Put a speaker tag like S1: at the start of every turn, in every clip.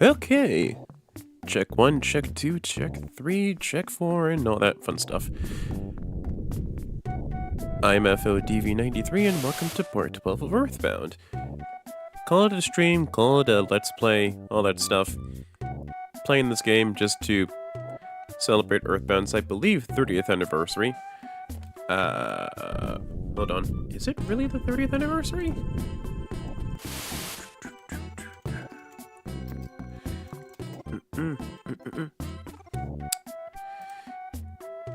S1: Okay. Check 1, check 2, check 3, check 4, and all that fun stuff. I'm FODV93 and welcome to part 12 of Earthbound. Call it a stream, call it a let's play, all that stuff. Playing this game just to celebrate Earthbound's, I believe, 30th anniversary. Hold on. Is it really the 30th anniversary?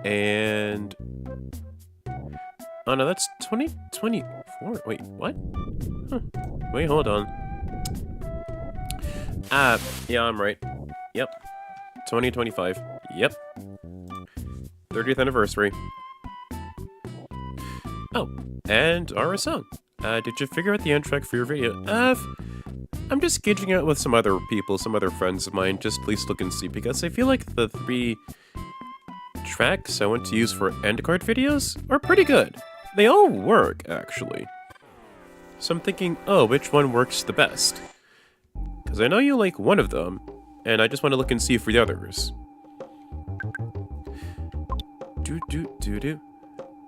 S1: And... oh no, that's 2024. Wait, what? Huh. Wait, hold on. Yeah, I'm right. Yep. 2025. Yep. 30th anniversary. Oh, and our song. Did you figure out the end track for your video? I'm just gauging out with some other people, some other friends of mine. Just please look and see, because I feel like the 3 tracks I want to use for end card videos are pretty good. They all work, actually. So I'm thinking, oh, which one works the best? Because I know you like one of them, and I just want to look and see for the others.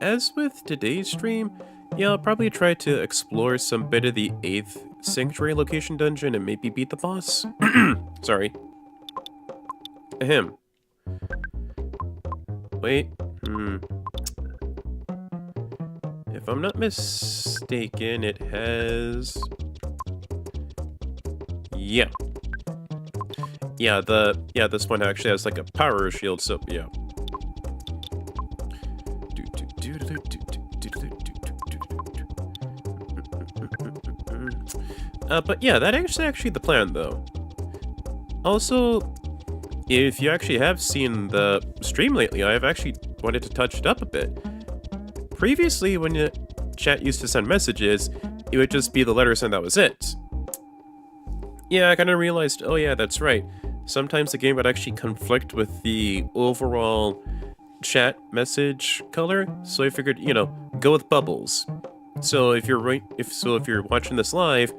S1: As with today's stream, yeah, I'll probably try to explore some bit of the 8th Sanctuary location dungeon and maybe beat the boss. Sorry. Ahem. Wait, if I'm not mistaken, it has... yeah. Yeah, this one actually has like a power shield, so yeah. But yeah, that is actually the plan, though. Also, if you actually have seen the stream lately, I've actually wanted to touch it up a bit. Previously, when the chat used to send messages, it would just be the letters and that was it. Yeah, I kind of realized, oh yeah, that's right. Sometimes the game would actually conflict with the overall chat message color, so I figured, you know, go with bubbles. So if you're watching this live,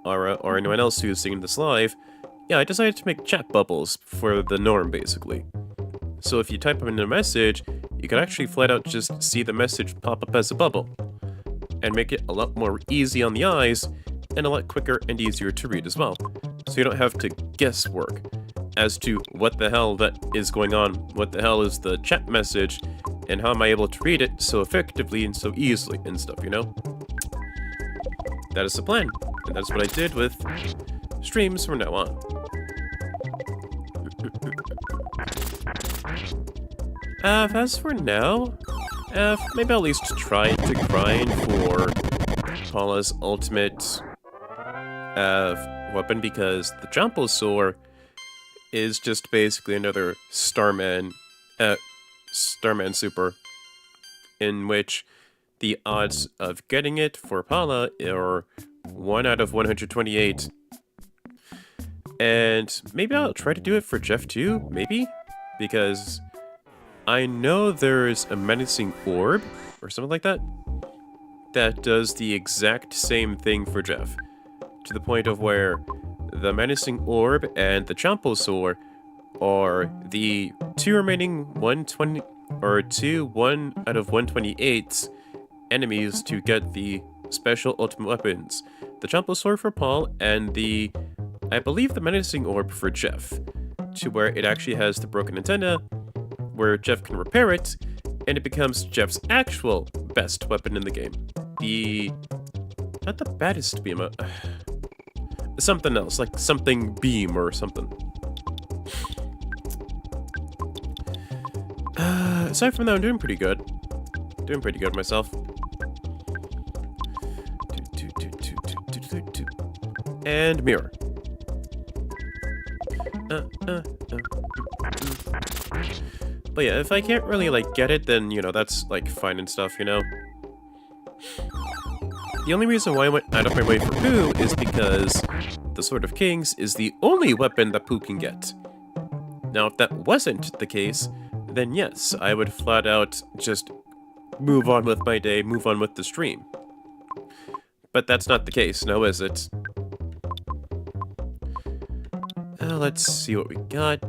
S1: or anyone else who's seeing this live, yeah, I decided to make chat bubbles for the norm, basically. So if you type in a message, you can actually flat out just see the message pop up as a bubble, and make it a lot more easy on the eyes, and a lot quicker and easier to read as well. So you don't have to guesswork as to what the hell that is going on, what the hell is the chat message, and how am I able to read it so effectively and so easily and stuff, you know? That is the plan, and that's what I did with streams from now on. As for now, maybe I'll at least try to grind for Paula's ultimate weapon, because the Jumplosaur is just basically another Starman super, in which the odds of getting it for Paula are 1 out of 128. And maybe I'll try to do it for Jeff too, maybe? Because I know there's a menacing orb, or something like that, that does the exact same thing for Jeff. To the point of where the menacing orb and the Jumplosaur are the 2 remaining 1 out of 128 enemies to get the special ultimate weapons. The Jumplosaur for Paul, and I believe the menacing orb for Jeff, to where it actually has the broken antenna, where Jeff can repair it, and it becomes Jeff's actual best weapon in the game. Not the baddest beam, something else, like something beam or something. Aside from that, I'm doing pretty good. Doing pretty good myself. And mirror. But yeah, if I can't really, like, get it, then, you know, that's, like, fine and stuff, you know? The only reason why I went out of my way for Pooh is because the Sword of Kings is the only weapon that Pooh can get. Now, if that wasn't the case, then yes, I would flat out just move on with my day, move on with the stream. But that's not the case, now is it? Let's see what we got.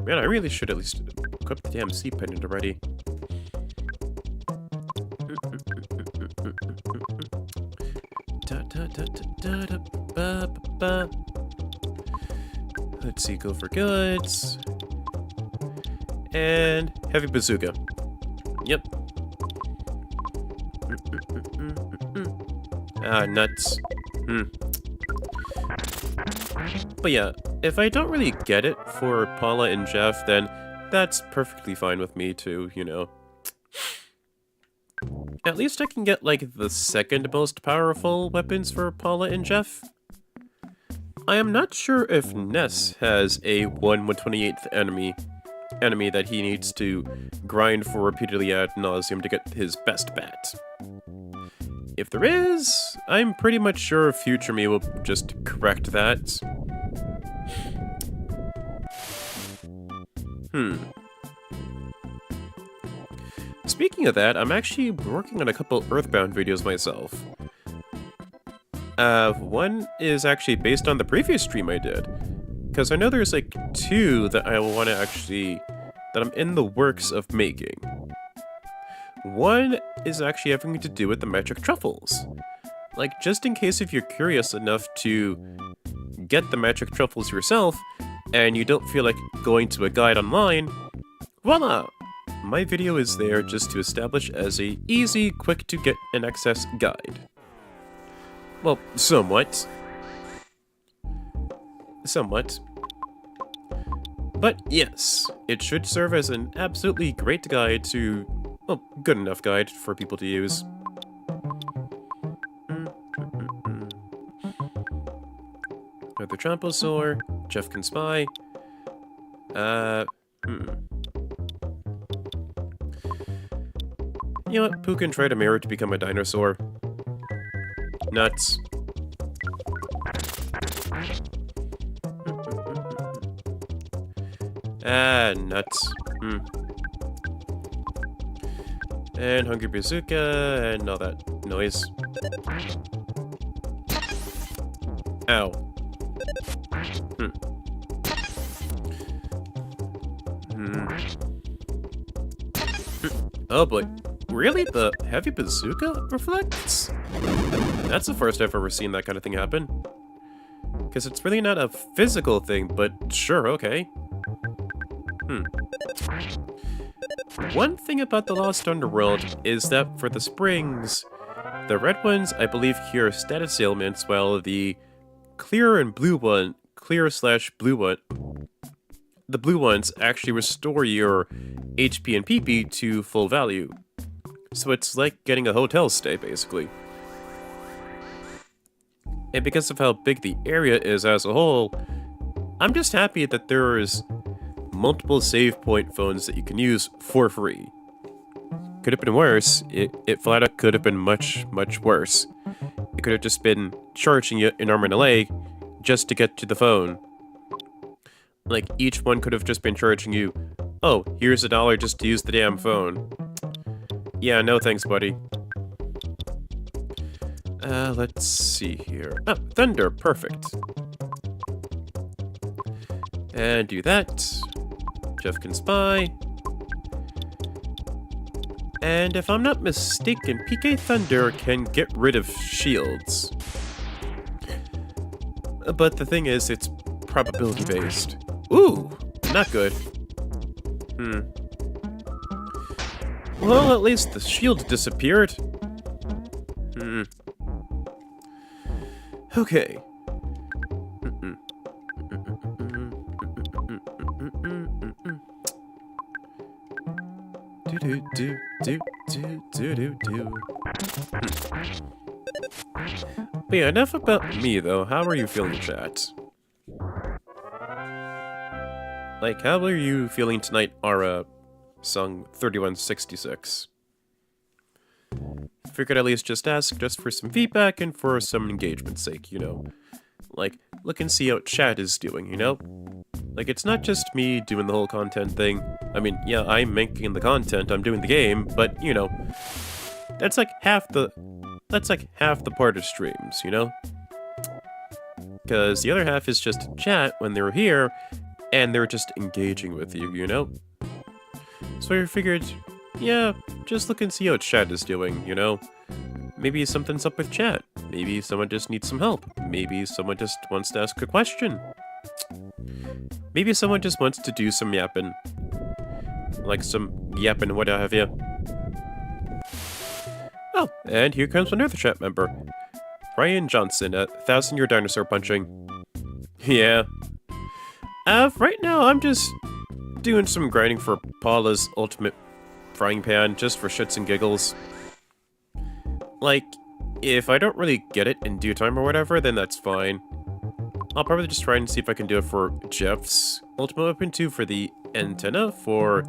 S1: Man, I really should at least equip the damn sea pendant already. Let's see, go for goods. And heavy bazooka. Yep. Ah, nuts. But yeah, if I don't really get it for Paula and Jeff, then that's perfectly fine with me too, you know. At least I can get, like, the second most powerful weapons for Paula and Jeff. I am not sure if Ness has a 1/128th enemy that he needs to grind for repeatedly ad nauseum to get his best bat. If there is, I'm pretty much sure future me will just correct that. Speaking of that, I'm actually working on a couple Earthbound videos myself. One is actually based on the previous stream I did, because I know there's like 2 that I want to that I'm in the works of making. One is actually having to do with the magic truffles. Like, just in case if you're curious enough to get the magic truffles yourself, and you don't feel like going to a guide online, voila! My video is there just to establish as a easy, quick to get and access guide. Well, somewhat. But yes, it should serve as an absolutely great guide to, well, good enough guide for people to use. The Tramposaur, Jeff can spy. You know what? Pooh can try to mirror to become a dinosaur. Nuts. Nuts. And Hungry Bazooka, and all that noise. Ow. Oh boy. Really? The heavy bazooka reflects? That's the first I've ever seen that kind of thing happen. Because it's really not a physical thing, but sure, okay. One thing about the Lost Underworld is that for the springs, the red ones, I believe, cure status ailments, while the clear slash blue one, the blue ones actually restore your HP and PP to full value. So it's like getting a hotel stay, basically. And because of how big the area is as a whole, I'm just happy that there's multiple save point phones that you can use for free. Could have been worse. It flat out could have been much, much worse. It could have just been charging you an arm and a leg just to get to the phone. Like, each one could have just been charging you, oh, here's $1 just to use the damn phone. Yeah, no thanks, buddy. Let's see here. Oh, Thunder, perfect. And do that. Jeff can spy. And if I'm not mistaken, PK Thunder can get rid of shields. But the thing is, it's probability-based. Ooh, not good. Well, at least the shield disappeared. Okay. But yeah, enough about me though. How are you feeling, chat? Like, how are you feeling tonight, Ara, song 3166? Figured at least just ask, just for some feedback and for some engagement's sake, you know? Like, look and see how chat is doing, you know? Like, it's not just me doing the whole content thing. I mean, yeah, I'm making the content, I'm doing the game, but, you know, that's like half the part of streams, you know? because the other half is just chat when they're here, and they're just engaging with you, you know? So I figured, yeah, just look and see how chat is doing, you know? Maybe something's up with chat. Maybe someone just needs some help. Maybe someone just wants to ask a question. Maybe someone just wants to do some yapping. Like some yapping, what have you. Oh, and here comes another chat member. Ryan Johnson at 1,000-Year Dinosaur Punching. Yeah. Right now I'm just doing some grinding for Paula's ultimate frying pan, just for shits and giggles. Like, if I don't really get it in due time or whatever, then that's fine. I'll probably just try and see if I can do it for Jeff's ultimate weapon too, for the antenna, for...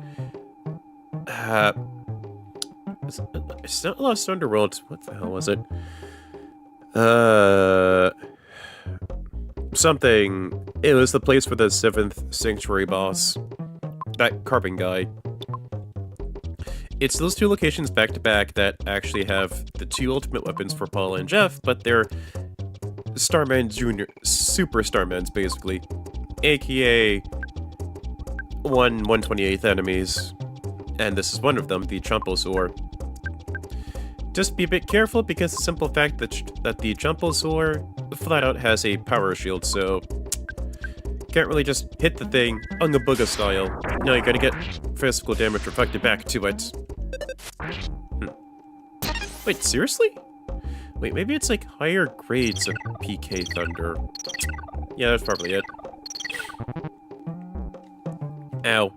S1: it's not Lost Underworld. What the hell was it? Something. It was the place for the 7th Sanctuary boss. That carbon guy. It's those two locations back to back that actually have the two ultimate weapons for Paula and Jeff, but they're Starman Jr. Super Starmans, basically. AKA 1/128th enemies. And this is one of them, the Chomposaur. Just be a bit careful because the simple fact that the Chomposaur flat out has a power shield, so can't really just hit the thing Unga Booga style. No, you gotta get physical damage reflected back to it. Wait, seriously? Wait, maybe it's like higher grades of PK Thunder. Yeah, that's probably it. Ow.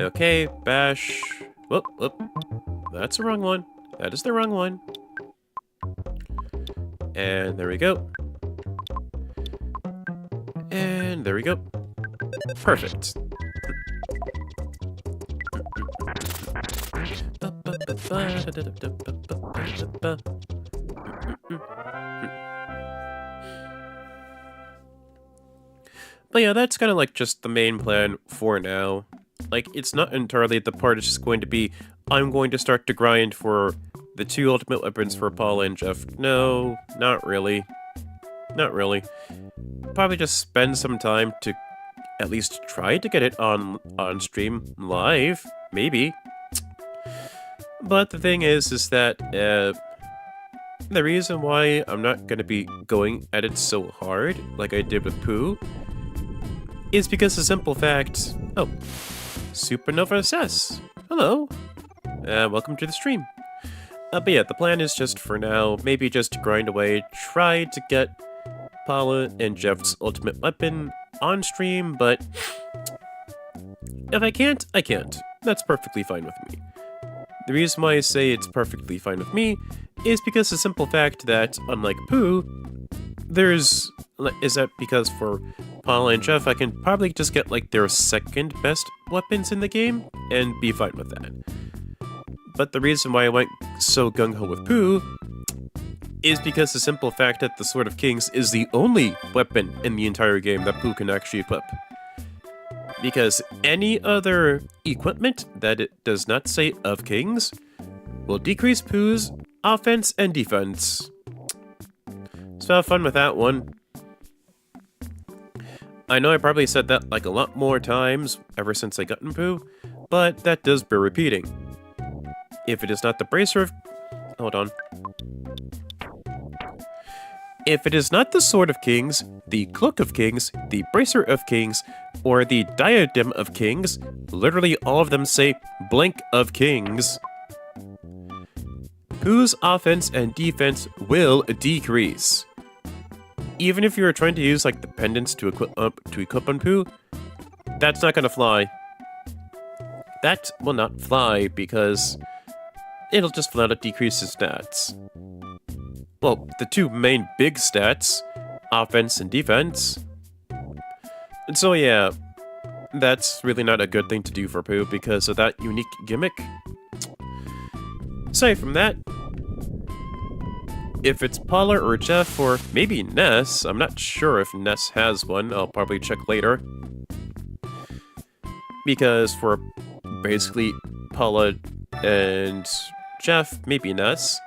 S1: Okay, bash. Whoop, whoop. That's the wrong one. That is the wrong one. And there we go. And there we go. Perfect. But yeah, that's kind of like just the main plan for now. Like, it's not entirely the part, it's just going to be, I'm going to start to grind for the two ultimate weapons for Paula and Jeff. No, not really. Not really. Probably just spend some time to at least try to get it on stream live, maybe. But the thing is that the reason why I'm not going to be going at it so hard, like I did with Pooh, is because the simple fact... Oh, Supernova SS. Hello. Welcome to the stream. But yeah, the plan is just for now, maybe just to grind away, try to get Paula and Jeff's ultimate weapon on stream, but if I can't, I can't. That's perfectly fine with me. The reason why I say it's perfectly fine with me is because the simple fact that, unlike Pooh, is that because for Paula and Jeff, I can probably just get like their second best weapons in the game and be fine with that. But the reason why I went so gung-ho with Pooh is because the simple fact that the Sword of Kings is the only weapon in the entire game that Pooh can actually equip. Because any other equipment that it does not say of Kings will decrease Pooh's offense and defense. So have fun with that one. I know I probably said that like a lot more times ever since I got in Pooh, but that does bear repeating. If it is not the Bracer of... Hold on. If it is not the Sword of Kings, the Cloak of Kings, the Bracer of Kings, or the Diadem of Kings, literally all of them say blank of Kings, Pooh's offense and defense will decrease. Even if you are trying to use like the pendants to equip on Pooh, that's not gonna fly. That will not fly because it'll just flat out decrease his stats. Well, the two main big stats, offense and defense. And so yeah, that's really not a good thing to do for Pooh because of that unique gimmick. Aside from that, if it's Paula or Jeff or maybe Ness, I'm not sure if Ness has one, I'll probably check later. Because for basically Paula and Jeff, maybe Ness,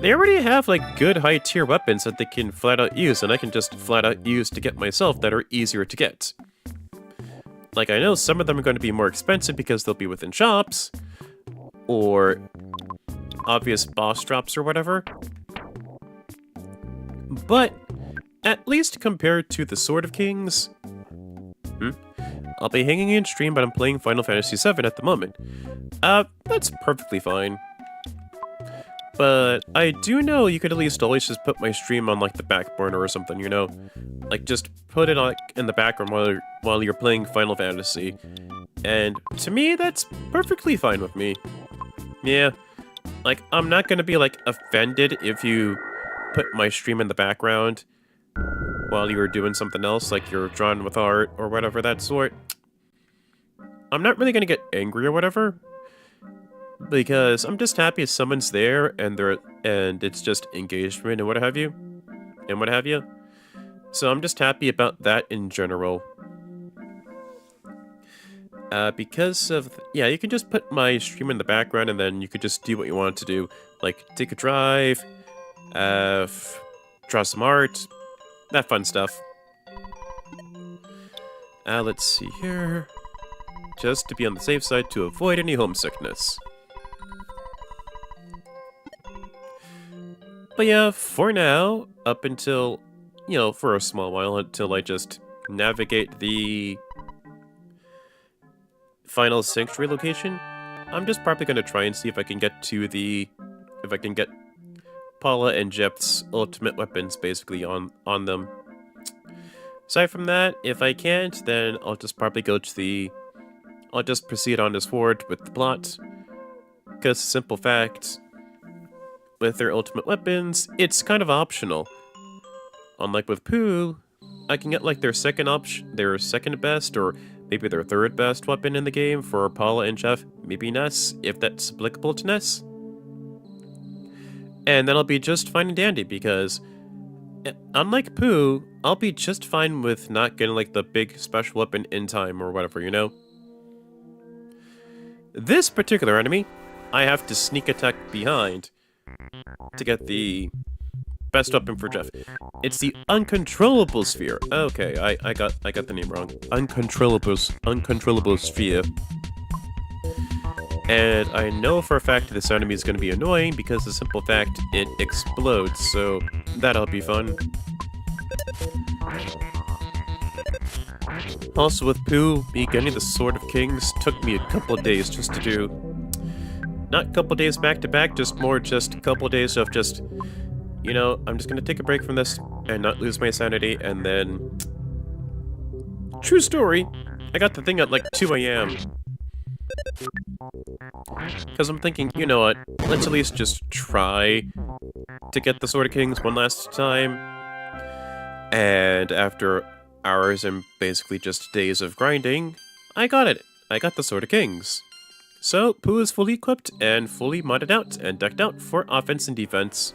S1: They already have, like, good high-tier weapons that they can flat-out use, and I can just flat-out use to get myself that are easier to get. Like, I know some of them are going to be more expensive because they'll be within shops, or obvious boss drops or whatever. But, at least compared to the Sword of Kings, I'll be hanging in stream, but I'm playing Final Fantasy VII at the moment. That's perfectly fine. But I do know you could at least always just put my stream on, like, the back burner or something, you know? Like, just put it on in the background while you're playing Final Fantasy. And to me, that's perfectly fine with me. Yeah. Like, I'm not gonna be, like, offended if you put my stream in the background while you're doing something else, like you're drawing with art or whatever that sort. I'm not really gonna get angry or whatever, because I'm just happy someone's there and it's just engagement and what have you. So I'm just happy about that in general. Because of... Yeah, you can just put my stream in the background and then you could just do what you want to do. Like, take a drive, draw some art, that fun stuff. Let's see here. Just to be on the safe side to avoid any homesickness. But yeah, for now, up until, you know, for a small while, until I just navigate the final sanctuary location, I'm just probably going to try and see if I can get to if I can get Paula and Jeff's ultimate weapons basically on them. Aside from that, if I can't, then I'll just probably go to I'll just proceed on this forward with the plot. Because the simple fact, with their ultimate weapons, it's kind of optional. Unlike with Pooh, I can get like their second best, or maybe their third best weapon in the game for Paula and Jeff, maybe Ness, if that's applicable to Ness. And then I'll be just fine and dandy, because unlike Pooh, I'll be just fine with not getting like the big special weapon in time or whatever, you know? This particular enemy, I have to sneak attack behind to get the best weapon for Jeff. It's the Uncontrollable Sphere. Okay, I got the name wrong. Uncontrollable Sphere. And I know for a fact this enemy is going to be annoying because the simple fact it explodes, so that'll be fun. Also with Pooh, me getting the Sword of Kings took me a couple of days just to do. Not a couple of days back to back, just a couple of days of just, you know, I'm just gonna take a break from this and not lose my sanity, and then... True story, I got the thing at like 2 AM. Because I'm thinking, you know what, let's at least just try to get the Sword of Kings one last time. And after hours and basically just days of grinding, I got it. I got the Sword of Kings. So, Pooh is fully equipped and fully modded out and decked out for offense and defense.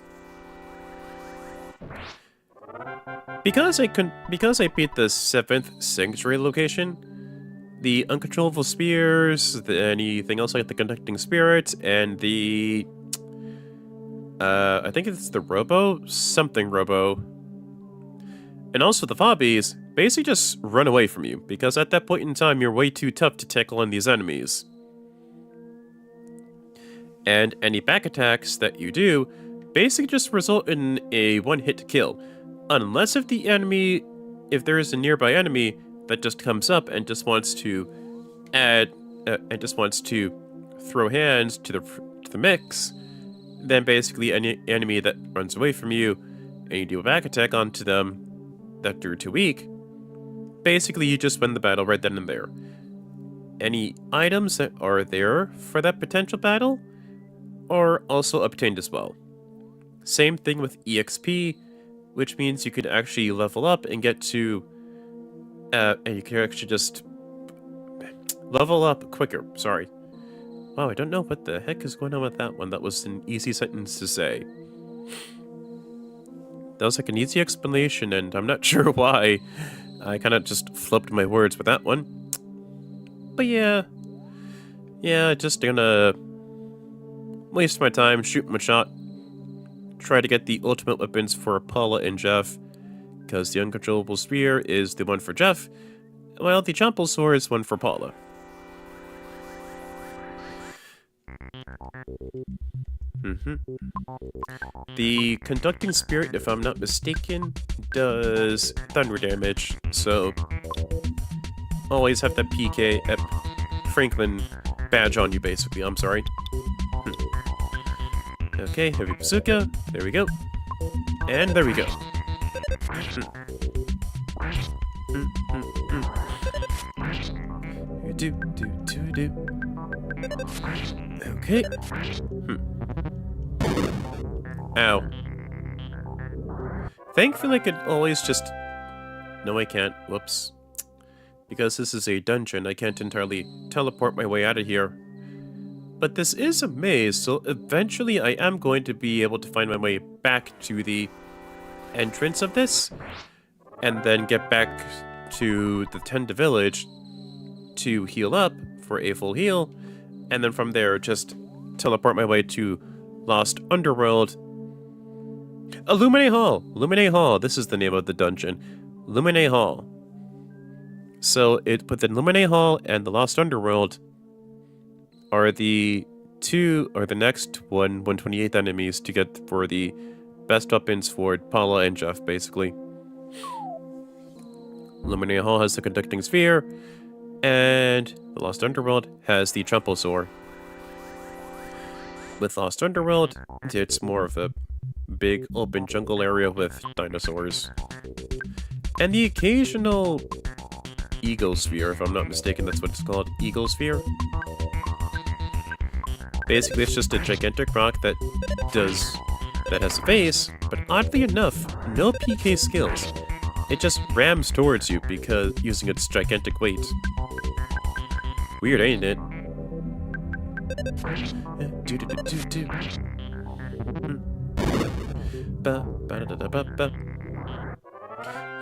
S1: Because I beat the 7th Sanctuary location, the Uncontrollable Spears, anything else like the Conducting Spirit, and the... I think it's the Something Robo. And also the Fobbies basically just run away from you, because at that point in time you're way too tough to tackle on these enemies. And any back attacks that you do basically just result in a one-hit kill. Unless if there is a nearby enemy that just comes up and just wants to throw hands to the mix, then basically any enemy that runs away from you and you do a back attack onto them that you're too weak, basically you just win the battle right then and there. Any items that are there for that potential battle are also obtained as well. Same thing with EXP, which means you can actually level up and get to and you can actually just level up quicker. Sorry. Wow, I don't know what the heck is going on with that one. That was an easy sentence to say. That was like an easy explanation, and I'm not sure why. I kind of just flipped my words with that one. But yeah. Yeah, just gonna waste my time, shoot my shot. try to get the ultimate weapons for Paula and Jeff, because the uncontrollable spear is the one for Jeff, while the Jumble Sword is one for Paula. The Conducting Spirit, if I'm not mistaken, does thunder damage, so always have that PK at Franklin badge on you, basically. I'm sorry. Okay, heavy bazooka. There we go. And there we go. Okay. Ow. Thankfully, I could always just... No, I can't. Whoops. Because this is a dungeon, I can't entirely teleport my way out of here. But this is a maze, so eventually I am going to be able to find my way back to the entrance of this, and then get back to the Tenda village to heal up for a full heal, and then from there just teleport my way to Lost Underworld. Illuminae Hall! Illuminae Hall, this is the name of the dungeon. Illuminae Hall. So it put the Illuminae Hall and the Lost Underworld are the next 128th enemies to get for the best weapons for Paula and Jeff, basically. Illuminae Hall has the Conducting Sphere, and the Lost Underworld has the Jumble Sword. With Lost Underworld, it's more of a big open jungle area with dinosaurs. And the occasional Ego Sphere, if I'm not mistaken, that's what it's called, Ego Sphere. Basically, it's just a gigantic rock that has a face, but oddly enough, no PK skills. It just rams towards you because using its gigantic weight. Weird, ain't it?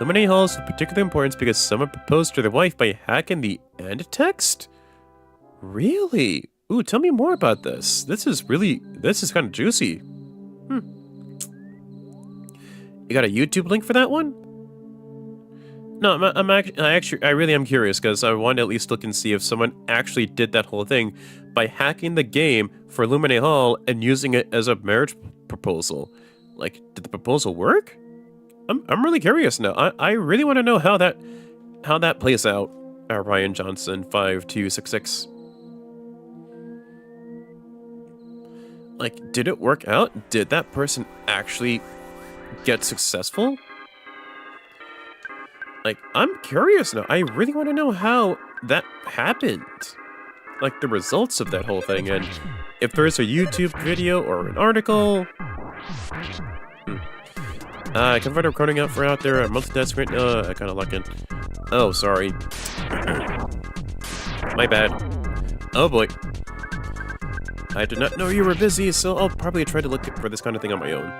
S1: Illuminae Hall is of particular importance because someone proposed to their wife by hacking the end text? Really? Ooh, tell me more about this. This is kind of juicy. You got a YouTube link for that one? No, I really am curious because I want to at least look and see if someone actually did that whole thing by hacking the game for Illuminae Hall and using it as a marriage proposal. Like, did the proposal work? I'm really curious now. I really want to know how that plays out. Ryan Johnson 5266. Like, did it work out? Did that person actually get successful? Like, I'm curious now. I really want to know how that happened. Like, the results of that whole thing, and if there's a YouTube video or an article. I can find a recording out for out there. I'm multitasking right now. I kind of looking. Oh, sorry. My bad. Oh boy. I did not know you were busy, so I'll probably try to look for this kind of thing on my own.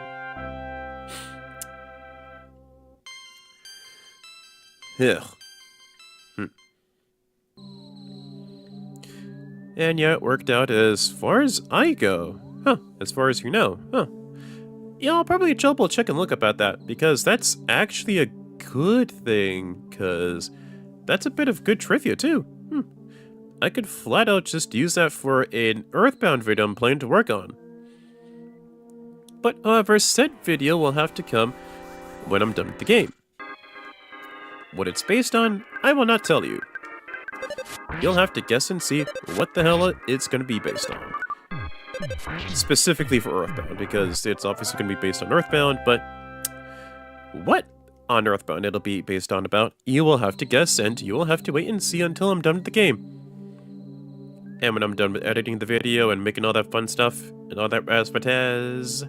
S1: Ugh. And yeah, it worked out as far as I go. Huh, as far as you know. Huh. Yeah, I'll probably double check and look about that, because that's actually a good thing, because that's a bit of good trivia, too. I could flat out just use that for an Earthbound video I'm planning to work on. But however, said video will have to come when I'm done with the game. What it's based on, I will not tell you. You'll have to guess and see what the hell it's going to be based on. Specifically for Earthbound, because it's obviously going to be based on Earthbound, but what on Earthbound it'll be based on about, you will have to guess, and you will have to wait and see until I'm done with the game. And when I'm done with editing the video and making all that fun stuff, and all that razzmatazz.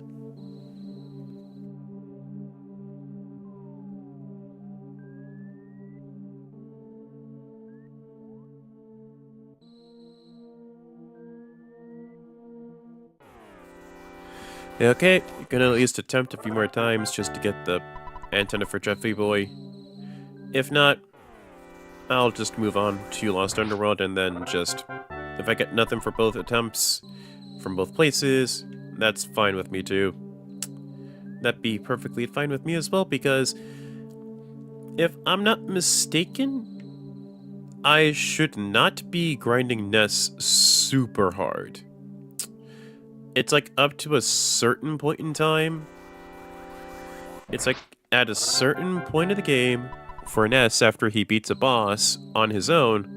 S1: Okay, you're gonna at least attempt a few more times just to get the antenna for Jeffy Boy. If not, I'll just move on to Lost Underworld, and then just, if I get nothing for both attempts from both places, that's fine with me too. that'd be perfectly fine with me as well, because if I'm not mistaken, I should not be grinding Ness super hard. It's like up to a certain point in time. It's like at a certain point of the game, for Ness after he beats a boss on his own,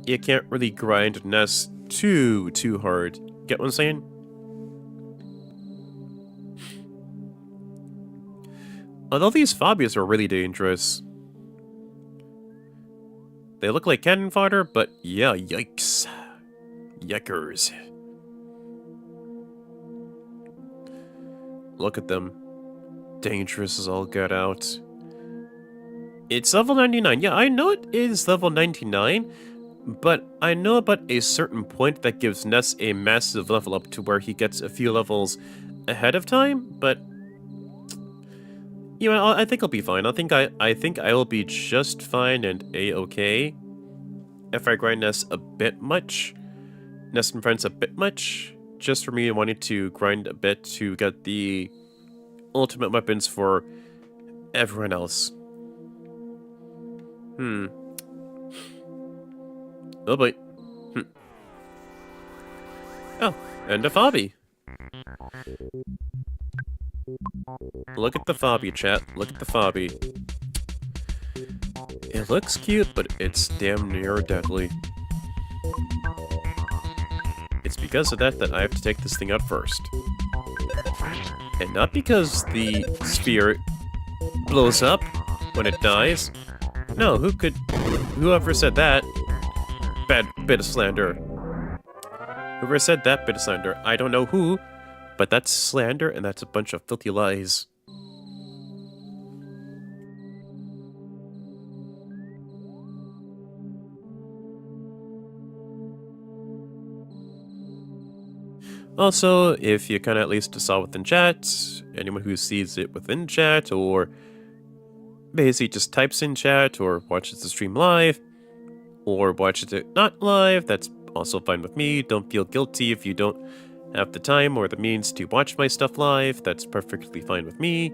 S1: you can't really grind Ness too hard. Get what I'm saying? Although these phobias are really dangerous. They look like cannon fodder, but yeah, yikes. Yikers. Look at them. Dangerous as all get out. It's level 99. Yeah, I know it is level 99, but I know about a certain point that gives Ness a massive level up to where he gets a few levels ahead of time, but you know, I think I'll be fine. I think I will be just fine and a-okay if I grind Ness a bit much. Ness and Friends a bit much, just for me wanting to grind a bit to get the ultimate weapons for everyone else. Oh boy. Oh, and a Fobby. Look at the Fobby, chat. Look at the Fobby. It looks cute, but it's damn near deadly. It's because of that I have to take this thing out first. And not because the sphere blows up when it dies. No, whoever said that? Bad bit of slander. Whoever said that bit of slander, I don't know who, but that's slander and that's a bunch of filthy lies. Also, if you kind of at least saw within chat, anyone who sees it within chat, or basically just types in chat, or watches the stream live, or watches it not live, that's also fine with me. Don't feel guilty if you don't have the time or the means to watch my stuff live, that's perfectly fine with me.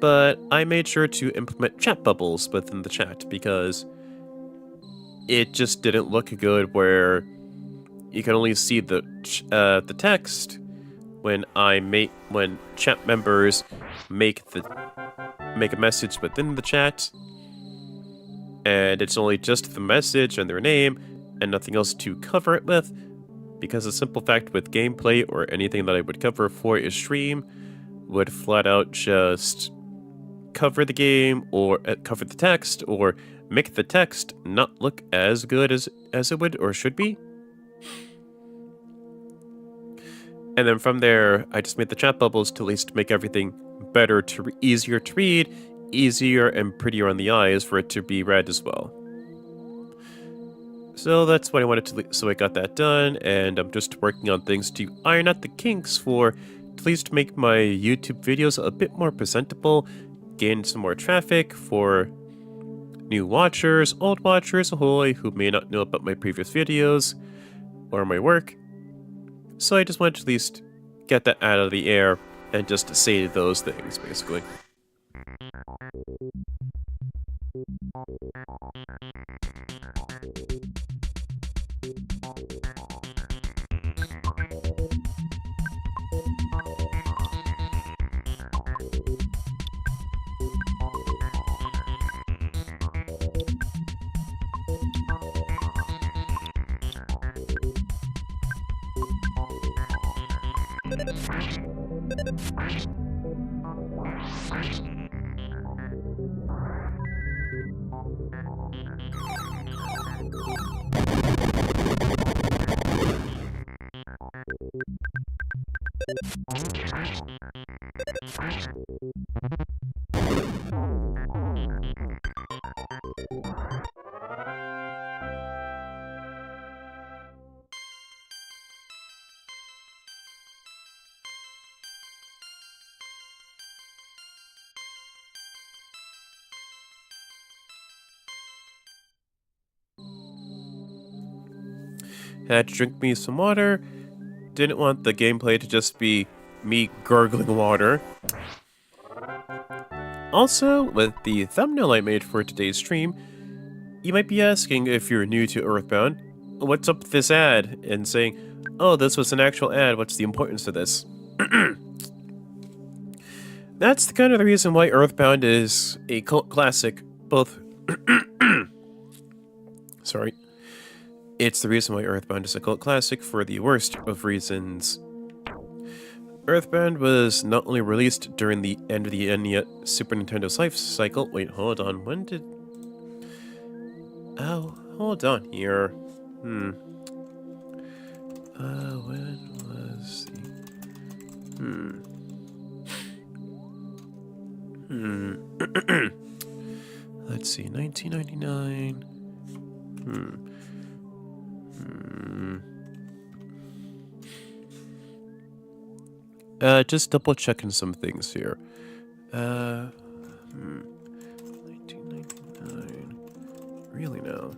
S1: But I made sure to implement chat bubbles within the chat, because it just didn't look good where you can only see the text when chat members make a message within the chat, and it's only just the message and their name and nothing else to cover it with, because the simple fact with gameplay or anything that I would cover for a stream would flat out just cover the game or cover the text or make the text not look as good as it would or should be. And then from there, I just made the chat bubbles to at least make everything better, easier to read, easier and prettier on the eyes for it to be read as well. So that's what I wanted to, so I got that done, and I'm just working on things to iron out the kinks for at least make my YouTube videos a bit more presentable, gain some more traffic for new watchers, old watchers, ahoy, who may not know about my previous videos or my work. So I just wanted to at least get that out of the air and just say those things, basically. Had to drink me some water. didn't want the gameplay to just be me gurgling water. Also, with the thumbnail I made for today's stream, you might be asking if you're new to Earthbound, what's up with this ad? And saying, oh, this was an actual ad, what's the importance of this? That's kind of the reason why Earthbound is a cult classic, both... Sorry. It's the reason why Earthbound is a cult classic for the worst of reasons. Earthbound was not only released during the end of the Super Nintendo's life cycle... Wait, hold on, when did... Oh, hold on here. When was the... Let's see, 1999... Just double checking some things here. 1999. Really now?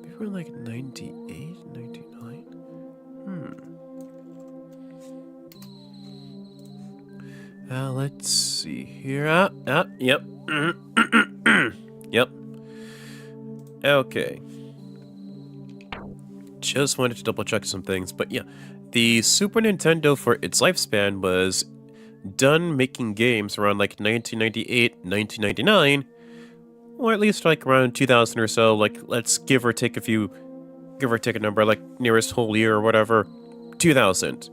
S1: Maybe we're like 98, 99? Let's see here. Yep. Yep. Okay. Just wanted to double check some things, but yeah. The Super Nintendo for its lifespan was done making games around like 1998, 1999, or at least like around 2000 or so. Like, let's give or take a number, like nearest whole year or whatever, 2000.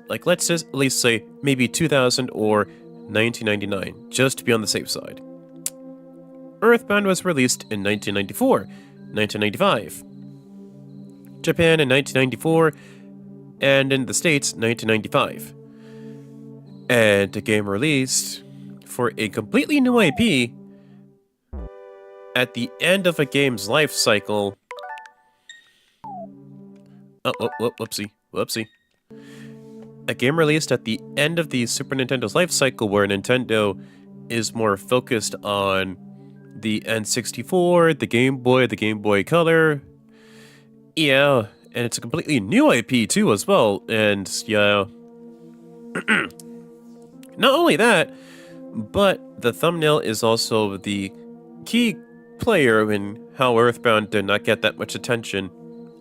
S1: Like, let's just at least say maybe 2000 or 1999, just to be on the safe side. Earthbound was released in 1994, 1995. Japan in 1994, and in the States, 1995. And a game released for a completely new IP at the end of a game's life cycle. Whoopsie. A game released at the end of the Super Nintendo's life cycle, where Nintendo is more focused on the N64, the Game Boy Color. Yeah, and it's a completely new IP too as well, and yeah. Not only that, but the thumbnail is also the key player in how Earthbound did not get that much attention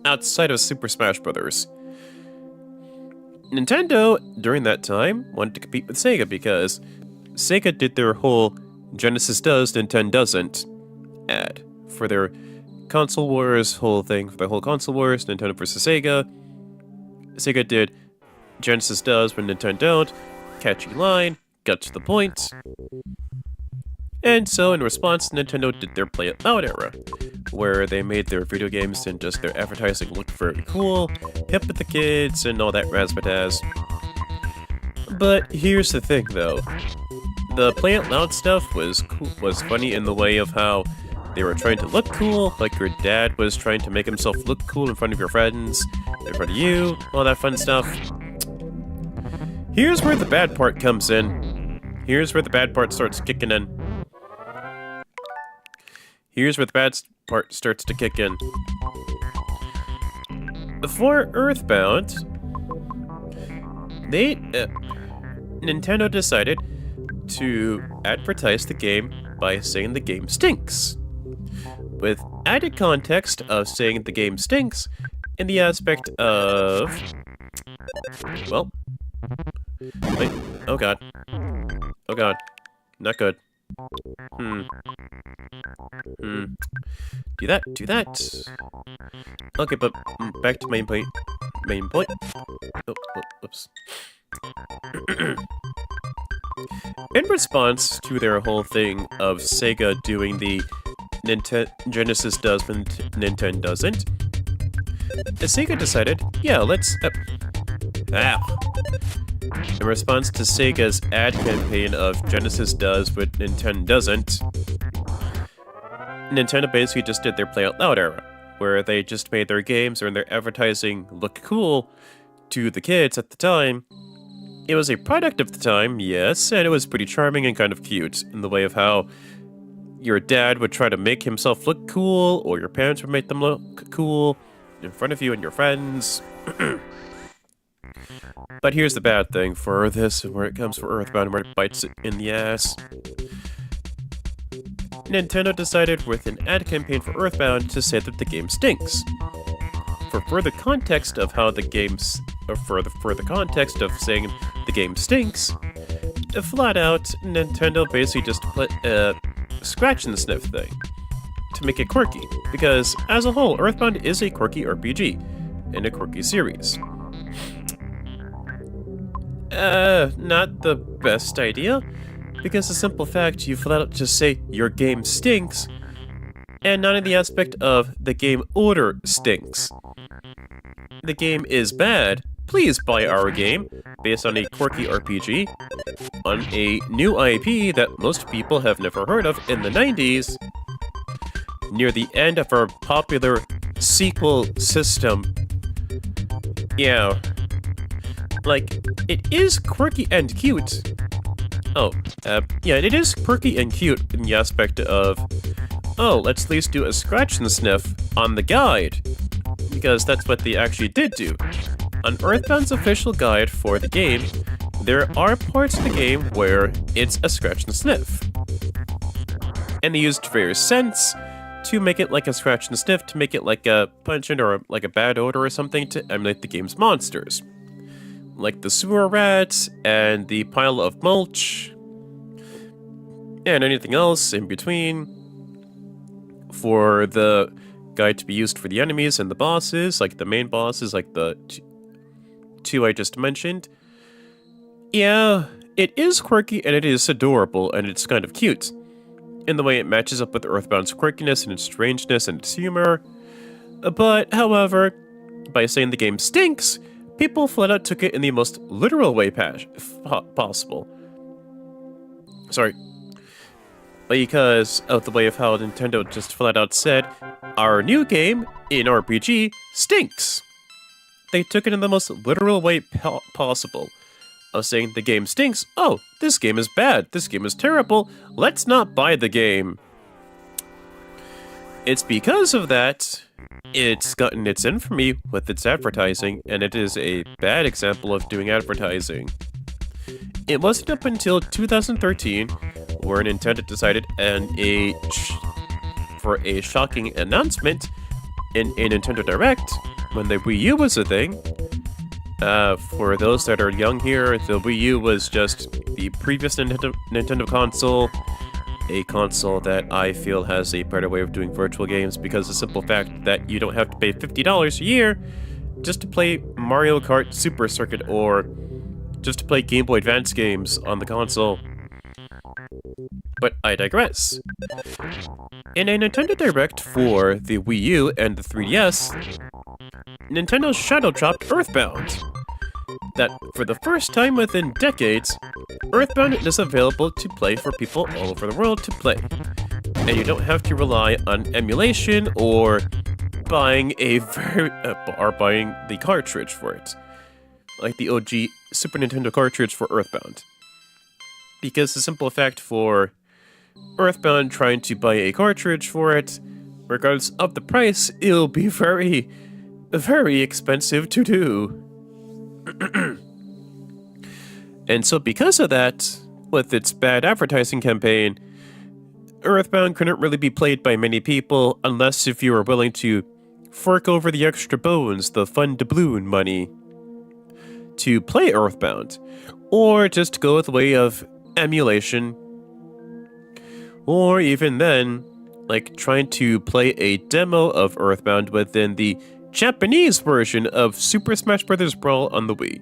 S1: outside of Super Smash Bros. Nintendo, during that time, wanted to compete with Sega because Sega did their whole Genesis does, Nintendo doesn't ad for their console wars whole thing, for the whole console wars, Nintendo versus Sega. Sega did Genesis does when Nintendo don't. Catchy line, got to the point. And so in response, Nintendo did their Play It Loud era, where they made their video games and just their advertising look very cool, hip with the kids, and all that razzmatazz. But here's the thing though. The Play It Loud stuff was funny in the way of how they were trying to look cool, like your dad was trying to make himself look cool in front of your friends, in front of you, all that fun stuff. Here's where the bad part comes in. Here's where the bad part starts kicking in. Here's where the bad part starts to kick in. For Earthbound, Nintendo decided to advertise the game by saying the game stinks, with added context of saying the game stinks in the aspect of... Well... Wait, oh god. Oh god. Not good. Do that. Okay, but back to main point. Oh, oops. In response to their whole thing of Sega doing the Genesis does when Nintendo doesn't, Sega decided, yeah, let's... In response to Sega's ad campaign of Genesis does but Nintendo doesn't, Nintendo basically just did their Play It Loud era, where they just made their games and their advertising look cool to the kids at the time. It was a product of the time, yes, and it was pretty charming and kind of cute in the way of how your dad would try to make himself look cool, or your parents would make them look cool in front of you and your friends. But here's the bad thing for this, where it comes for Earthbound, where it bites it in the ass. Nintendo decided with an ad campaign for Earthbound to say that the game stinks. For further context of how the game's, or for the further context of saying the game stinks, flat out, Nintendo basically just put a scratch and sniff thing to make it quirky, because as a whole, Earthbound is a quirky RPG in a quirky series. Not the best idea, because the simple fact you flat out just say your game stinks, and not in the aspect of the game order stinks. The game is bad, please buy our game, based on a quirky RPG, on a new IP that most people have never heard of in the 90s, near the end of our popular sequel system. Yeah. Like, it is quirky and cute. Yeah, it is quirky and cute in the aspect of, oh, let's at least do a scratch and sniff on the guide, because that's what they actually did do. On Earthbound's official guide for the game, there are parts of the game where it's a scratch and sniff. And they used various scents to make it like a scratch and sniff, to make it like a pungent or like a bad odor or something to emulate the game's monsters. Like the sewer rats, and the pile of mulch, and anything else in between, for the guide to be used for the enemies and the bosses, like the main bosses, like the two I just mentioned. Yeah, it is quirky, and it is adorable, and it's kind of cute, in the way it matches up with Earthbound's quirkiness and its strangeness and its humor. But, however, by saying the game stinks, people flat out took it in the most literal way possible. Sorry. Because of the way of how Nintendo just flat out said, our new game in RPG stinks. They took it in the most literal way possible. Of saying the game stinks, oh, this game is bad, this game is terrible, let's not buy the game. It's because of that it's gotten its infamy with its advertising, and it is a bad example of doing advertising. It wasn't up until 2013 where Nintendo decided for a shocking announcement in a Nintendo Direct, when the Wii U was a thing. For those that are young here, the Wii U was just the previous Nintendo console, a console that I feel has a better way of doing virtual games, because the simple fact that you don't have to pay $50 a year just to play Mario Kart Super Circuit or just to play Game Boy Advance games on the console. But I digress. In a Nintendo Direct for the Wii U and the 3DS, Nintendo shadow dropped Earthbound. That, for the first time within decades, Earthbound is available to play for people all over the world to play. And you don't have to rely on emulation or buying buying the cartridge for it. Like the OG Super Nintendo cartridge for Earthbound. Because the simple fact for Earthbound trying to buy a cartridge for it, regardless of the price, it'll be very, very expensive to do. And so because of that, with its bad advertising campaign, Earthbound couldn't really be played by many people unless if you were willing to fork over the extra bones, the fun doubloon money, to play Earthbound, or just go with the way of emulation, or even then, like trying to play a demo of Earthbound within the Japanese version of Super Smash Bros. Brawl on the Wii.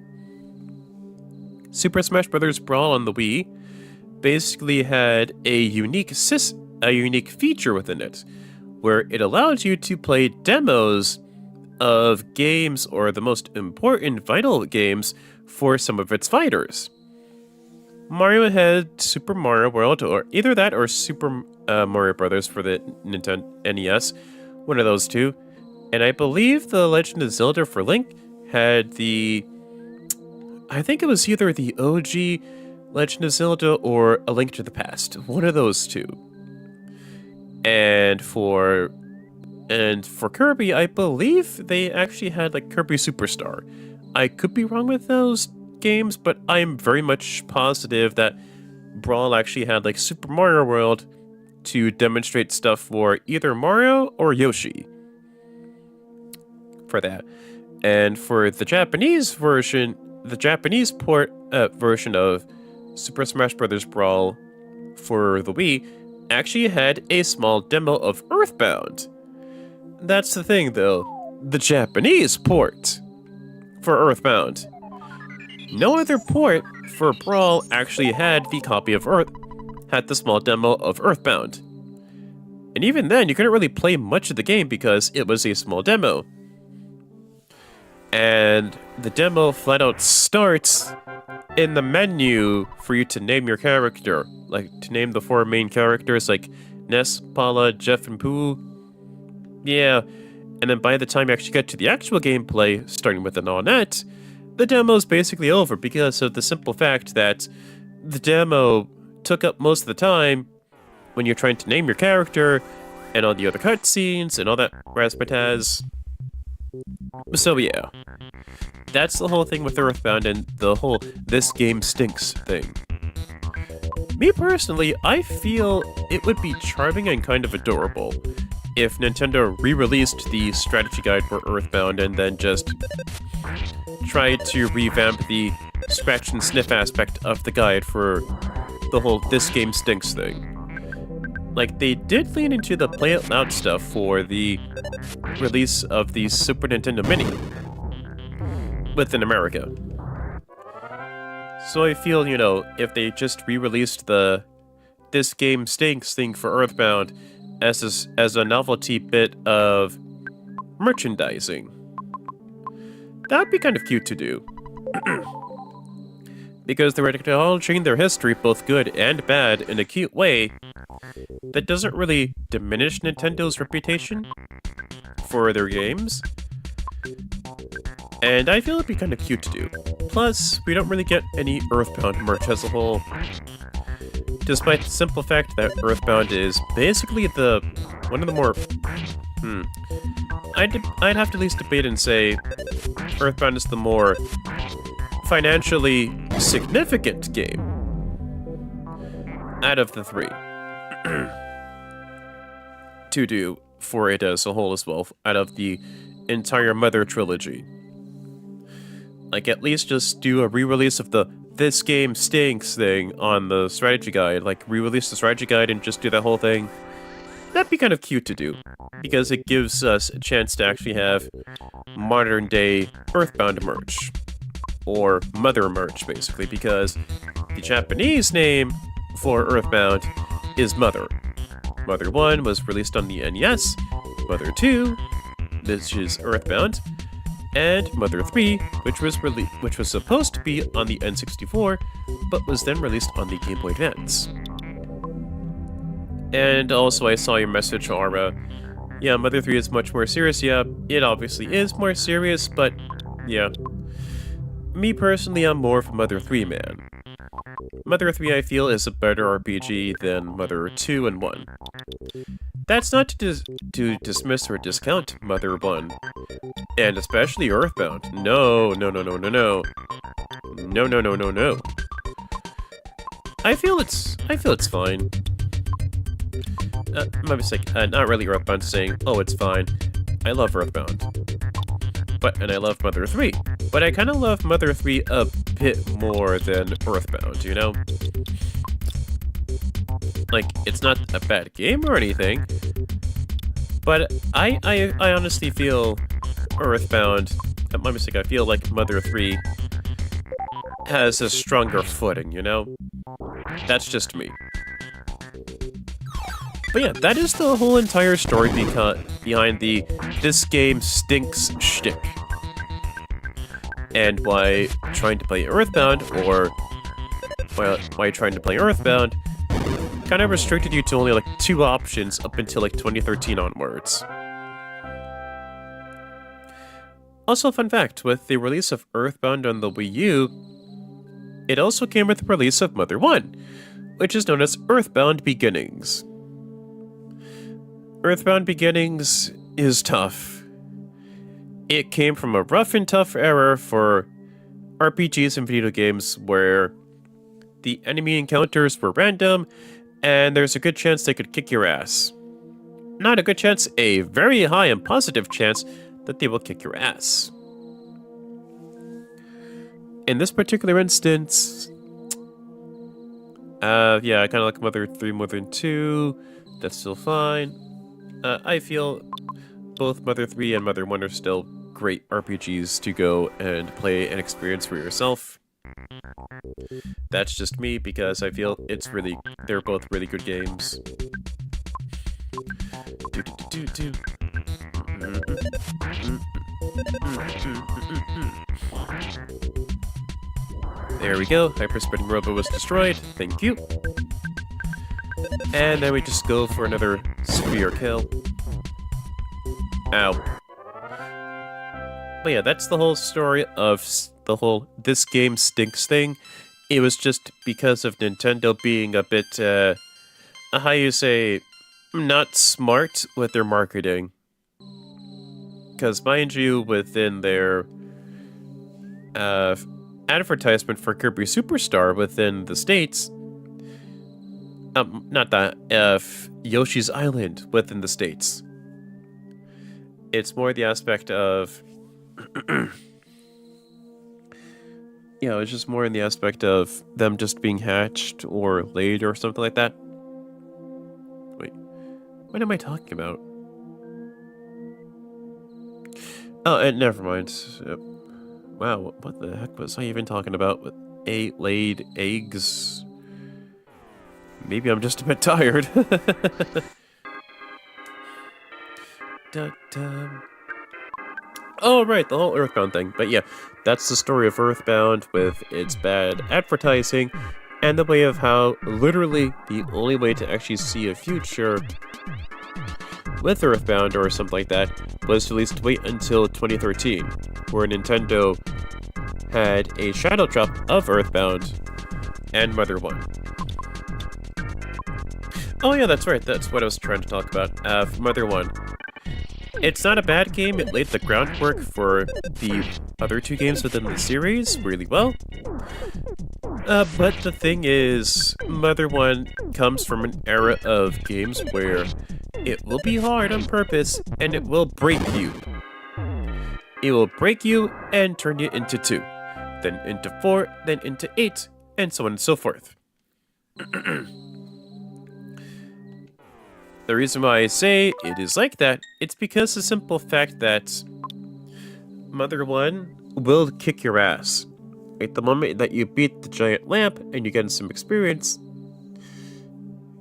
S1: Super Smash Bros. Brawl on the Wii basically had a unique feature within it, where it allowed you to play demos of games, or the most important vital games, for some of its fighters. Mario had Super Mario World, or either that or Super Mario Brothers for the Nintendo NES, one of those two. And I believe The Legend of Zelda for Link had I think it was either the OG Legend of Zelda or A Link to the Past, one of those two. And for Kirby, I believe they actually had like Kirby Superstar. I could be wrong with those games, but I'm very much positive that Brawl actually had like Super Mario World to demonstrate stuff for either Mario or Yoshi. For that. And for the Japanese version, the Japanese version of Super Smash Bros. Brawl for the Wii actually had a small demo of Earthbound. That's the thing, though. The Japanese port for Earthbound. No other port for Brawl actually had the small demo of Earthbound. And even then, you couldn't really play much of the game because it was a small demo. And the demo flat out starts in the menu for you to name your character. Like, to name the 4 main characters, like Ness, Paula, Jeff, and Pooh. Yeah. And then by the time you actually get to the actual gameplay, starting with the Nonette, the demo's basically over because of the simple fact that the demo took up most of the time when you're trying to name your character and all the other cutscenes and all that razzmatazz. So yeah, that's the whole thing with Earthbound and the whole "this game stinks" thing. Me personally, I feel it would be charming and kind of adorable if Nintendo re-released the strategy guide for Earthbound and then just tried to revamp the scratch and sniff aspect of the guide for the whole "this game stinks" thing. Like, they did lean into the Play It Loud stuff for the release of the Super Nintendo Mini within America. So I feel, if they just re-released the "this game stinks" thing for Earthbound as a novelty bit of merchandising, that'd be kind of cute to do. Because they're acknowledging their history, both good and bad, in a cute way that doesn't really diminish Nintendo's reputation for their games. And I feel it'd be kind of cute to do. Plus, we don't really get any Earthbound merch as a whole. Despite the simple fact that Earthbound is basically one of the more... I'd have to at least debate and say Earthbound is the more financially significant game out of the 3. To do for it as a whole as well, out of the entire Mother trilogy. Like, at least just do a re-release of the "this game stinks" thing on the strategy guide. Like, re-release the strategy guide and just do that whole thing. That'd be kind of cute to do, because it gives us a chance to actually have modern-day Earthbound merch. Or Mother merch, basically, because the Japanese name for Earthbound is Mother. Mother 1 was released on the NES, Mother 2, which is Earthbound, and Mother 3, which was supposed to be on the N64, but was then released on the Game Boy Advance. And also, I saw your message, Aura. Yeah, Mother 3 is much more serious. Yeah, it obviously is more serious, but yeah. Me personally, I'm more of a Mother 3 man. Mother 3, I feel, is a better RPG than Mother 2 and 1. That's not to dismiss or discount Mother 1, and especially Earthbound. No. No. I feel it's fine. My mistake. Not really Earthbound saying, "Oh, it's fine." I love Earthbound. And I love Mother 3. But I kind of love Mother 3 a bit more than Earthbound, Like, it's not a bad game or anything, but I honestly feel Earthbound, my mistake, I feel like Mother 3 has a stronger footing, That's just me. But yeah, that is the whole entire story behind the "this game stinks" shtick. And why trying to play Earthbound, or why trying to play Earthbound, kind of restricted you to only like 2 options up until like 2013 onwards. Also, fun fact, with the release of Earthbound on the Wii U, it also came with the release of Mother 1, which is known as Earthbound Beginnings. Earthbound Beginnings is tough. It came from a rough and tough era for RPGs and video games where the enemy encounters were random and there's a good chance they could kick your ass. Not a good chance, a very high and positive chance that they will kick your ass. In this particular instance, yeah, I kind of like Mother 3 more than 2. That's still fine. I feel both Mother 3 and Mother 1 are still great RPGs to go and play and experience for yourself. That's just me because I feel they're both really good games. There we go. Hyper-spreading robo was destroyed. Thank you. And then we just go for another spear kill. Ow. But yeah, that's the whole story of the whole "this game stinks" thing. It was just because of Nintendo being a bit, how you say, not smart with their marketing. Because mind you, within their advertisement for Kirby Superstar within the States, not that, Yoshi's Island within the States. It's more the aspect of, it's just more in the aspect of them just being hatched or laid or something like that. Wait, what am I talking about? Oh, and never mind. Wow, what the heck was I even talking about with laid eggs? Maybe I'm just a bit tired. Oh, right, the whole Earthbound thing. But yeah, that's the story of Earthbound with its bad advertising and the way of how literally the only way to actually see a future with Earthbound or something like that was to at least wait until 2013, where Nintendo had a shadow drop of Earthbound and Mother 1. Oh yeah, that's right, that's what I was trying to talk about. Mother 1. It's not a bad game, it laid the groundwork for the other two games within the series really well. But the thing is, Mother 1 comes from an era of games where it will be hard on purpose, and it will break you. It will break you and turn you into 2, then into 4, then into 8, and so on and so forth. The reason why I say it is like that, it's because the simple fact that Mother 1 will kick your ass. At the moment that you beat the giant lamp and you get some experience,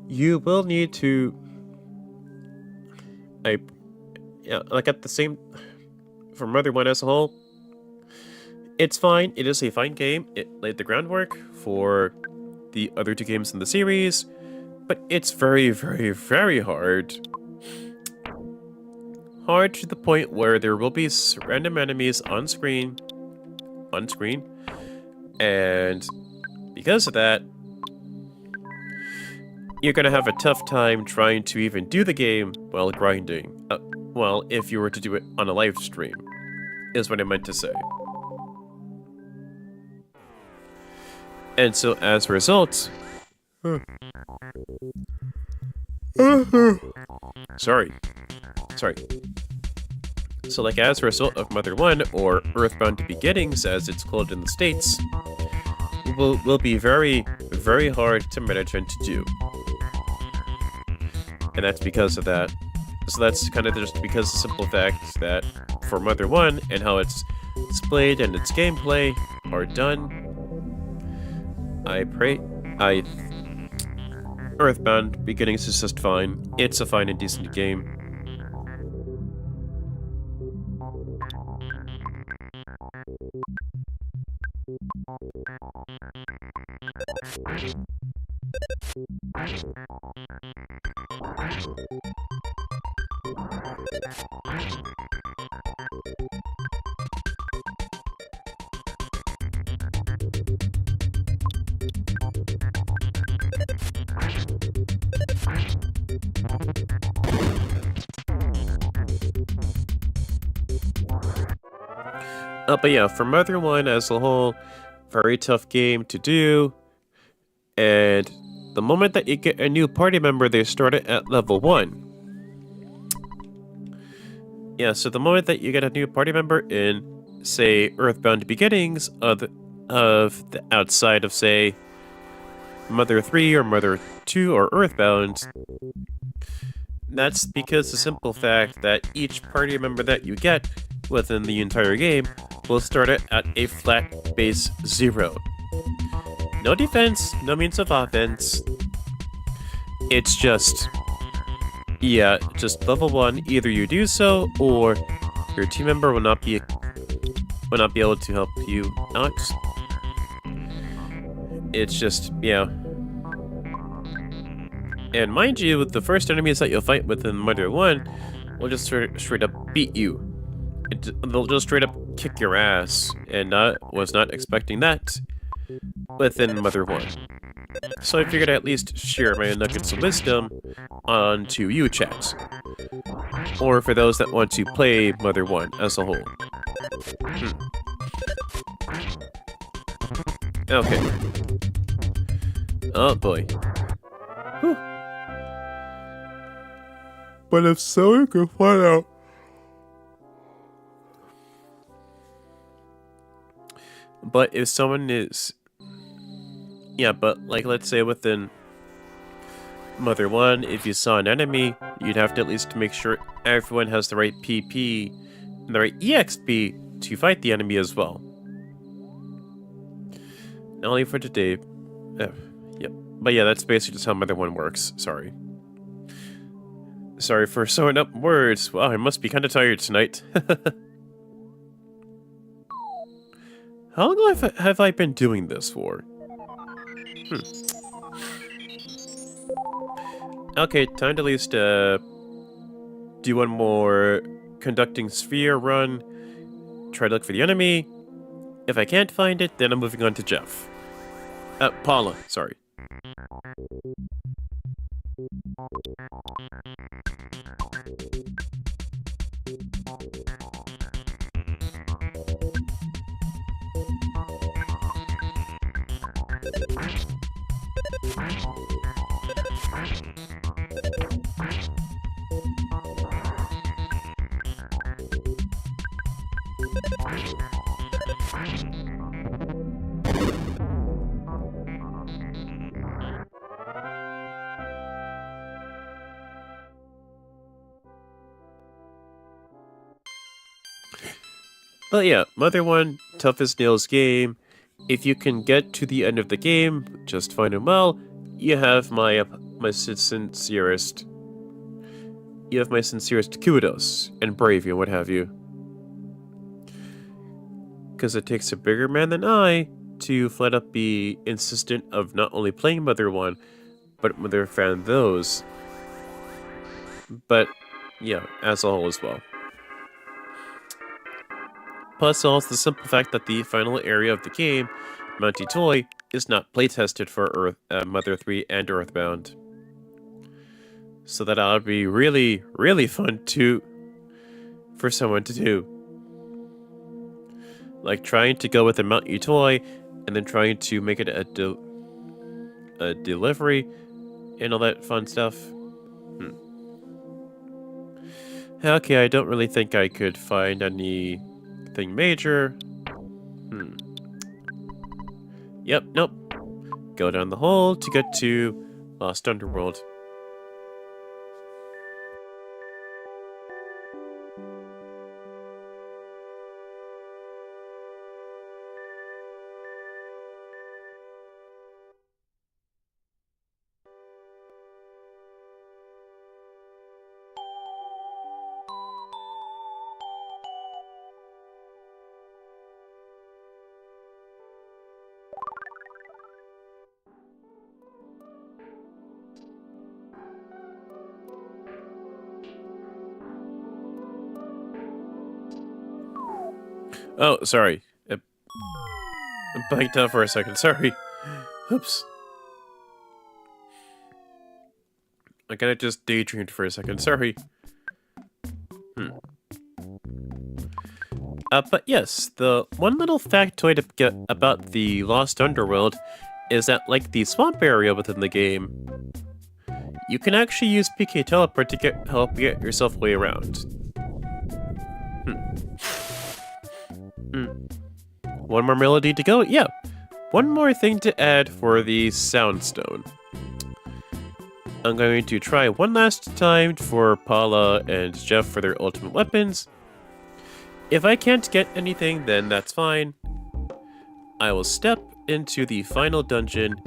S1: you will need to at the same for Mother 1 as a whole, it's fine. It is a fine game. It laid the groundwork for the other two games in the series, but it's very, very, very hard. Hard to the point where there will be random enemies on screen, and because of that, you're gonna have a tough time trying to even do the game while grinding. Well, if you were to do it on a live stream, is what I meant to say. And so, as a result... Sorry. So, like, as a result of Mother 1, or Earthbound Beginnings, as it's called in the States, will be very, very hard to manage and to do. And that's because of that. So that's kind of just because of the simple fact that for Mother 1 and how it's displayed and its gameplay are done, Earthbound Beginnings is just fine. It's a fine and decent game. But yeah, for Mother 1 as a whole, very tough game to do. And the moment that you get a new party member, they start it at level 1. Yeah, so the moment that you get a new party member in, say, Earthbound Beginnings of the outside of, say, Mother 3 or Mother 2 or Earthbound, that's because the simple fact that each party member that you get within the entire game will start it at a flat base 0. No defense, no means of offense. It's just, yeah, just level 1. Either you do so, or your team member will not be able to help you out. It's just, yeah. And mind you, the first enemies that you'll fight within Mother 1 will just straight up beat you. They'll just straight up kick your ass, and was not expecting that within Mother 1. So I figured I'd at least share my nuggets of wisdom onto you, chat. Or for those that want to play Mother 1 as a whole. Okay. Oh boy. Whew. But if someone could find out. But if someone is. Yeah, but like let's say within Mother 1, if you saw an enemy, you'd have to at least make sure everyone has the right PP and the right EXP to fight the enemy as well. Not only for today. Yep. But yeah, that's basically just how Mother 1 works. Sorry. Sorry for sewing up words. Wow, I must be kind of tired tonight. How long have I been doing this for? Okay, time to at least do one more conducting sphere run. Try to look for the enemy. If I can't find it, then I'm moving on to Jeff. Paula, sorry. But yeah, Mother 1, tough as nails game. If you can get to the end of the game, just fine and well, you have my sincerest kudos and bravery and what have you. Because it takes a bigger man than I to flat up be insistent of not only playing Mother 1, but Mother fan those. But yeah, as a whole as well. Plus, also the simple fact that the final area of the game, Monty Toy, is not playtested for Mother 3 and Earthbound. So that would be really, really fun for someone to do. Like trying to go with a Mount You Toy, and then trying to make it a delivery, and all that fun stuff. Okay, I don't really think I could find anything major. Yep, nope. Go down the hole to get to Lost Underworld. Oh, sorry. I blanked out for a second. Sorry. Oops. I kinda just daydreamed for a second. Sorry. But yes, the one little factoid about the Lost Underworld is that, like the swamp area within the game, you can actually use PK Teleport to help get yourself way around. One more melody to go? Yeah. One more thing to add for the Soundstone. I'm going to try one last time for Paula and Jeff for their ultimate weapons. If I can't get anything, then that's fine. I will step into the final dungeon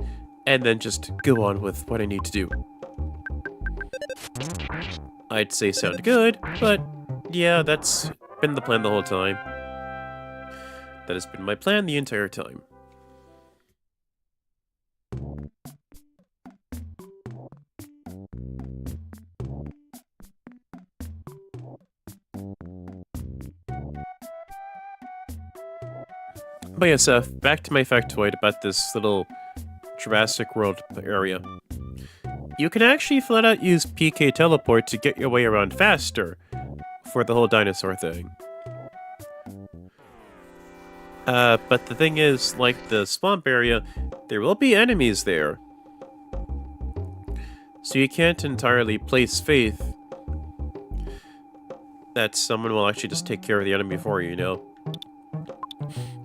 S1: and then just go on with what I need to do. I'd say sound good, but yeah, that's been the plan the whole time. That has been my plan the entire time. But yes, back to my factoid about this little Jurassic World area. You can actually flat out use PK Teleport to get your way around faster for the whole dinosaur thing. But the thing is, like the swamp area, there will be enemies there. So you can't entirely place faith that someone will actually just take care of the enemy for you, you know?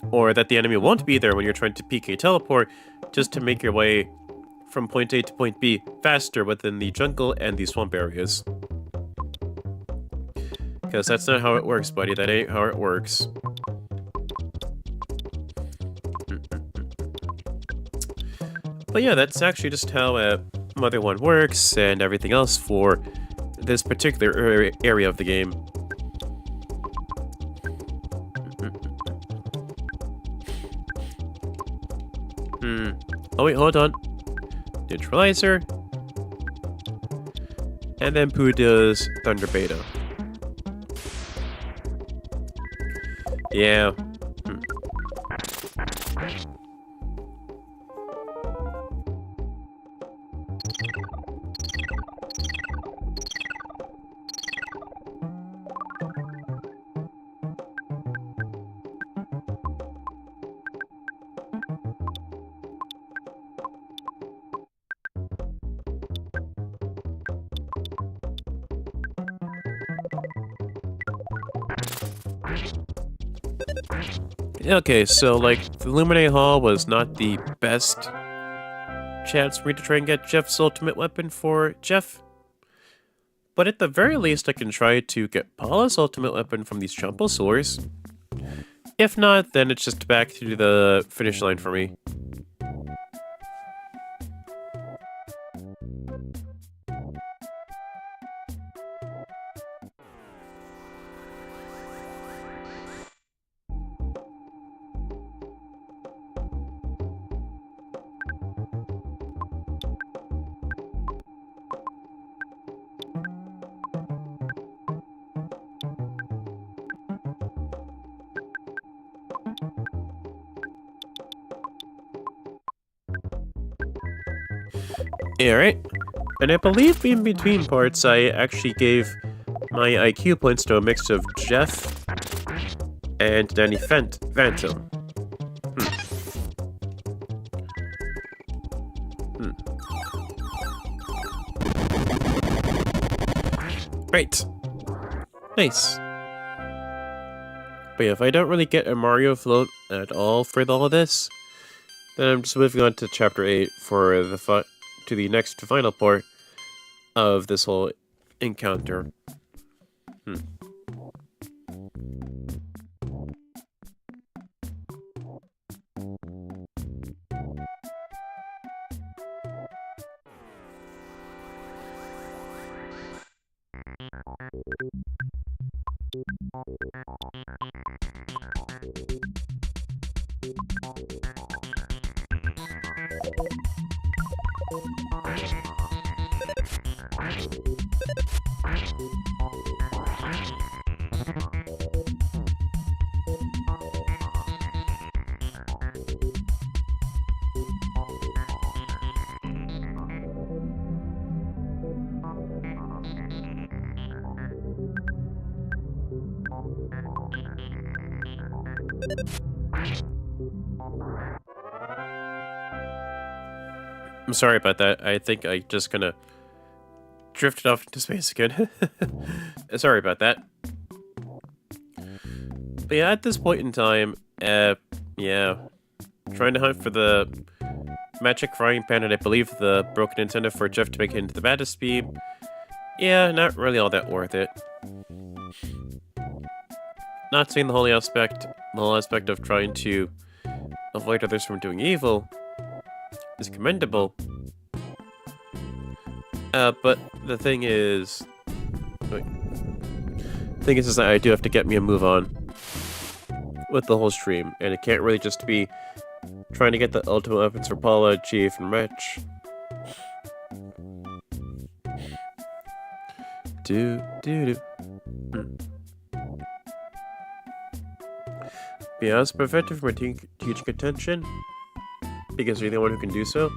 S1: Or that the enemy won't be there when you're trying to PK Teleport just to make your way from point A to point B faster within the jungle and the swamp areas. Because that's not how it works, buddy. That ain't how it works. But yeah, that's actually just how Mother 1 works and everything else for this particular area of the game. Oh wait, hold on. Neutralizer. And then Pooh does Thunder Beta. Yeah. Okay, so, like, the Illuminate Hall was not the best chance for me to try and get Jeff's ultimate weapon for Jeff. But at the very least, I can try to get Paula's ultimate weapon from these Chomposaurs. If not, then it's just back to the finish line for me. Alright, and I believe in between parts I actually gave my IQ points to a mix of Jeff and Danny Phantom. Right. Nice. But yeah, if I don't really get a Mario float at all for all of this, then I'm just moving on to Chapter 8 for the next final part of this whole encounter. I'm sorry about that. I think I just kinda drifted off into space again. Sorry about that. But yeah, at this point in time, yeah, trying to hunt for the magic frying pan and I believe the broken antenna for Jeff to make it into the baddest beam. Yeah, not really all that worth it. Not seeing the whole aspect of trying to avoid others from doing evil is commendable. But the thing is, is that I do have to get me a move on with the whole stream, and it can't really just be trying to get the ultimate weapons for Paula, Chief, and Wretch. Yeah, it's preventive from teaching attention because you're the one who can do so.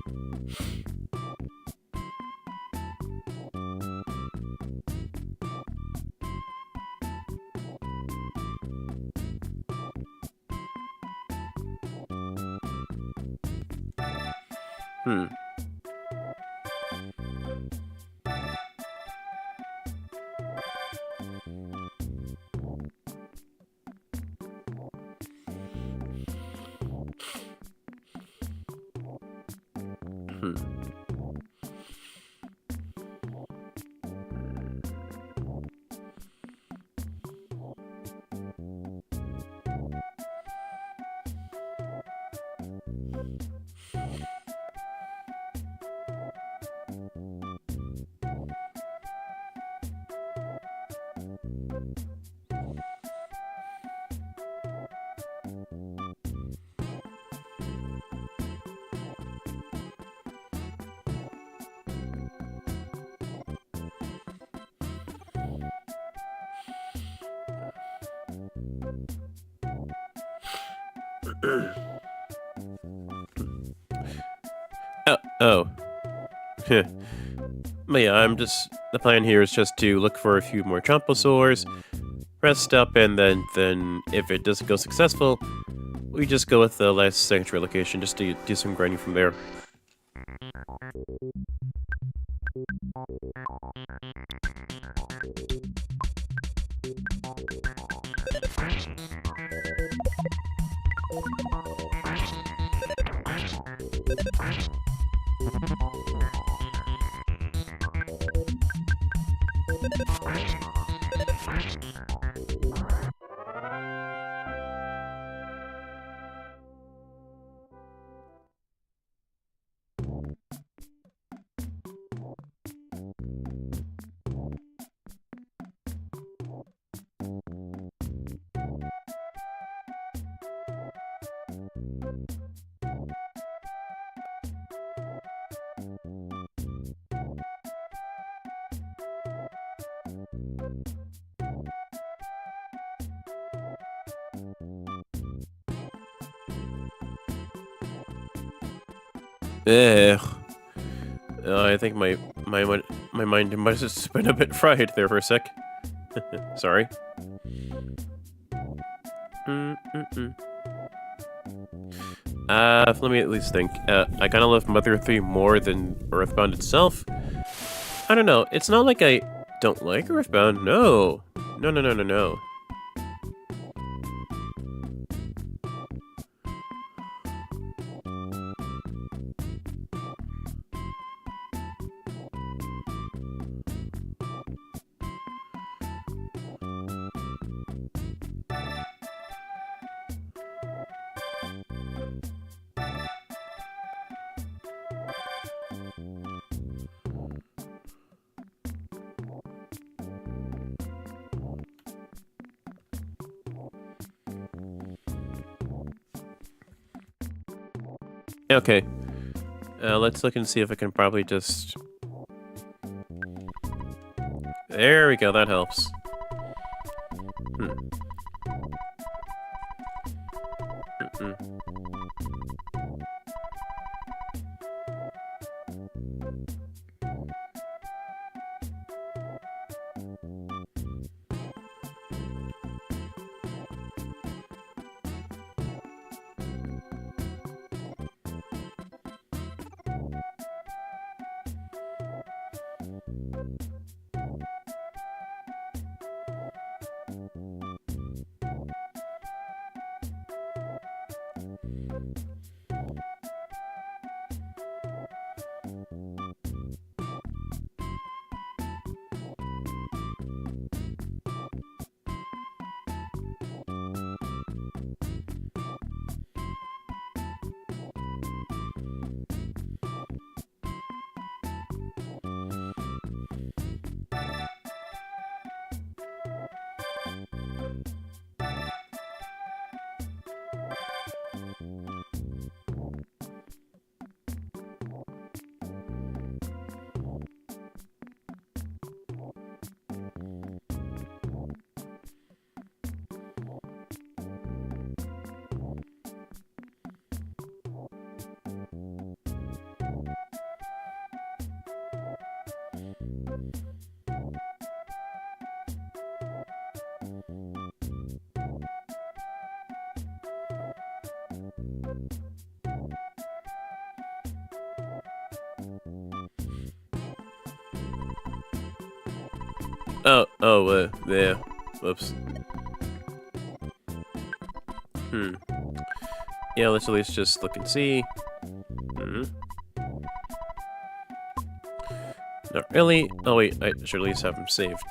S1: Oh. But yeah, the plan here is just to look for a few more Chomposaurs, rest up, and then if it doesn't go successful, we just go with the last sanctuary location just to do some grinding from there. I think my mind must have been a bit fried there for a sec. Sorry. Let me at least think. I kind of love Mother 3 more than Earthbound itself. I don't know. It's not like I don't like Earthbound. No. No. Okay. Let's look and see if I can probably just... There we go, that helps. Yeah. Whoops. Yeah, let's at least just look and see. Not really. Oh wait, I should at least have them saved.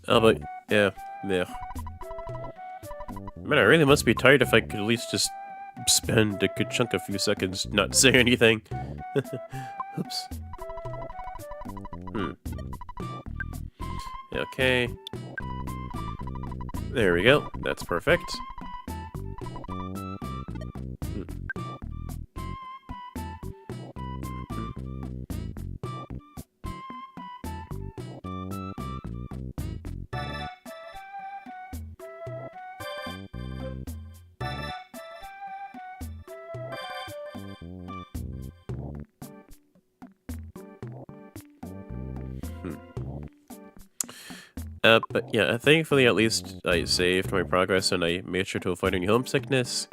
S1: Oh, but yeah. Man, I really must be tired if I could at least just spend a good chunk of few seconds not saying anything. Oops. Okay. There we go. That's perfect. But yeah, thankfully at least I saved my progress and I made sure to avoid any homesickness.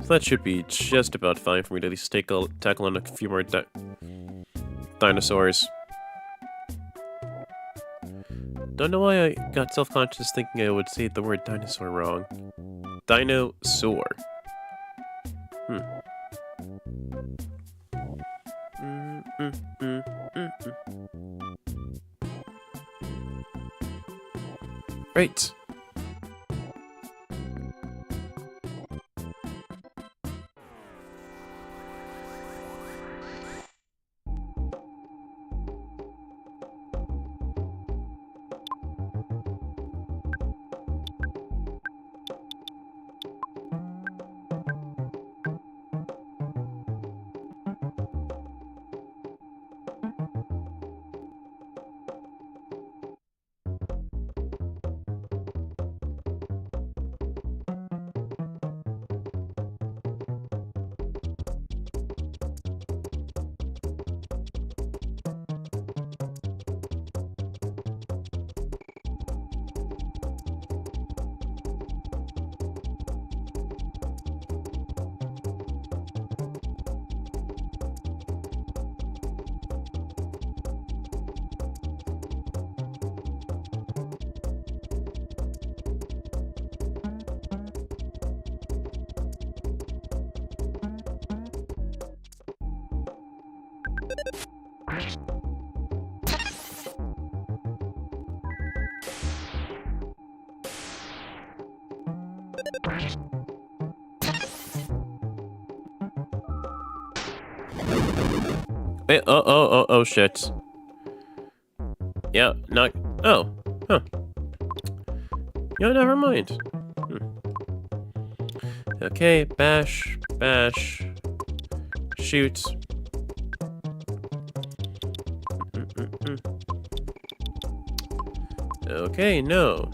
S1: So that should be just about fine for me to at least tackle on a few more dinosaurs. Don't know why I got self-conscious thinking I would say the word dinosaur wrong. Dinosaur. Right. Wait, oh, shit. Yeah, not... Oh, huh. Yeah, never mind. Okay, bash, shoot. Okay, no.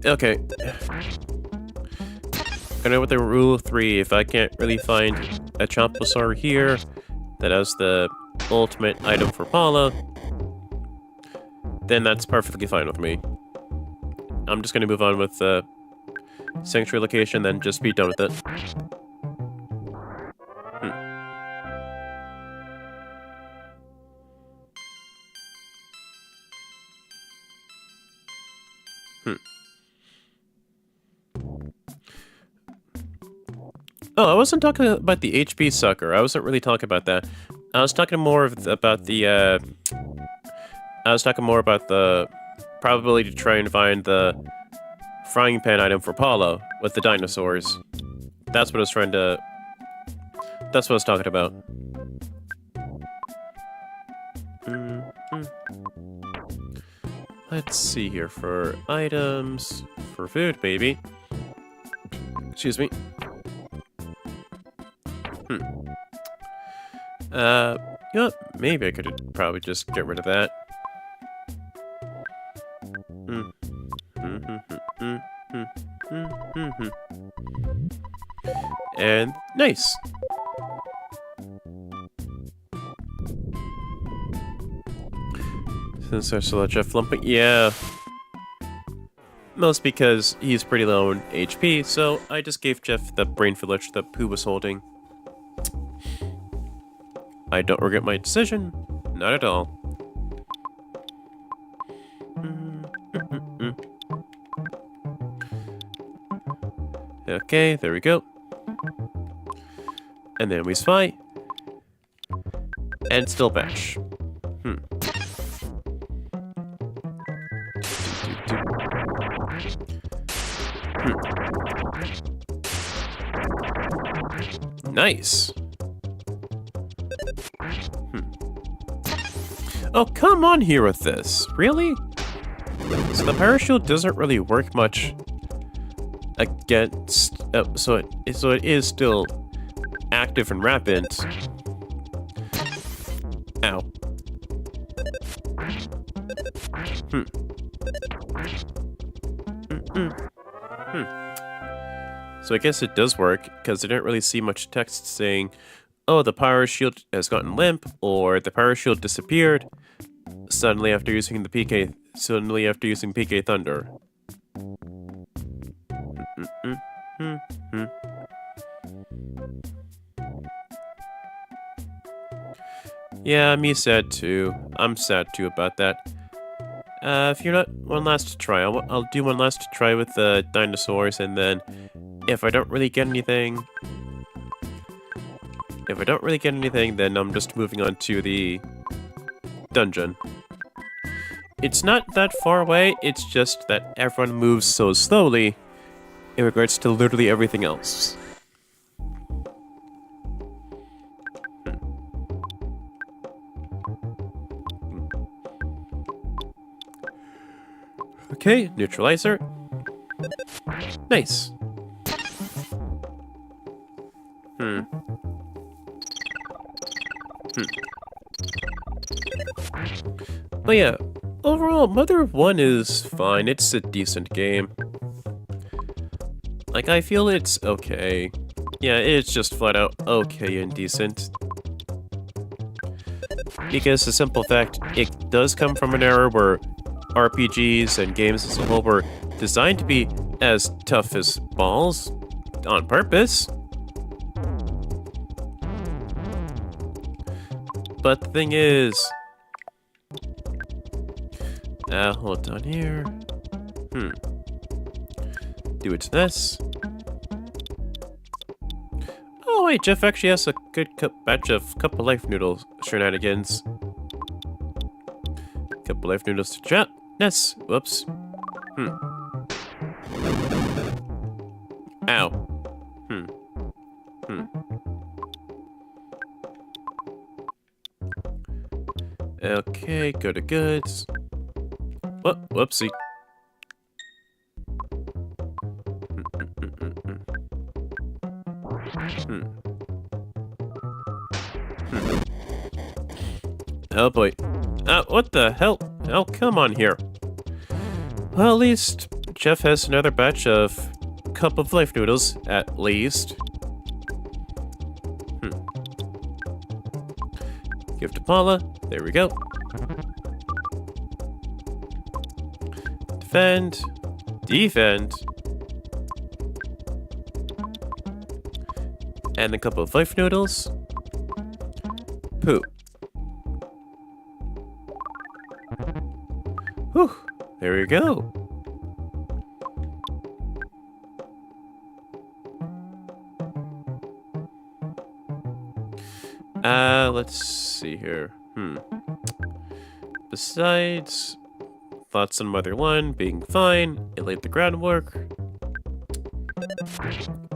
S1: Okay. Gonna with the rule of 3, if I can't really find a Chomposaur here that has the ultimate item for Paula, then that's perfectly fine with me. I'm just gonna move on with the sanctuary location, then just be done with it. Oh, I wasn't talking about the HP sucker. I wasn't really talking about that. I was talking more about the, I was talking more about the probability to try and find the frying pan item for Paula with the dinosaurs. That's what I was trying to... That's what I was talking about. Let's see here for items. For food, maybe. Excuse me. You know what? Maybe I could probably just get rid of that. And nice. Since I still let Jeff lumping, yeah. Most because he's pretty low in HP, so I just gave Jeff the brain village that Pooh was holding. I don't regret my decision. Not at all. Okay, there we go. And then we spy. And still bash. Nice. Oh, come on here with this. Really? So the Power Shield doesn't really work much against... so it is still active and rampant. Ow. So I guess it does work, because I didn't really see much text saying, oh, the Power Shield has gotten limp, or the Power Shield disappeared suddenly after using the PK Thunder. Yeah, me sad too. I'm sad too about that. If you're not one last try, I'll do one last try with the dinosaurs, and then if I don't really get anything, then I'm just moving on to the dungeon. It's not that far away, it's just that everyone moves so slowly in regards to literally everything else. Okay, neutralizer. Nice. But yeah, overall, Mother of 1 is fine. It's a decent game. Like, I feel it's okay. Yeah, it's just flat out okay and decent. Because the simple fact, it does come from an era where RPGs and games as a whole were designed to be as tough as balls on purpose. But the thing is... hold on here. Do it to this. Oh wait, Jeff actually has a good batch of couple life noodles shenanigans. Couple life noodles to chat. Yes. Whoops. Ow. Okay, go to goods. Whoopsie. Oh boy. What the hell? Oh, come on here. Well, at least Jeff has another batch of cup of life noodles, at least. Give to Paula. There we go. defend, defend, and a couple of life noodles. Poo. Whew, there we go. Let's see here. Besides, thoughts on Mother 1 being fine, it laid the groundwork.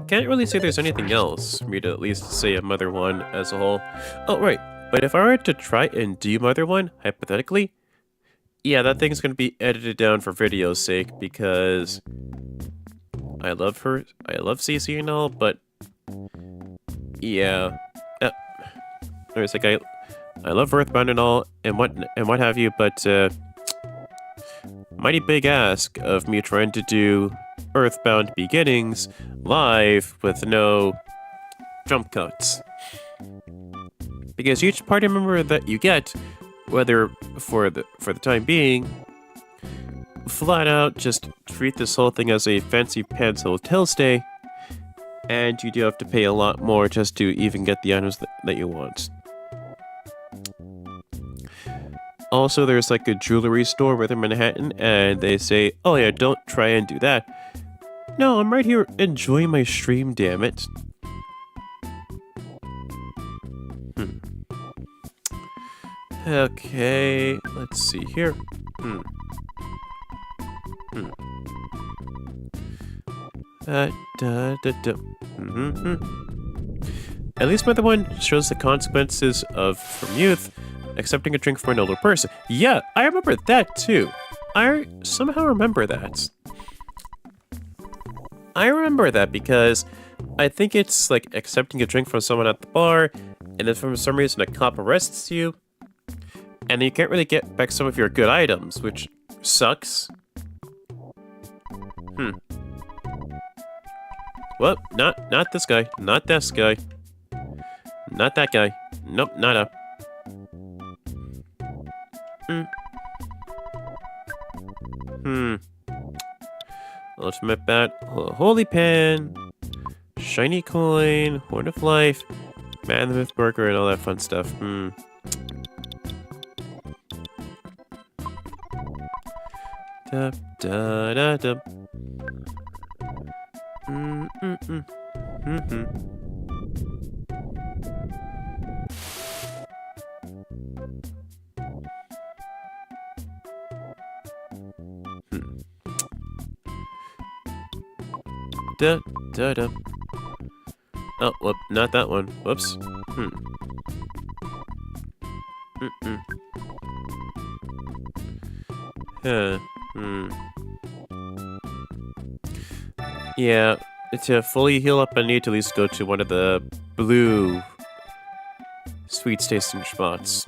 S1: Can't really say there's anything else for me to at least say of Mother 1 as a whole. Oh, right, but if I were to try and do Mother 1, hypothetically, yeah, that thing's gonna be edited down for video's sake because I love her, I love CC and all, but yeah. It's like I love Earthbound and all, and what have you, but mighty big ask of me trying to do Earthbound Beginnings live with no jump cuts. Because each party member that you get, whether for the time being, flat out just treat this whole thing as a fancy pants hotel stay, and you do have to pay a lot more just to even get the items that you want. Also, there's like a jewelry store within Manhattan, and they say, oh yeah, don't try and do that. No, I'm right here enjoying my stream, damn it. Okay, let's see here. At least Mother 1 shows the consequences of, from youth, accepting a drink from an older person. Yeah, I remember that too. I somehow remember that. I remember that because I think it's like accepting a drink from someone at the bar, and then for some reason a cop arrests you, and you can't really get back some of your good items, which sucks. Well, not this guy. Not this guy. Not that guy. Nope, not a. Ultimate bat, holy pan, shiny coin, horn of life, man the myth burger, and all that fun stuff. Da da da da. Da da da. Oh, whoop, not that one. Whoops. Yeah, to fully heal up, I need to at least go to one of the blue sweet tasting spots.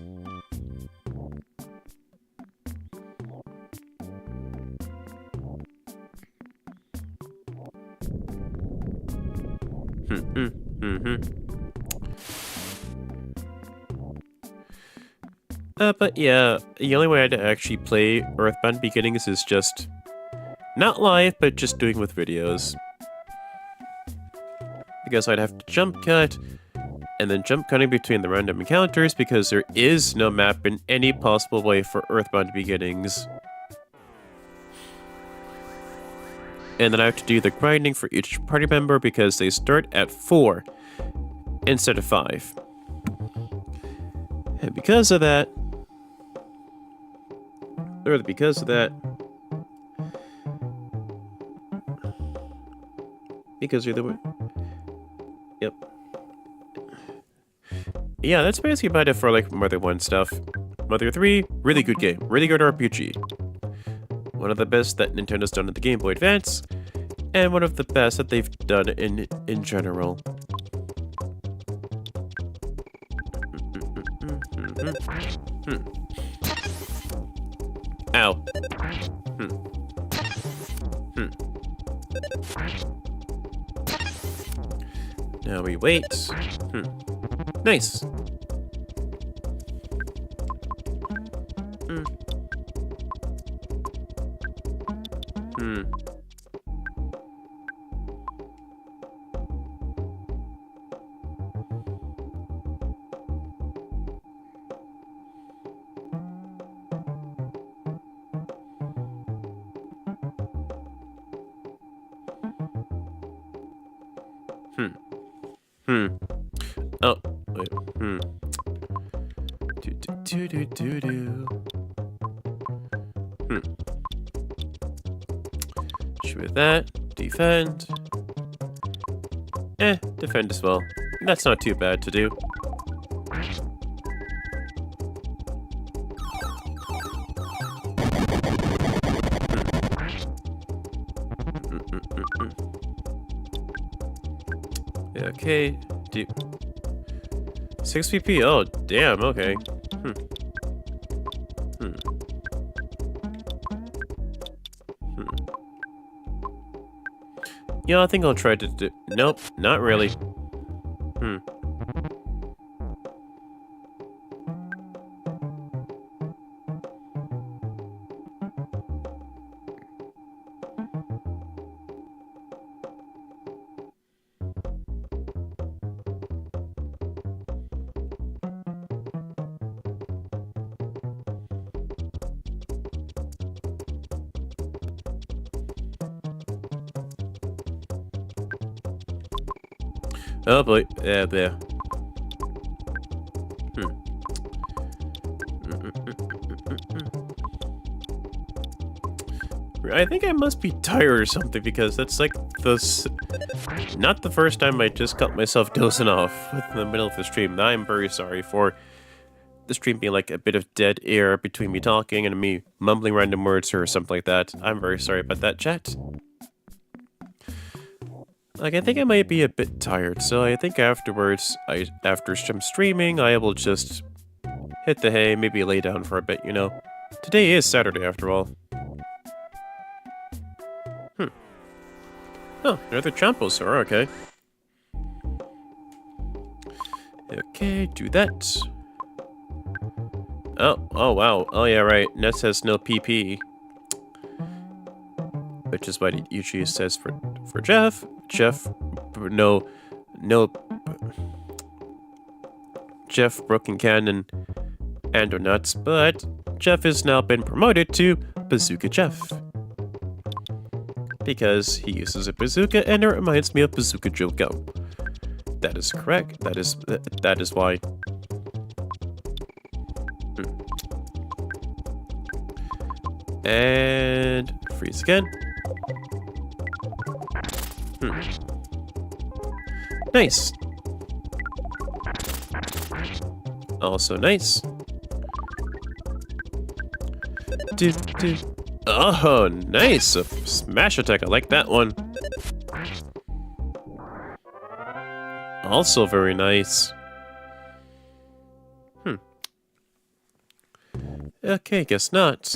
S1: But yeah, the only way I'd actually play Earthbound Beginnings is just not live, but just doing with videos. Because I'd have to jump cut, and then jump cutting between the random encounters because there is no map in any possible way for Earthbound Beginnings. And then I have to do the grinding for each party member because they start at 4 instead of 5. And because of that, because you're the one. Yep. Yeah, that's basically about it for like Mother 1 stuff. Mother 3, really good game, really good RPG. One of the best that Nintendo's done at the Game Boy Advance, and one of the best that they've done in general. Ow. Now we wait. Nice. Hmm. Hmm. Hmm. Oh, wait. Hmm. Do do do do do do. Hmm. Shoot with that. Defend. Defend as well. That's not too bad to do. Okay. 6 PP. Oh, damn. Okay. Hmm. Hmm. Hmm. Yeah, I think I'll try to do. Nope, not really. Hmm. Oh boy. Yeah, there. Hmm. I think I must be tired or something because that's like not the first time I just cut myself dozing off in the middle of the stream. I'm very sorry for the stream being like a bit of dead air between me talking and me mumbling random words or something like that. I'm very sorry about that, chat. Like, I think I might be a bit tired, so I think afterwards, after some streaming, I will just hit the hay, maybe lay down for a bit, you know. Today is Saturday, after all. Oh, another Champosaur, okay. Okay, do that. Oh wow. Oh yeah, right. Ness has no PP. Which is what it usually says for Jeff. Jeff, no, Jeff Broken Cannon and or nuts, but Jeff has now been promoted to Bazooka Jeff. Because he uses a bazooka and it reminds me of Bazooka Joe Go. That is correct. That is why. And freeze again. Nice. Also nice. Oh, nice. A smash attack. I like that one. Also very nice. Okay, guess not.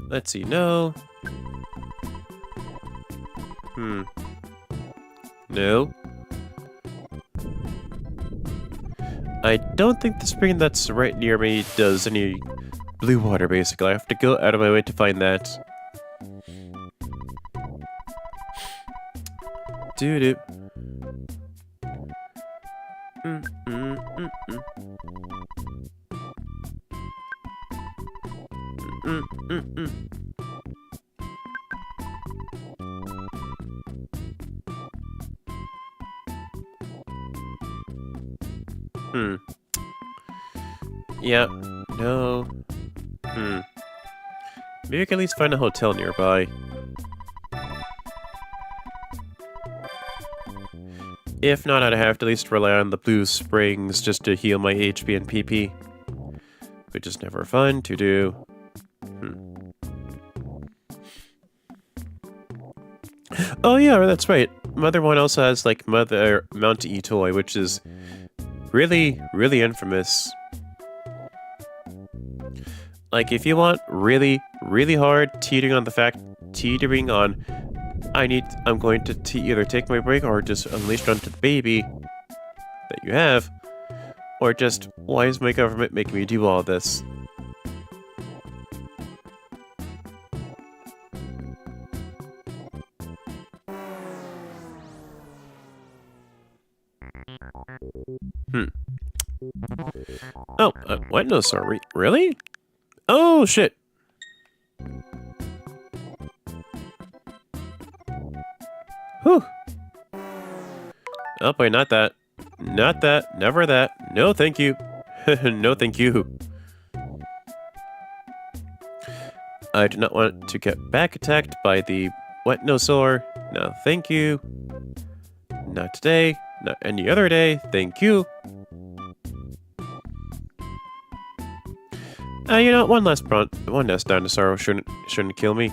S1: Let's see, no. No. I don't think the spring that's right near me does any blue water, basically. I have to go out of my way to find that. Doo-doo. Yeah. No. Maybe I can at least find a hotel nearby. If not, I'd have to at least rely on the blue springs just to heal my HP and PP. Which is never fun to do. Oh yeah, that's right. Mother one also has like Mount E toy, which really, really infamous. Like, if you want really, really hard teetering on I'm going to either take my break or just unleash it onto the baby that you have, or just, why is my government making me do all this? Oh, what? No, sorry. Really? Oh, shit. Whew. Oh, boy, not that. Not that. Never that. No, thank you. No, thank you. I do not want to get back attacked by the Wetnosaur. No, thank you. Not today. Not any other day. Thank you. You know, one last dinosaur shouldn't kill me.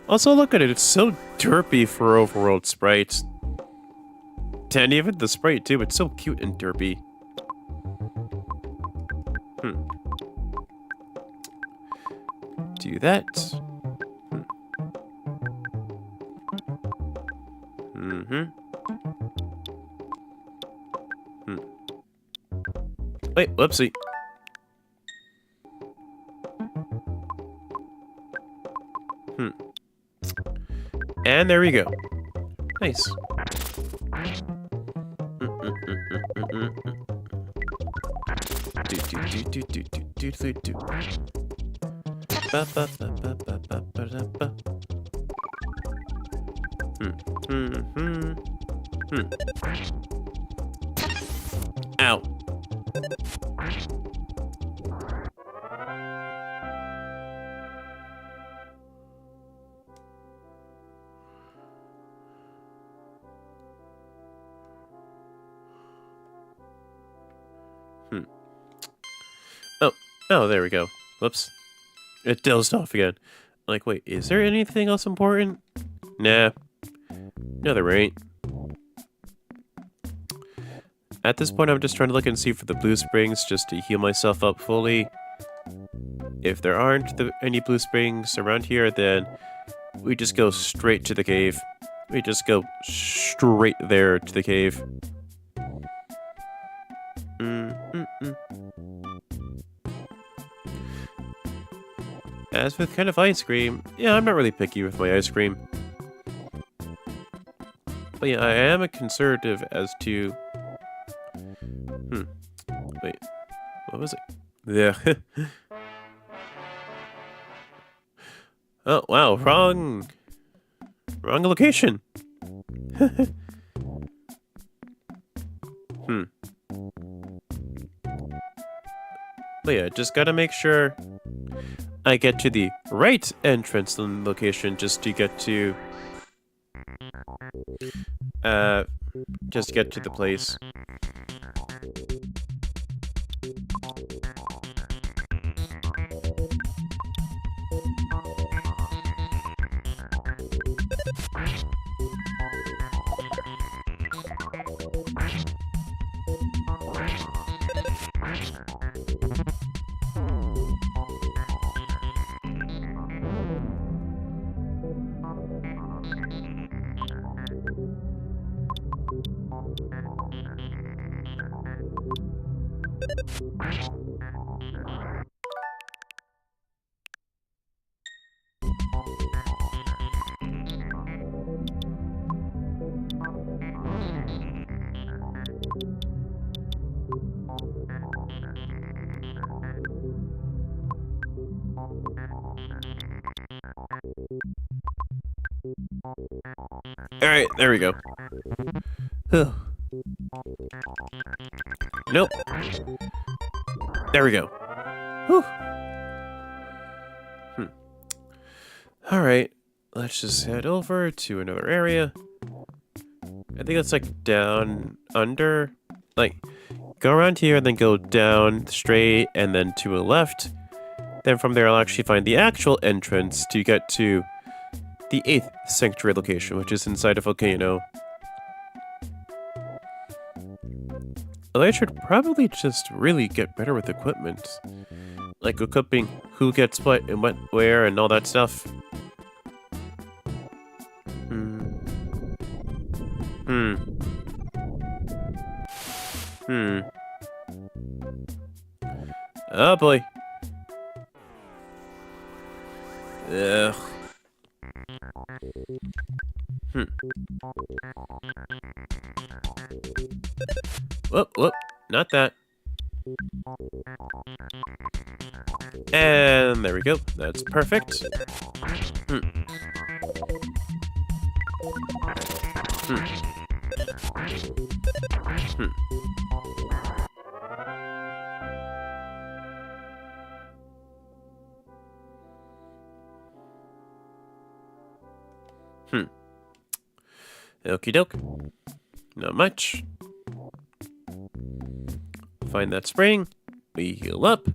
S1: Also, look at it. It's so derpy for overworld sprites. And even the sprite too. It's so cute and derpy. Do that. Wait, whoopsie. And there we go. Nice. Ow. Oh, there we go. Whoops. It dozed off again. Like, wait, is there anything else important? Nah. No, there ain't. At this point, I'm just trying to look and see for the blue springs just to heal myself up fully. If there aren't any blue springs around here, then we just go straight to the cave. We just go straight there to the cave. As with kind of ice cream, yeah, I'm not really picky with my ice cream. But yeah, I am a conservative as to... Wait, what was it? Yeah. Oh, wow, wrong location. But yeah, just gotta make sure I get to the right entrance location just to get to the place. Alright, there we go. Nope. There we go. Whew. Alright, let's just head over to another area. I think it's like down under. Like, go around here and then go down straight and then to a left. Then from there I'll actually find the actual entrance to get to the 8th sanctuary location, which is inside a volcano. Although I should probably just really get better with equipment. Like equipping who gets what and what where and all that stuff. Oh boy. Ugh. Whoop, whoop. Not that. And there we go. That's perfect. Okie doke. Not much. Find that spring. We heal up.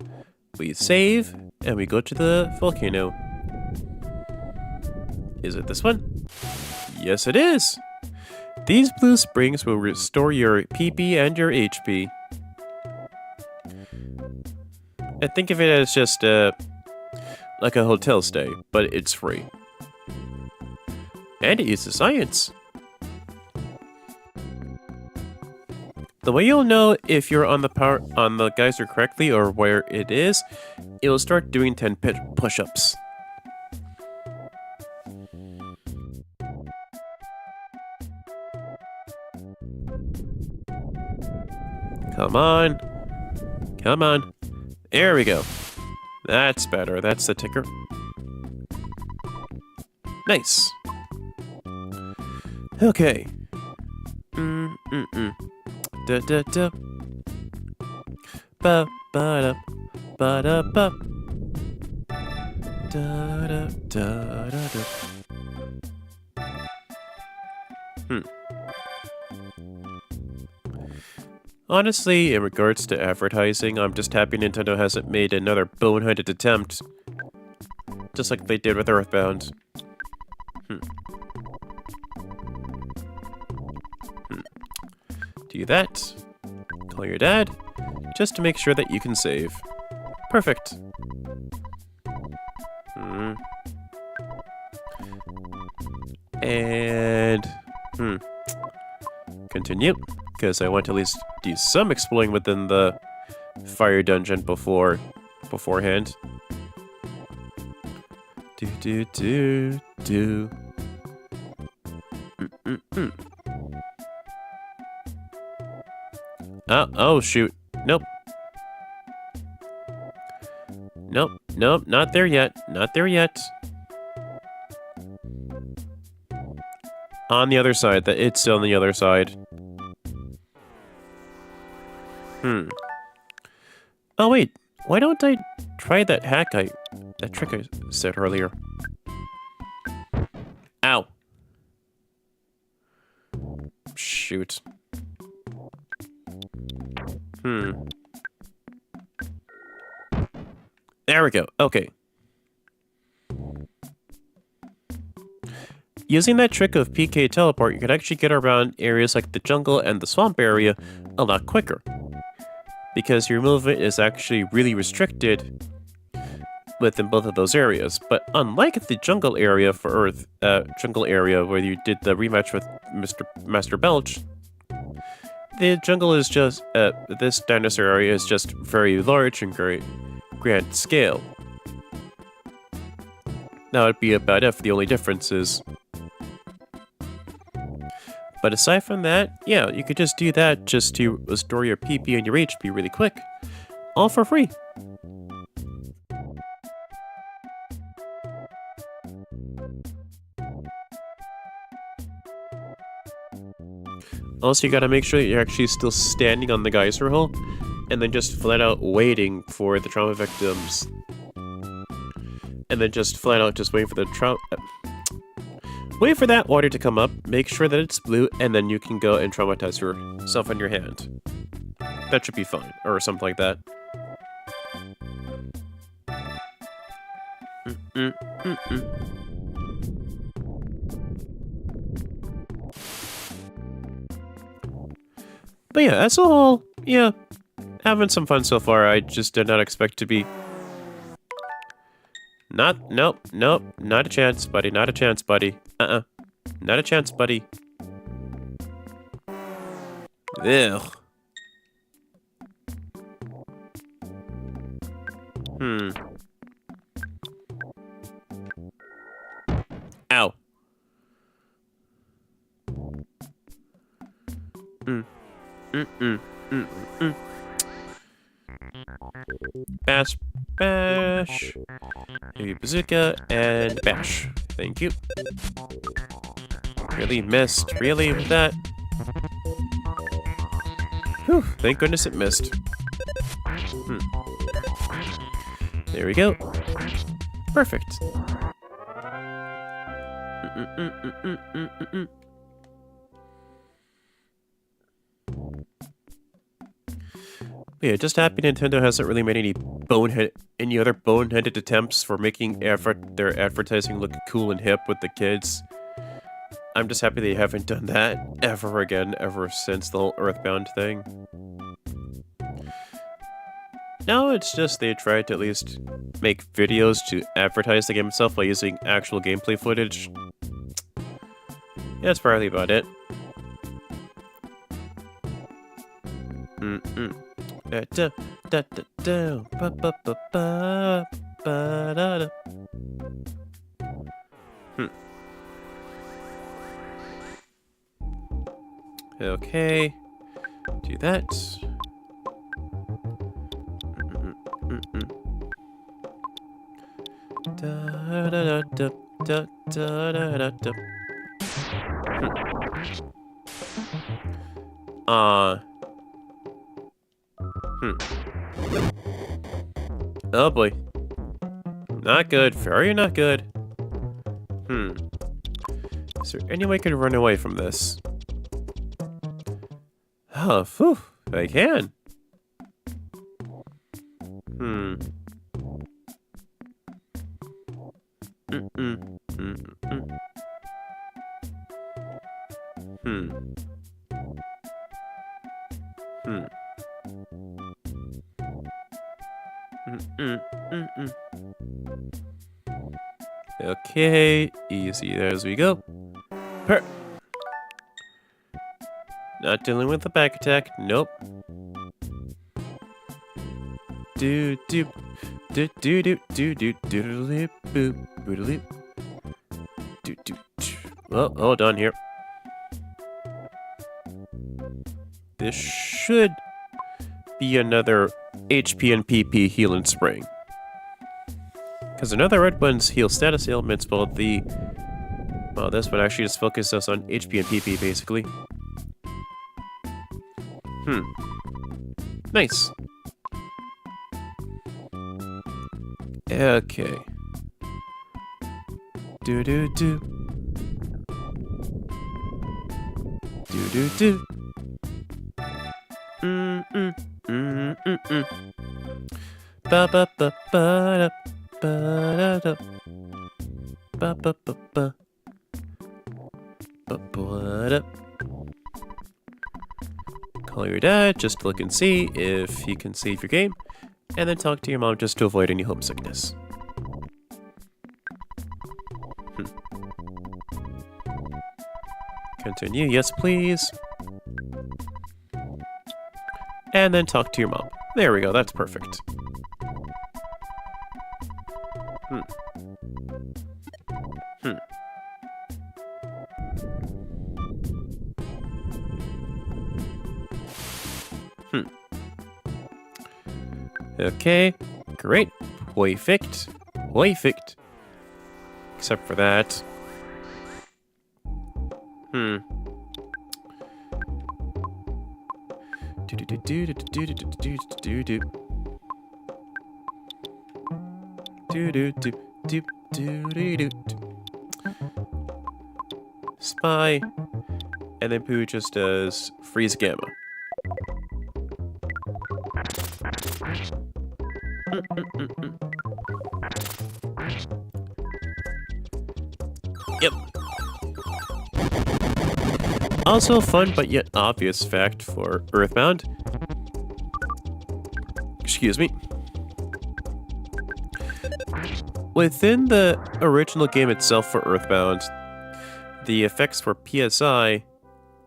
S1: We save. And we go to the volcano. Is it this one? Yes, it is. These blue springs will restore your PP and your HP. I think of it as just like a hotel stay, but it's free. And it uses science. The way you'll know if you're on the geyser correctly or where it is, it will start doing 10 push-ups. Come on. Come on. There we go. That's better. That's the ticker. Nice. Okay. Da da da. Ba ba da ba da ba. Da da da da da. Honestly, in regards to advertising, I'm just happy Nintendo hasn't made another boneheaded attempt. Just like they did with Earthbound. Do that. Call your dad. Just to make sure that you can save. Perfect. And... continue. Because I want to at least do some exploring within the fire dungeon beforehand. Do. Oh shoot. Nope. Nope, not there yet. Not there yet. On the other side. It's still on the other side. Oh wait, why don't I try that trick I said earlier? Ow. Shoot. There we go. Okay. Using that trick of PK teleport, you can actually get around areas like the jungle and the swamp area a lot quicker. Because your movement is actually really restricted within both of those areas. But unlike the jungle area for jungle area where you did the rematch with Master Belch, the jungle is just, this dinosaur area is just very large and very grand scale. That would be about it. The only difference is. But aside from that, yeah, you could just do that just to restore your PP and your HP really quick. All for free. Also, you gotta make sure that you're actually still standing on the geyser hole, and then just flat out waiting for the trauma victims. And then just flat out just wait for the wait for that water to come up, make sure that it's blue, and then you can go and traumatize yourself on your hand. That should be fine, or something like that. But yeah, as a whole, yeah, having some fun so far. I just did not expect to be... Nope, not a chance, buddy, not a chance, buddy. Not a chance, buddy. Ugh. Ow. Bash, bash. A bazooka and bash. Thank you. Really missed. Really with that? Whew, thank goodness it missed. There we go. Perfect. Yeah, just happy Nintendo hasn't really made any other boneheaded attempts for making their advertising look cool and hip with the kids. I'm just happy they haven't done that ever again, ever since the whole Earthbound thing. No, it's just they tried to at least make videos to advertise the game itself by using actual gameplay footage. Yeah, that's probably about it. Okay, do that. Oh boy. Not good. Very not good. Is there any way I could run away from this? Oh, phew. I can. Okay, easy as we go. Not dealing with the back attack. Nope. Do do do do do do do do boop boodaloop. Do do. Well, hold on here. This should be another HP and PP heal and spring. Because another red one's heal status ailments, while well, this one actually just focuses on HP and PP, basically. Nice. Okay. Do do do. Do do do. Ba ba ba ba da ba da da. Ba ba ba ba. Ba ba da. Call your dad just to look and see if he can save your game, and then talk to your mom just to avoid any homesickness. Continue, yes please. And then talk to your mom. There we go, that's perfect. Okay, great. Perfect. Perfect. Except for that. Do do do do do do do do do do do do do do do do. Spy, and then Pooh just does freeze gamma. Yep. Also fun but yet obvious fact for Earthbound. Excuse me. Within the original game itself for Earthbound, the effects for PSI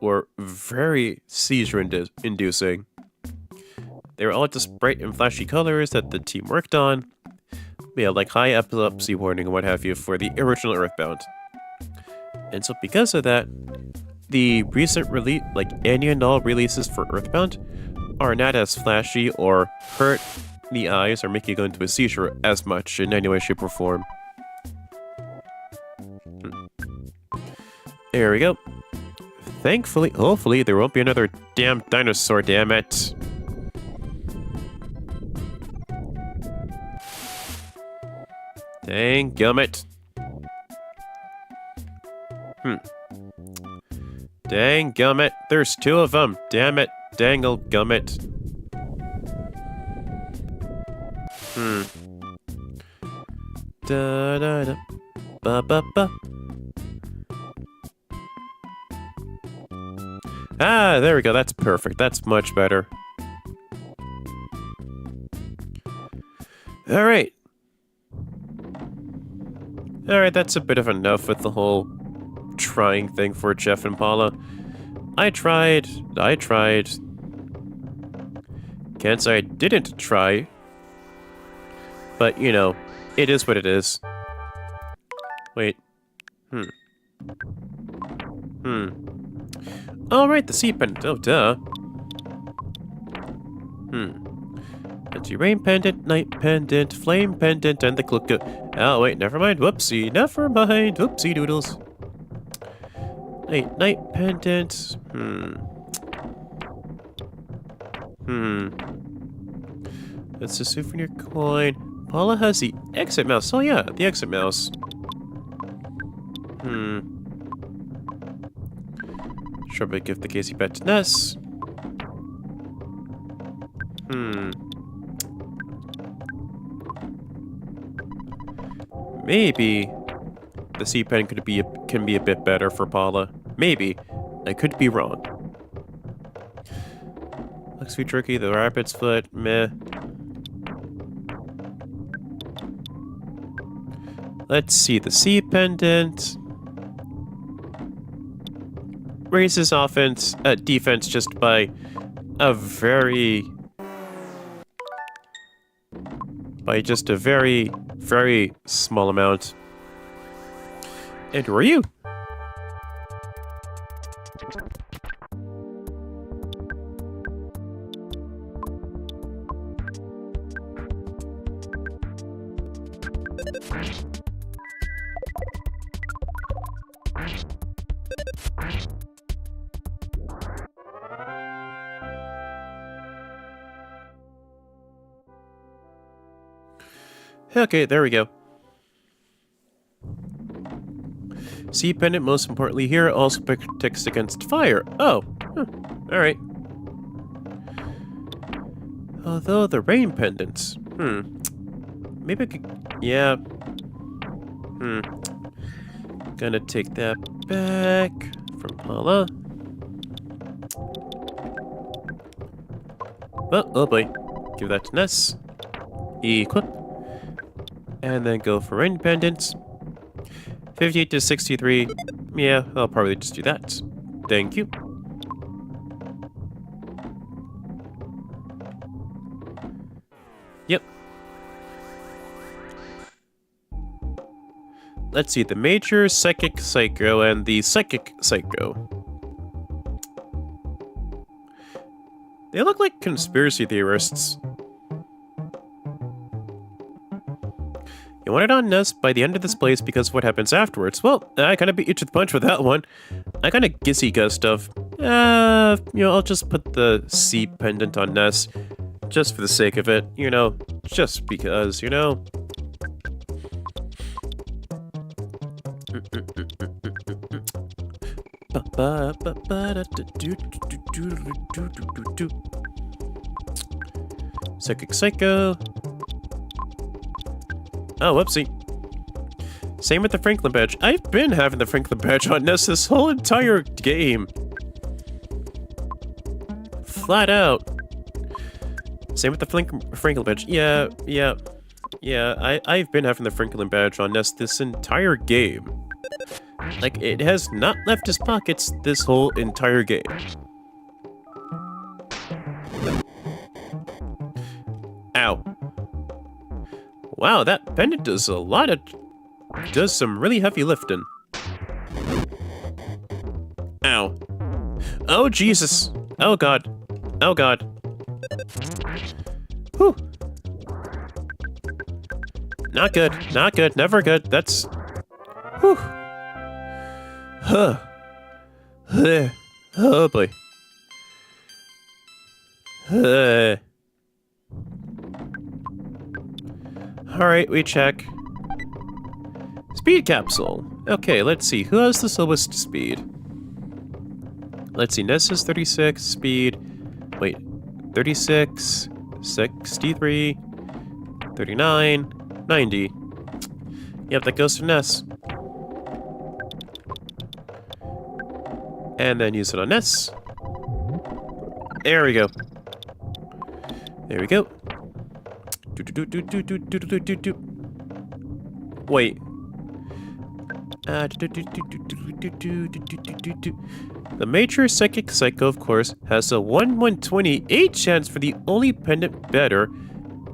S1: were very seizure-inducing. They were all just bright and flashy colors that the team worked on. Yeah, like high epilepsy warning and what have you for the original Earthbound. And so because of that, the recent annual releases for Earthbound are not as flashy or hurt the eyes or make you go into a seizure as much in any way, shape, or form. There we go. Thankfully, hopefully, there won't be another damn dinosaur, damn it. Dang gummit. Dang gummit. There's two of them. Damn it. Dangle gummit. Da da da. Ba ba ba. Ah, there we go. That's perfect. That's much better. Alright. Alright, that's a bit of enough with the whole trying thing for Jeff and Paula. I tried. Can't say I didn't try. But, you know, it is what it is. Wait. Alright, the sea pendant. Oh, duh. Let's see, rain pendant, night pendant, flame pendant, and the click. Oh, wait, never mind. Whoopsie. Never mind. Whoopsie doodles. Night pendant. That's a souvenir coin. Paula has the exit mouse. Oh, yeah, the exit mouse. Strawberry gift the Casey back to Ness. Maybe the sea pen can be a bit better for Paula. Maybe. I could be wrong. Looks sweet jerky, the rabbit's foot, meh. Let's see, the sea pendant raises defense just by a very small amount. And who are you? Okay, there we go. Sea pendant, most importantly here, also protects against fire. Oh, alright. Although the rain pendants, maybe I could, yeah. Gonna take that back from Paula. Oh boy. Give that to Ness. Equip. And then go for rain pendants. 58 to 63. Yeah, I'll probably just do that. Thank you. Yep. Let's see, the Major Psychic Psycho and the Psychic Psycho. They look like conspiracy theorists. You want it on Ness by the end of this place because of what happens afterwards. Well, I kind of beat you to the punch with that one. I kind of guessy stuff. I'll just put the sea pendant on Ness. Just for the sake of it, just because, Psychic Psycho. Oh, whoopsie. Same with the Franklin badge. I've been having the Franklin badge on Ness this whole entire game. flat out. Same with the Franklin badge. Yeah. I've been having the Franklin badge on Ness this entire game. Like, it has not left his pockets this whole entire game. Ow. Wow, that pendant does some really heavy lifting. Ow. Oh, Jesus. Oh, God. Oh, God. Whew. Not good. Not good. Never good. That's... Whew. Huh. Oh, boy. Alright, we check. Speed capsule. Okay, let's see. Who has the slowest speed? Let's see. Ness is 36. Speed. Wait. 36. 63. 39. 90. Yep, that goes to Ness. And then use it on Ness. There we go. There we go. Wait. The Major Psychic Psycho, of course, has a 1/128 chance for the only pendant better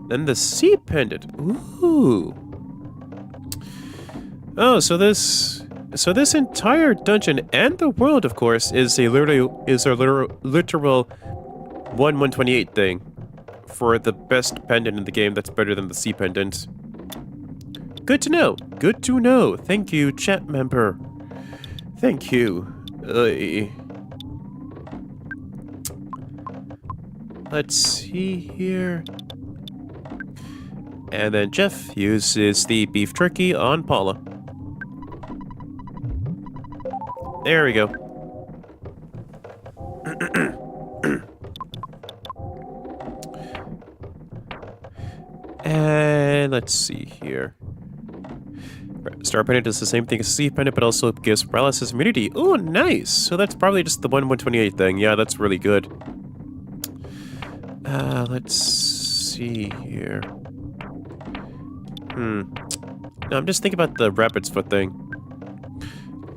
S1: than the C pendant. Ooh. Oh, so this entire dungeon and the world, of course, is a literal 1/128 thing for the best pendant in the game that's better than the C pendant. Good to know. Good to know. Thank you, chat member. Thank you. Let's see here. And then Jeff uses the beef jerky on Paula. There we go. And let's see here. Star Pendant does the same thing as Sleep Pendant, but also gives paralysis immunity. Oh, nice! So that's probably just the 1/128 thing. Yeah, that's really good. Let's see here. No, I'm just thinking about the Rapid's Foot thing.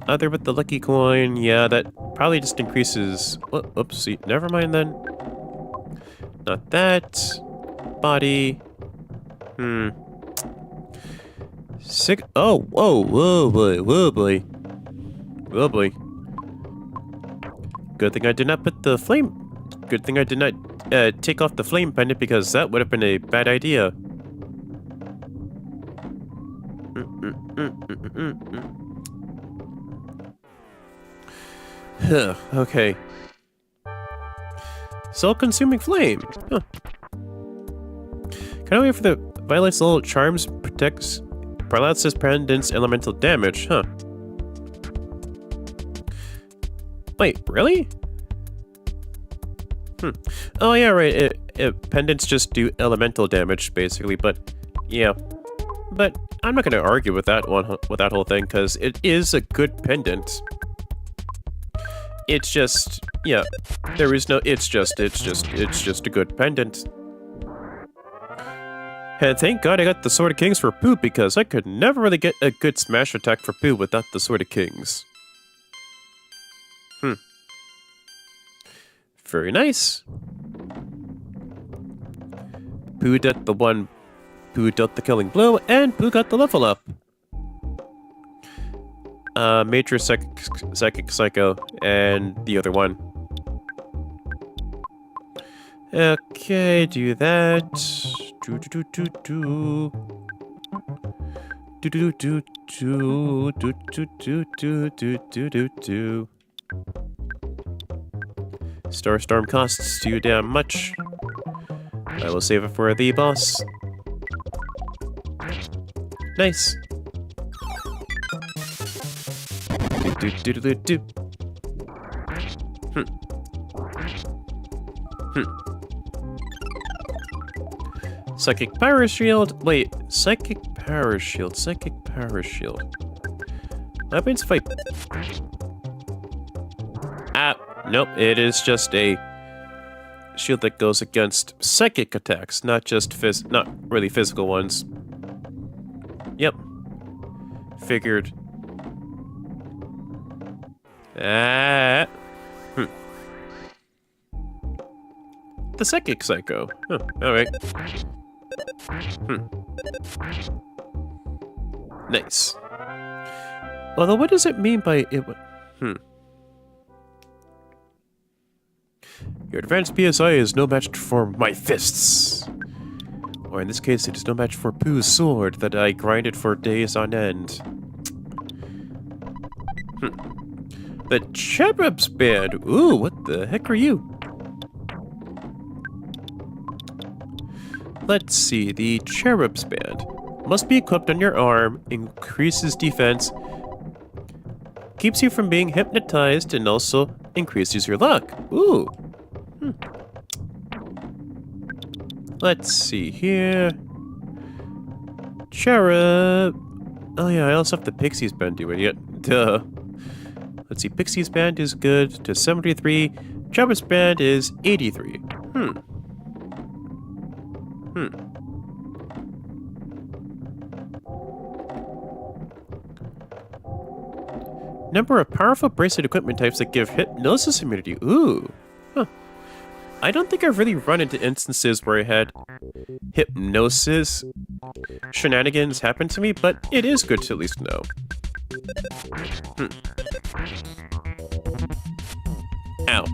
S1: Other with the Lucky Coin, yeah, that probably just increases... Oh, oopsie, never mind then. Not that. Body. Sick. Oh, whoa, whoa, boy, whoa, boy. Whoa, boy. Good thing I did not put the flame... Good thing I did not take off the flame pendant, because that would have been a bad idea. Okay. Soul-consuming flame. Huh. Can I wait for the Violet's little charms protects paralysis pendant's elemental damage? Huh. Wait, really? Oh yeah, right. Pendants just do elemental damage, basically. But yeah. But I'm not gonna argue with that whole thing, because it is a good pendant. It's just, yeah. There is no. It's just a good pendant. And thank God I got the Sword of Kings for Pooh, because I could never really get a good smash attack for Pooh without the Sword of Kings. Very nice. Pooh dealt the one. Pooh dealt the killing blow, and Pooh got the level up. Major Psychic Psycho, and the other one. Okay, do that. Starstorm costs too damn much. I will save it for the boss. Nice. Psychic Power Shield. Wait, Psychic Power Shield. Psychic Power Shield. Weapons fight. Nope. It is just a shield that goes against psychic attacks, not just not really physical ones. Yep. Figured. The psychic psycho. Huh, alright. Nice. Although, what does it mean by it? Your advanced PSI is no match for my fists. Or in this case, it is no match for Pooh's sword that I grinded for days on end. The Cherub's Band. Ooh, what the heck are you? Let's see, the Cherub's Band. Must be equipped on your arm, increases defense, keeps you from being hypnotized, and also increases your luck. Ooh. Let's see here. Cherub. Oh yeah, I also have the Pixie's Band, you idiot. Duh. Let's see, Pixie's Band is good to 73. Cherub's Band is 83. Number of powerful bracelet equipment types that give hypnosis immunity. Ooh. Huh. I don't think I've really run into instances where I had hypnosis shenanigans happen to me, but it is good to at least know. Ow.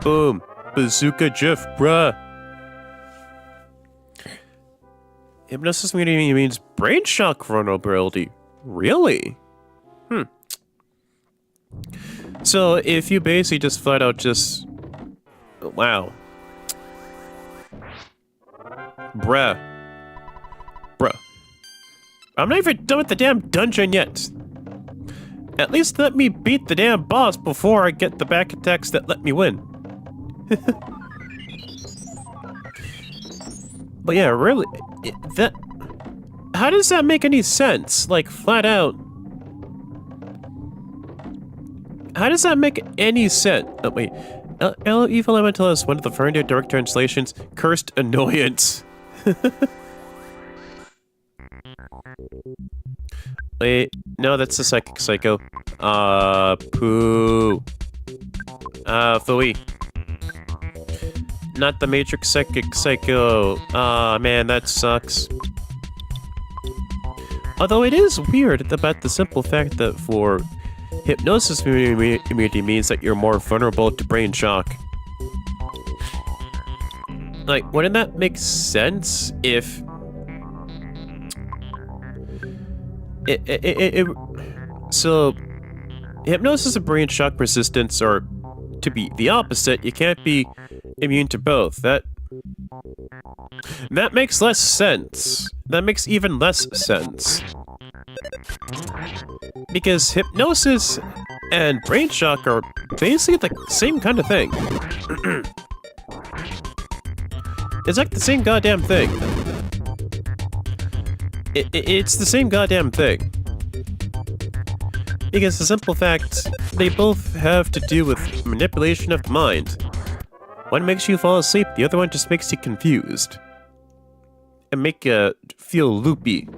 S1: Boom. Bazooka Jeff, bruh. Hypnosis immunity means brain shock vulnerability. Really? So, if you basically just flat out just... Wow. Bruh. I'm not even done with the damn dungeon yet. At least let me beat the damn boss before I get the back attacks that let me win. But yeah, really... How does that make any sense? Like, flat out... How does that make any sense? Oh, wait. Evil Elemental is one of the foreign direct translations. Cursed annoyance. Wait, no, that's the psychic psycho. Pooh. Phooey. Not the Matrix psychic psycho. Man, that sucks. Although it is weird about the simple fact that for hypnosis immunity means that you're more vulnerable to brain shock. Like, wouldn't that make sense if... So, hypnosis and brain shock resistance are to be the opposite. You can't be immune to both. That makes less sense. That makes even less sense. Because hypnosis and brain shock are basically the same kind of thing. It's like the same goddamn thing. It's the same goddamn thing. Because the simple fact, they both have to do with manipulation of the mind. One makes you fall asleep, the other one just makes you confused. And make you feel loopy.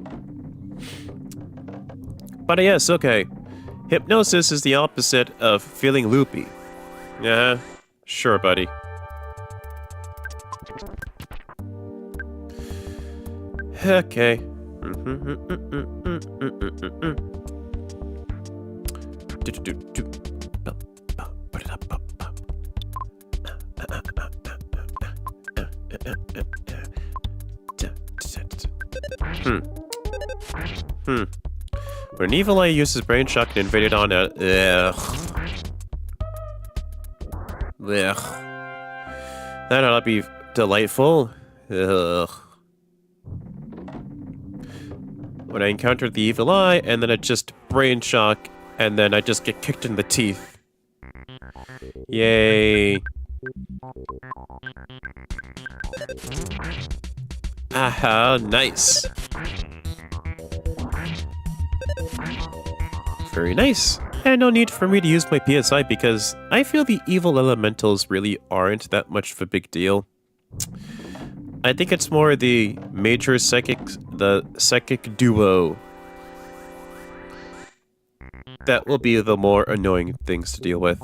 S1: But yes, okay. Hypnosis is the opposite of feeling loopy. Yeah, sure, buddy. Okay. When an evil eye uses brain shock and invaded on a... Ugh. That ought to be delightful. Ugh. When I encountered the evil eye, and then I just brain shock, and then I just get kicked in the teeth. Yay. Aha, nice. Very nice. And no need for me to use my PSI because I feel the evil elementals really aren't that much of a big deal. I think it's more the major the psychic duo that will be the more annoying things to deal with.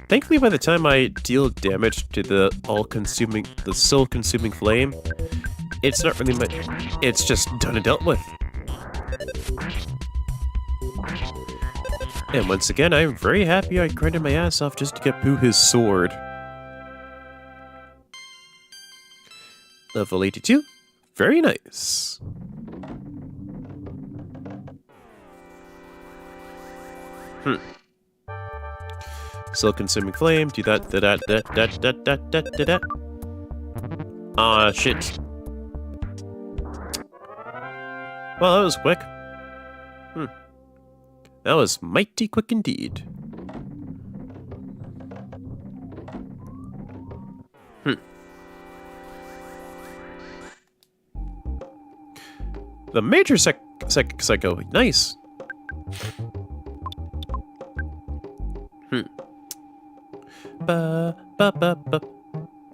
S1: Thankfully, by the time I deal damage to the soul-consuming flame, it's not really much. It's just done and dealt with. And once again, I'm very happy I grinded my ass off just to get Pooh his sword. Level 82. Very nice. Soul-consuming flame. Do that. Ah, shit. Well, that was quick. That was mighty quick indeed. The major psycho. Nice.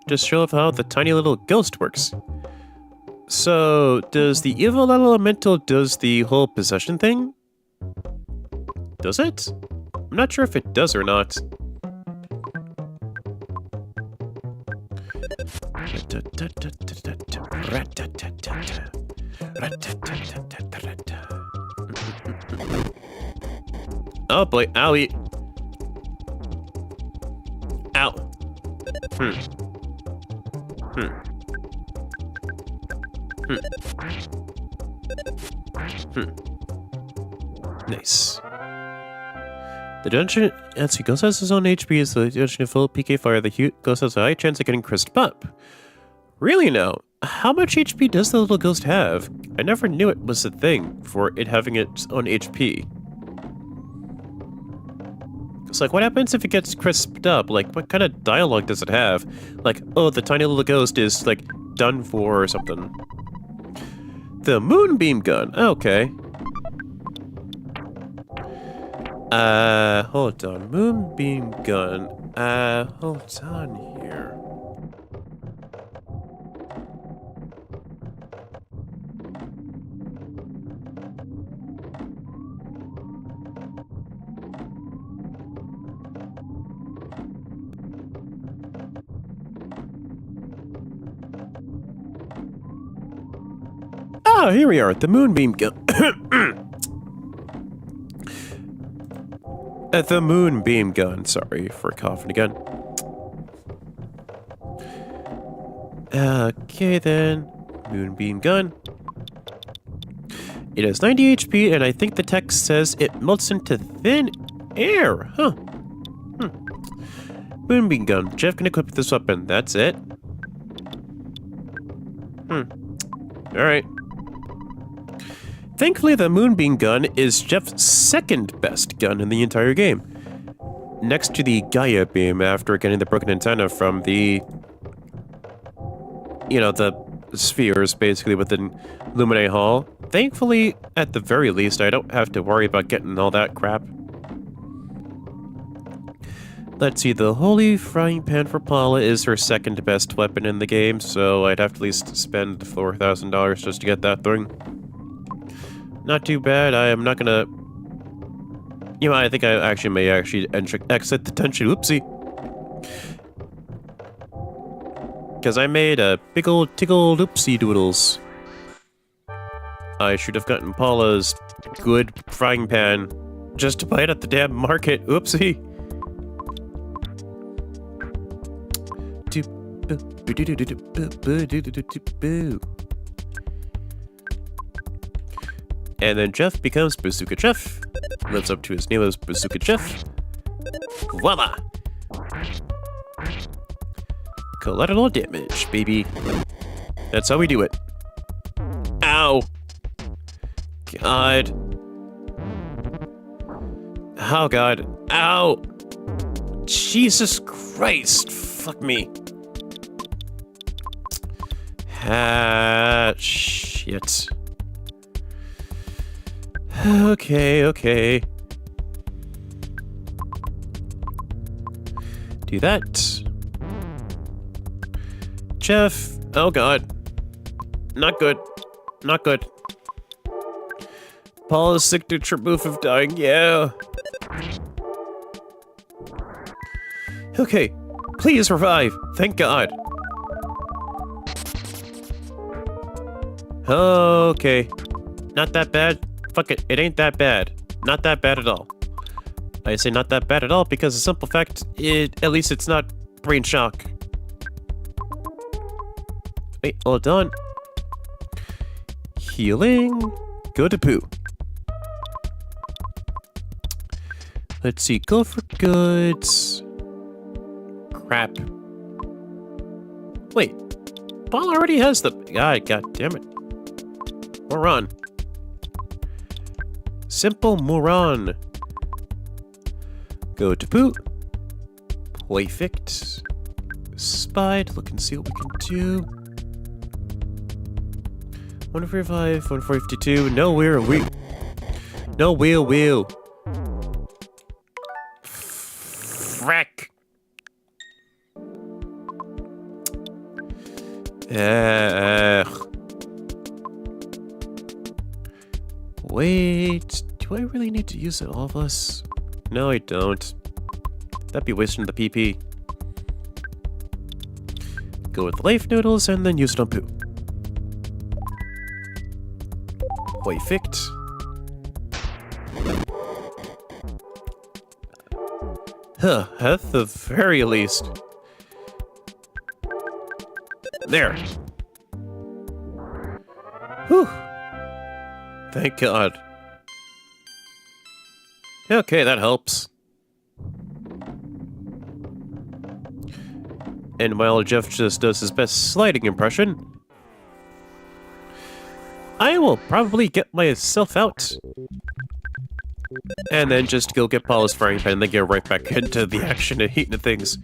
S1: Just show off how the tiny little ghost works. So, does the evil elemental does the whole possession thing? Does it? I'm not sure if it does or not. Oh boy, owie. Ow. Nice. The dungeon, as he ghost has his own HP, is the dungeon full PK fire. The ghost has a high chance of getting crisped up. Really now? How much HP does the little ghost have? I never knew it was a thing for it having its own HP. It's like, what happens if it gets crisped up? Like, what kind of dialogue does it have? Like, oh, the tiny little ghost is, like, done for or something. The moonbeam gun. Okay. Hold on. Moonbeam gun. Hold on here. Ah, here we are at the moonbeam gun. At the moonbeam gun. Sorry for coughing again. Okay then. Moonbeam gun. It has 90 HP, and I think the text says it melts into thin air. Huh. Moonbeam gun. Jeff can equip this weapon. That's it. Alright. Thankfully, the Moonbeam gun is Jeff's second best gun in the entire game. Next to the Gaia beam after getting the broken antenna from the... you know, the spheres basically within Lumine Hall. Thankfully, at the very least, I don't have to worry about getting all that crap. Let's see, the Holy Frying Pan for Paula is her second best weapon in the game, so I'd have to at least spend $4,000 just to get that thing. Not too bad. I am not gonna... you know, I think I may exit the tension. Oopsie. Because I made a big old tickled oopsie doodles. I should have gotten Paula's good frying pan just to buy it at the damn market. Oopsie. And then Jeff becomes Bazooka Jeff. Lives up to his name as Bazooka Jeff. Voila! Collateral damage, baby. That's how we do it. Ow! God. Oh, God. Ow! Jesus Christ! Fuck me. Ah, shit. Okay. Do that. Jeff. Oh god. Not good. Not good. Paul's signature move of dying, yeah. Okay, please revive. Thank God. Okay. Not that bad. Fuck it, it ain't that bad. Not that bad at all. I say not that bad at all because the simple fact, at least it's not brain shock. Wait, hold on. Healing. Go to poo. Let's see, go for goods. Crap. Wait, Paul already has the... God damn it. Moron. Simple moron. Go to poo. Perfect. Spied. Look and see what we can do. 145, 152. No, we're weak. No, wheel. Frack. Wait, do I really need to use it, all of us? No, I don't. That'd be wasting the PP. Go with life noodles and then use it on poo. Perfect. Huh, at the very least. There. Whew. Thank God. Okay, that helps. And while Jeff just does his best sliding impression, I will probably get myself out. And then just go get Paula's frying pan and then get right back into the action and heating of things.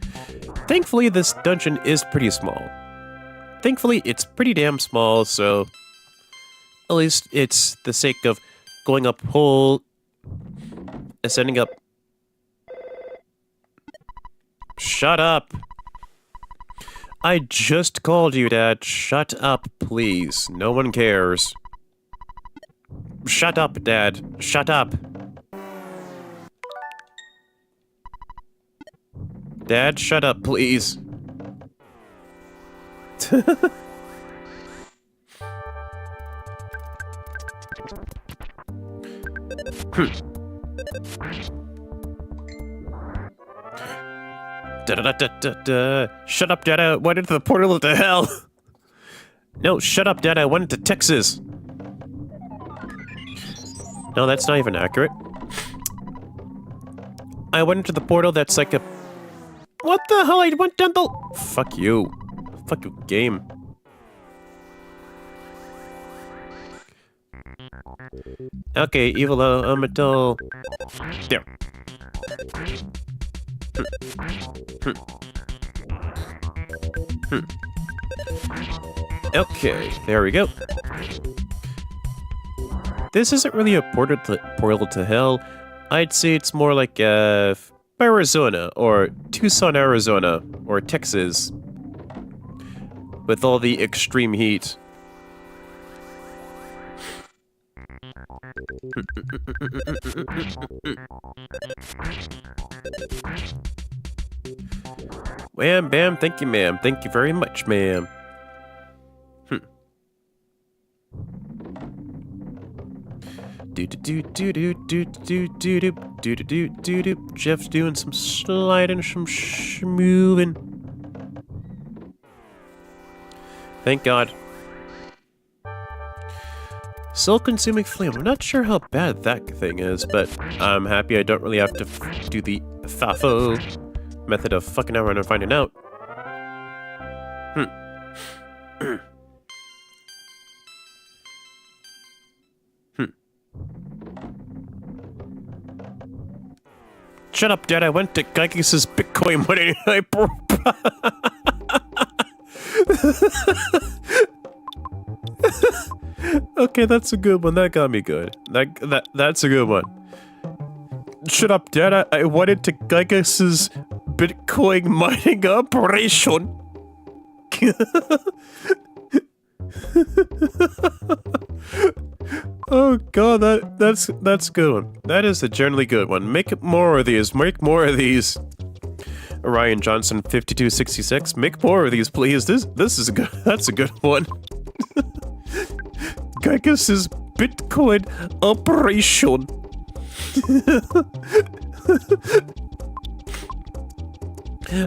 S1: Thankfully, this dungeon is pretty small. Thankfully, it's pretty damn small, so... At least it's the sake of going up whole... Ascending up... Shut up! I just called you, Dad. Shut up, please. No one cares. Shut up, Dad. Shut up. Dad, shut up, please. Da-da-da-da-da-da. Shut up, Dad. I went into the portal to hell. No, shut up, Dad. I went into Texas. No, that's not even accurate. I went into the portal that's like a... What the hell? I went down the... Fuck you. Fuck you, game. Okay, evil elemental... There. Okay, there we go. This isn't really a portal to hell. I'd say it's more like Arizona, or Tucson, Arizona, or Texas. With all the extreme heat. Wham, bam, thank you, ma'am. Thank you very much, ma'am. Jeff's doing some sliding, some schmoving. Thank God. Soul-consuming flame. I'm not sure how bad that thing is, but I'm happy I don't really have to do the FAFO method of fucking around and finding out. Shut up, Dad. I went to Geigis's Bitcoin money. Okay, that's a good one. That got me good. That's a good one. Shut up, Dad. I went into Geigis's Bitcoin mining operation. Oh god, that's a good one. That is a generally good one. Make more of these. Make more of these. Ryan Johnson 5266. Make more of these, please. This is a good. That's a good one. Geiges's Bitcoin operation.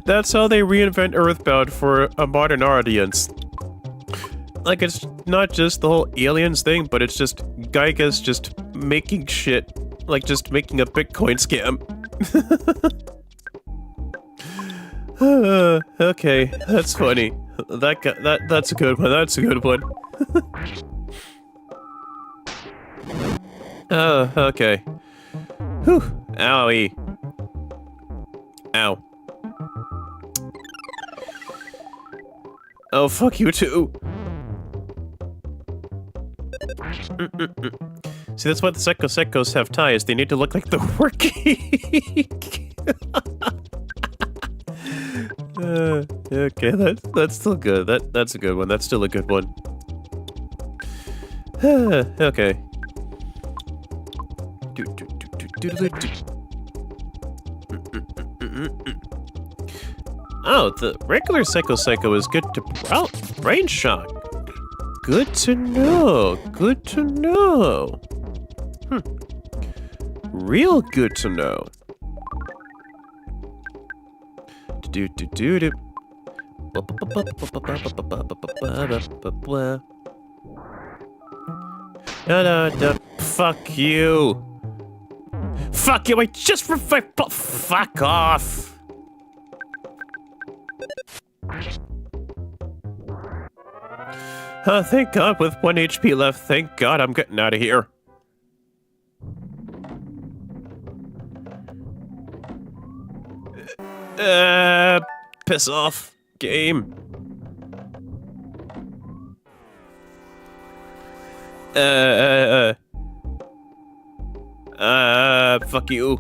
S1: That's how they reinvent Earthbound for a modern audience. Like, it's not just the whole aliens thing, but it's just Geiges just making shit. Like, just making a Bitcoin scam. Okay, that's funny. That's a good one. That's a good one. Okay. Whew. Owie. Ow. Oh, fuck you too. See, that's why the Psychos have ties. They need to look like the working. Okay, that's still good. That's a good one. That's still a good one. Okay. Oh, the regular Psycho is good to... Oh, brain shock. Good to know. Good to know. Real good to know. Do. No. Fuck you. Fuck you. I just fuck off. Thank God, with 1 HP left, thank God I'm getting out of here. Piss off, game. Fuck you.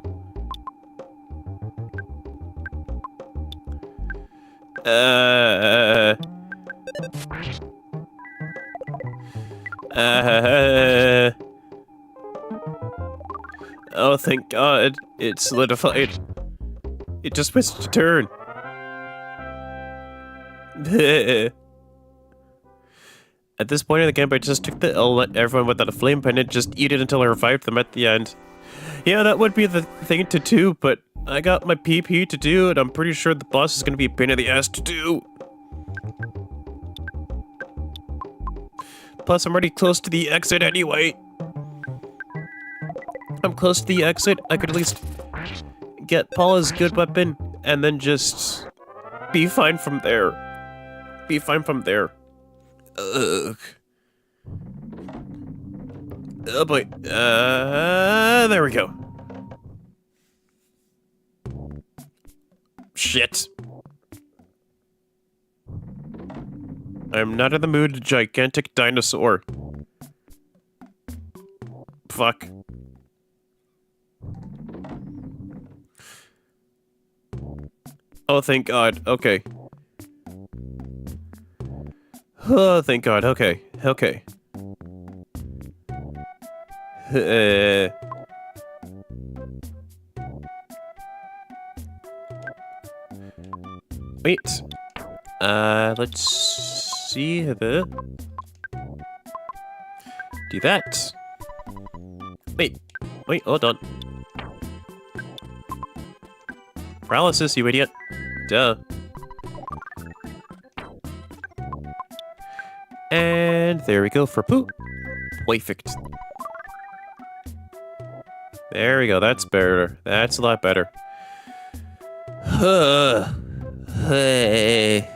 S1: Oh, thank God, it solidified. It just missed a turn. At this point in the game, I just took the L, let everyone without a flame pendant just eat it until I revived them at the end. Yeah, that would be the thing to do, but I got my PP to do, and I'm pretty sure the boss is gonna be a pain in the ass to do. Plus, I'm already close to the exit anyway. I'm close to the exit. I could at least get Paula's good weapon, and then just be fine from there. Be fine from there. Ugh. Oh boy. There we go. Shit. I'm not in the mood, gigantic dinosaur. Fuck. Oh, thank God. Okay. Oh, thank God. Okay. Okay. Wait. Let's see the... Do that. Wait, hold on. Paralysis, you idiot. Duh. And there we go for poo. Perfect. There we go, that's better. That's a lot better. Hey.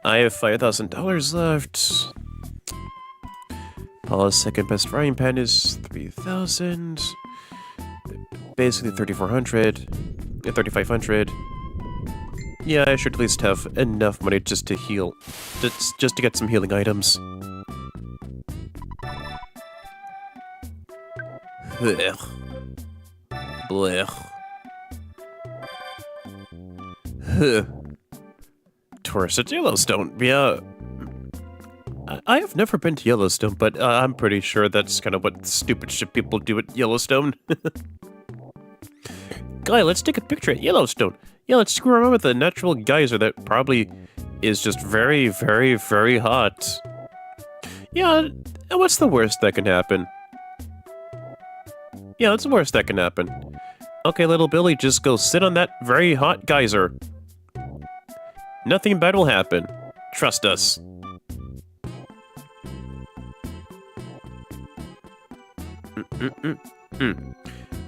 S1: I have $5,000 left. Paula's second best frying pan is 3,000. Basically 3,400. 3,500. Yeah, I should at least have enough money just to heal. Just to get some healing items. Blech. Blech. Tourist at Yellowstone. Yeah. I have never been to Yellowstone, but I'm pretty sure that's kind of what stupid shit people do at Yellowstone. Guy, let's take a picture at Yellowstone. Yeah, let's screw around with a natural geyser that probably is just very, very, very hot. Yeah, what's the worst that can happen? Yeah, what's the worst that can happen? Okay, little Billy, just go sit on that very hot geyser. Nothing bad will happen. Trust us.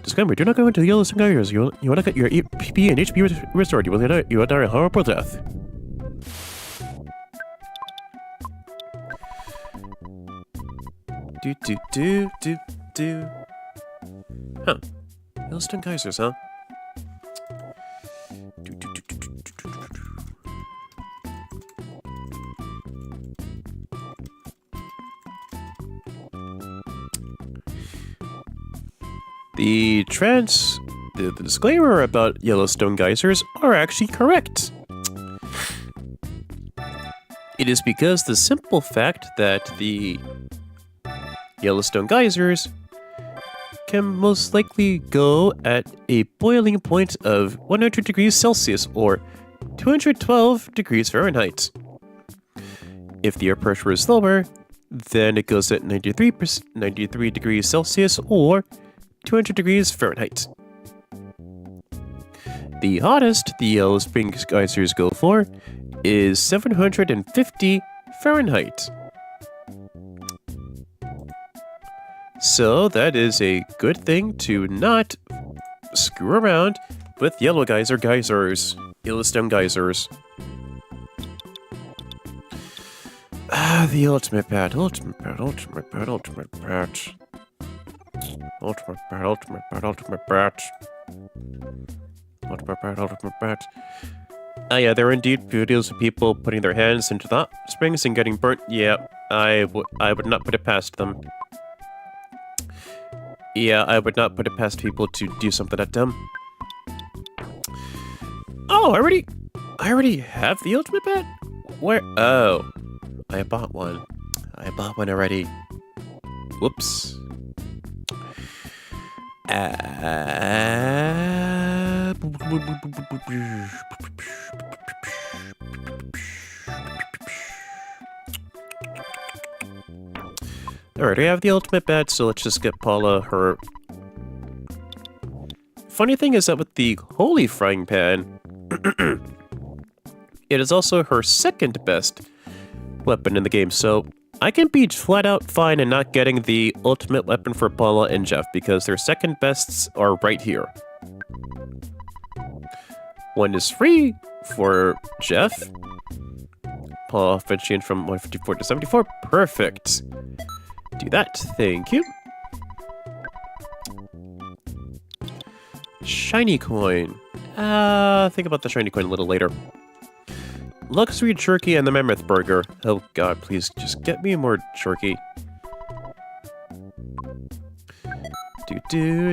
S1: Disclaimer, do not go into Yellowstone geysers. You want to get your PP and HP restored. You will die a horrible death. Do. Huh. Yellowstone geysers, huh? The disclaimer about Yellowstone geysers are actually correct. It is because the simple fact that the Yellowstone geysers can most likely go at a boiling point of 100 degrees Celsius or 212 degrees Fahrenheit. If the air pressure is lower, then it goes at 93 degrees Celsius or 200 degrees Fahrenheit. The hottest the Yellow Springs geysers go for is 750 Fahrenheit. So that is a good thing to not screw around with geysers. Yellowstone geysers. The ultimate bat. Yeah, there are indeed videos of people putting their hands into the hot springs and getting burnt. Yeah, I would not put it past them. Yeah, I would not put it past people to do something that dumb. Oh, I already have the ultimate bat? Where? Oh, I bought one. I bought one already. Whoops. Alright, I have the ultimate bat, so let's just get Paula her... Funny thing is that with the Holy Frying Pan, it is also her second best weapon in the game, so I can be flat out fine in not getting the ultimate weapon for Paula and Jeff, because their second bests are right here. One is free for Jeff. Paula changed from 154 to 74. Perfect. Do that. Thank you. Shiny coin. Think about the shiny coin a little later. Luxury jerky and the mammoth burger. Oh god, please just get me more jerky. Do.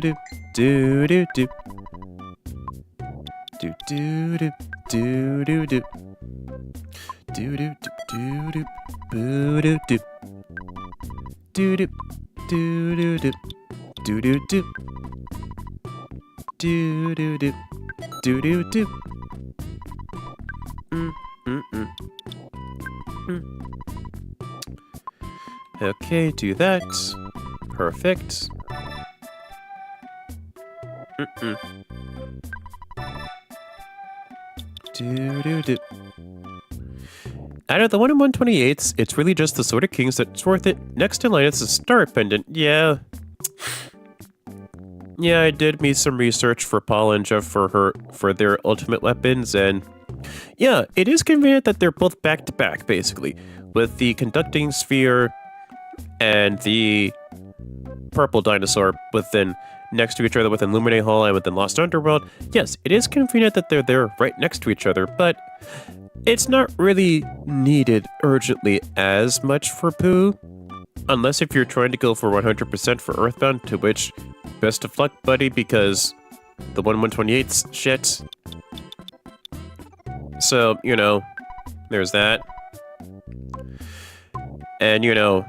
S1: Okay, do that. Perfect. Out of the 1 in 128s, it's really just the Sword of Kings that's worth it. Next in line is the Star Pendant. Yeah, I did me some research for Paul and Jeff for their ultimate weapons, and yeah, it is convenient that they're both back to back, basically, with the Conducting Sphere and the Purple Dinosaur next to each other within Luminae Hall and within Lost Underworld. Yes, it is convenient that they're there right next to each other, but it's not really needed urgently as much for Pooh. Unless if you're trying to go for 100% for Earthbound, to which, best of luck, buddy, because the 1/128's shit. So, you know, there's that. And, you know,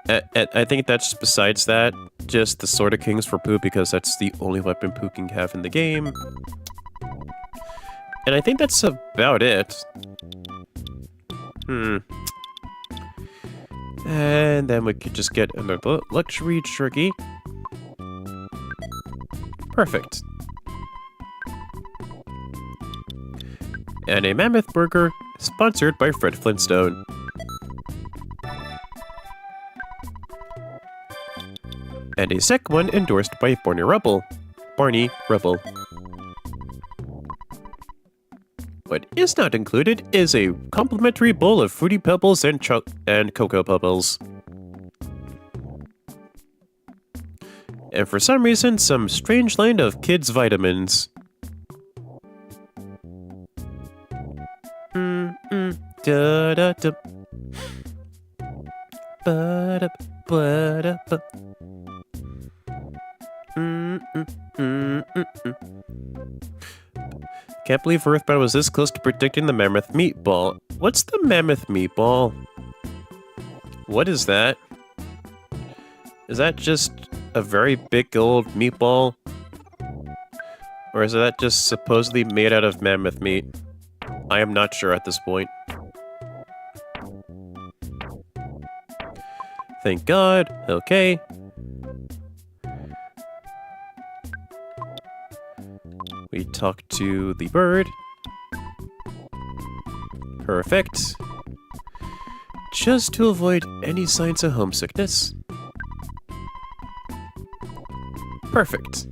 S1: I think that's besides that, just the Sword of Kings for Pooh, because that's the only weapon Pooh can have in the game. And I think that's about it. And then we could just get another luxury jerky. Perfect. And a mammoth burger, sponsored by Fred Flintstone. And a second one endorsed by Barney Rubble. What is not included is a complimentary bowl of Fruity Pebbles and Cocoa Pebbles. And for some reason, some strange line of kids' vitamins. Da da da. Ba da ba da ba. Can't believe Earthbound was this close to predicting the mammoth meatball. What's the mammoth meatball? What is that? Is that just a very big old meatball? Or is that just supposedly made out of mammoth meat? I am not sure at this point. Thank God. Okay. We talk to the bird. Perfect. Just to avoid any signs of homesickness. Perfect.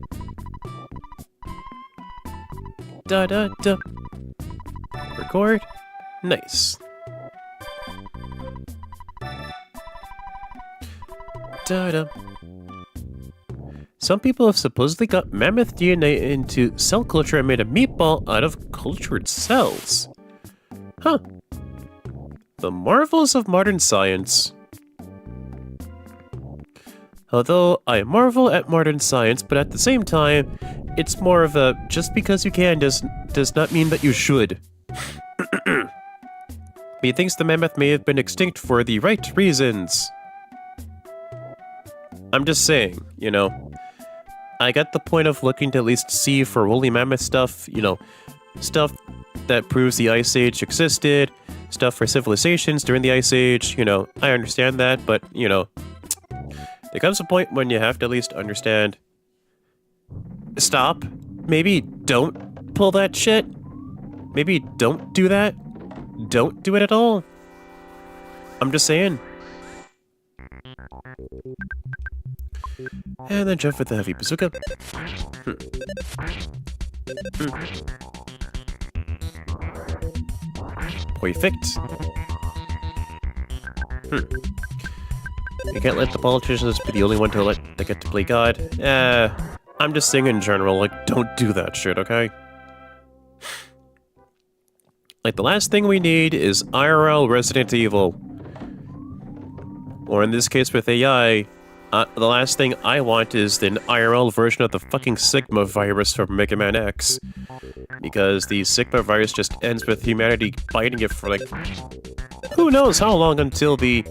S1: Da da da. Record. Nice. Da da. Some people have supposedly got mammoth DNA into cell culture and made a meatball out of cultured cells. Huh. The marvels of modern science. Although I marvel at modern science, but at the same time, it's more of a just because you can does not mean that you should. He thinks the mammoth may have been extinct for the right reasons. I'm just saying, you know. I got the point of looking to at least see for woolly mammoth stuff, you know, stuff that proves the Ice Age existed, stuff for civilizations during the Ice Age, you know, I understand that, but, you know, there comes a point when you have to at least understand. Stop. Maybe don't pull that shit. Maybe don't do that. Don't do it at all. I'm just saying. And then jump with the heavy bazooka. Perfect. You can't let the politicians be the only one to they get to play God. I'm just saying in general, like, don't do that shit, okay? Like, the last thing we need is IRL Resident Evil. Or in this case with AI, the last thing I want is an IRL version of the fucking Sigma virus from Mega Man X. Because the Sigma virus just ends with humanity fighting it for, like, who knows how long until the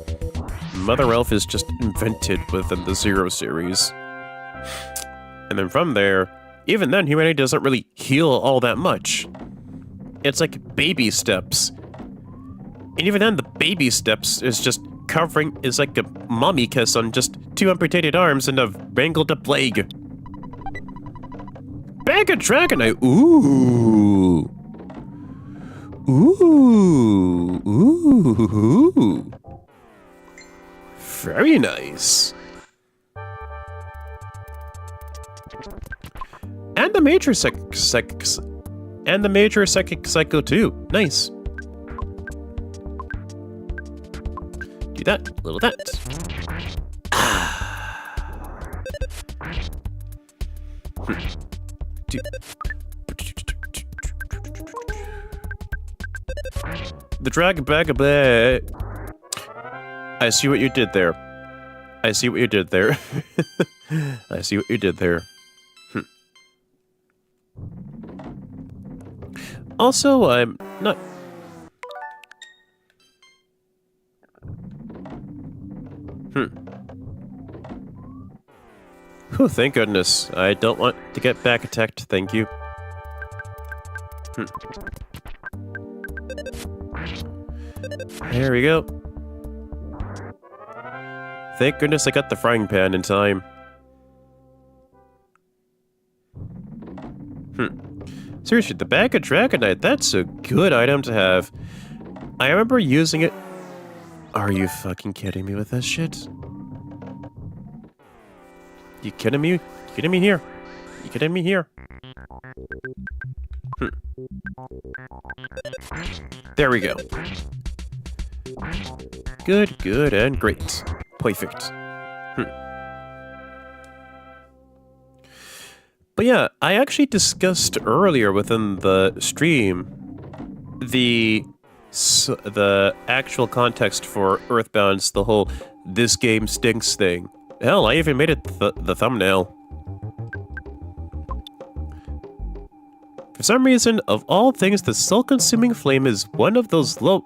S1: Mother Elf is just invented within the Zero series. And then from there, even then humanity doesn't really heal all that much. It's like baby steps. And even then the baby steps is just covering is like a mommy kiss on just 2 amputated arms and a wrangled up leg. Back at Dragonite. Ooh. Ooh. Ooh. Very nice. And the major and the major psychic cycle too. Nice. Do that, little that. The drag bag a bit. I see what you did there. I see what you did there. I see what you did there. Also, I'm not Whew, thank goodness. I don't want to get back attacked, thank you. There we go. Thank goodness I got the frying pan in time. Seriously, the bag of Dragonite, that's a good item to have. I remember using it. Are you fucking kidding me with this shit? You kidding me? You kidding me here? You kidding me here? There we go. Good, good, and great. Perfect. But yeah, I actually discussed earlier within the stream the actual context for Earthbound's the whole "this game stinks" thing. Hell, I even made it the thumbnail. For some reason, of all things, the soul-consuming flame is one of those low.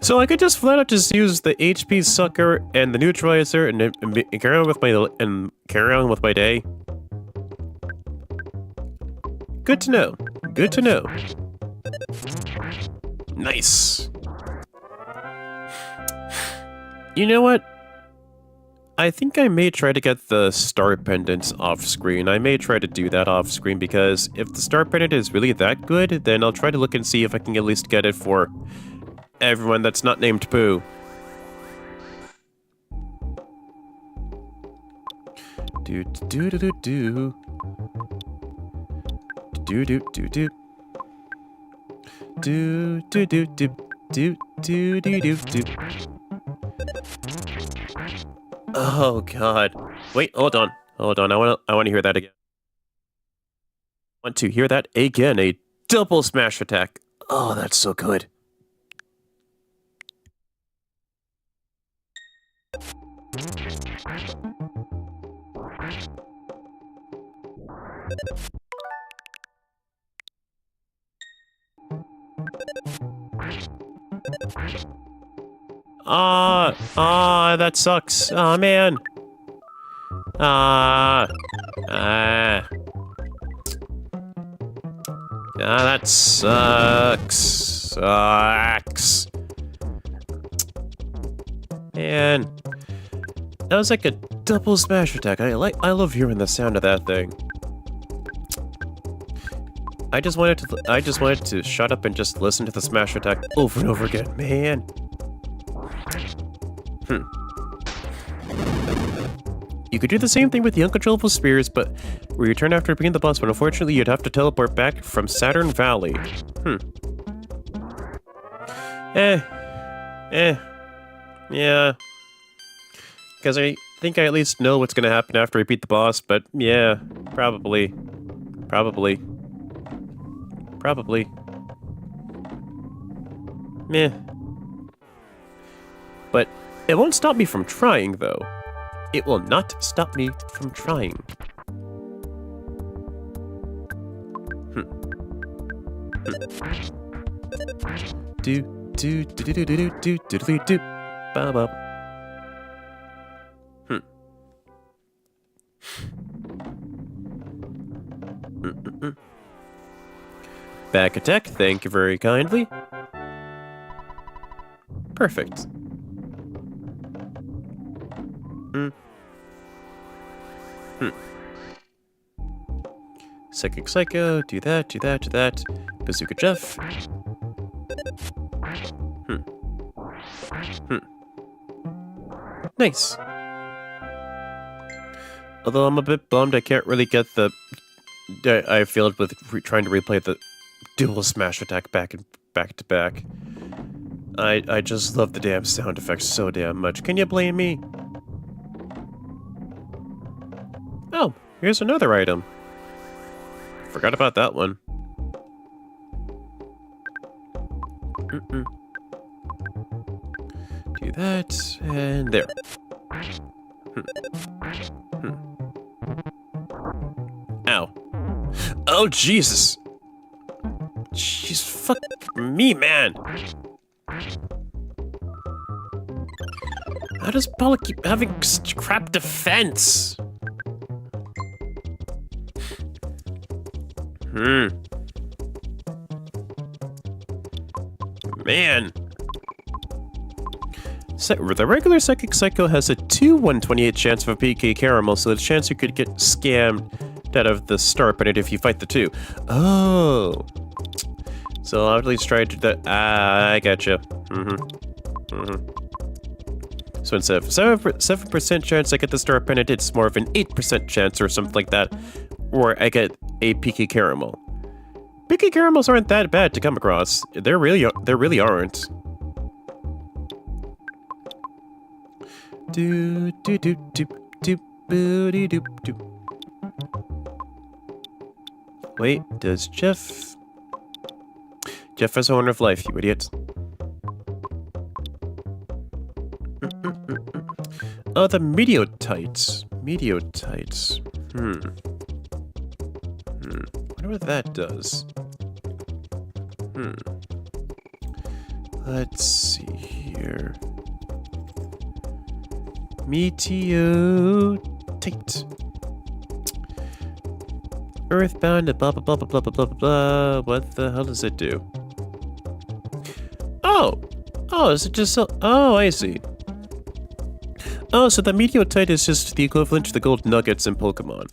S1: So I could just flat out just use the HP sucker and the neutralizer and carry on with my day. Good to know. Good to know. Nice. You know what? I think I may try to get the star pendant off screen. I may try to do that off screen because if the star pendant is really that good, then I'll try to look and see if I can at least get it for everyone that's not named Pooh. Do do do do do. Do do do do. Do do do do do do do do do. Oh god. Wait, hold on. Hold on. I wanna hear that again. Want to hear that again. A double smash attack. Oh, that's so good. That sucks. Aw, man. That sucks. Sucks. Man. That was like a double smash attack. I love hearing the sound of that thing. I just wanted to shut up and just listen to the smash attack over and over again, man. You could do the same thing with the uncontrollable spears, but where you turn after beating the boss, but unfortunately you'd have to teleport back from Saturn Valley. Yeah. Because I think I at least know what's gonna happen after I beat the boss, but yeah, probably. Meh. But it won't stop me from trying, though. It will not stop me from trying. Do do do do do do do do do do ba ba. Back attack, thank you very kindly. Perfect. Psychic Psycho, do that, do that, do that. Bazooka Jeff. Nice. Although I'm a bit bummed I can't really get the... I failed with trying to replay the dual smash attack back to back. I just love the damn sound effects so damn much. Can you blame me? Oh, here's another item. Forgot about that one. Do that, and there. Ow. Oh, Jesus! Jeez, fuck me, man! How does Paula keep having such crap defense? Man. The regular Psychic Psycho has a 2/128 chance of a PK Caramel, so the chance you could get scammed out of the star pennant if you fight the two. Oh. So I'll at least try to do that. Ah, I gotcha. So instead of 7% chance I get the star pennant, it's more of an 8% chance or something like that, or I get a PK Caramel. PK Caramels aren't that bad to come across. They really aren't. Do do do do do booty doop doop. Wait, does Jeff? Jeff has a Horn of Life, you idiot. Oh, the Meteotites. Meteotites. Wonder what that does. Let's see here. Meteotite. Earthbound, blah blah blah blah blah blah blah blah. What the hell does it do? Oh! Oh, is it just so? Oh, I see. Oh, so the Meteotite is just the equivalent to the gold nuggets in Pokemon.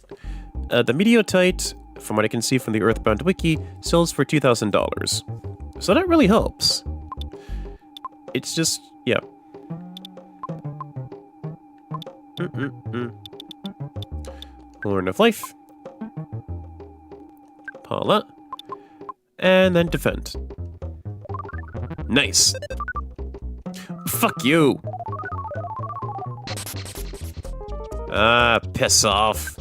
S1: The Meteotite, from what I can see from the Earthbound wiki, sells for $2,000. So that really helps. It's just, yeah. Horn of Life. Paula. And then defend. Nice. Fuck you. Ah, piss off.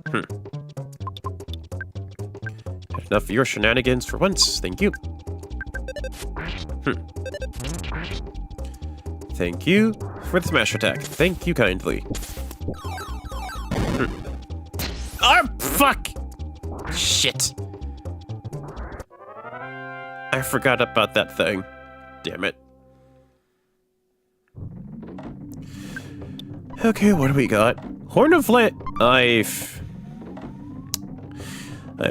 S1: Had enough of your shenanigans for once, thank you. Thank you for the smash attack. Thank you kindly. Oh, fuck! Shit. I forgot about that thing. Damn it. Okay, what do we got? Horn of Life. I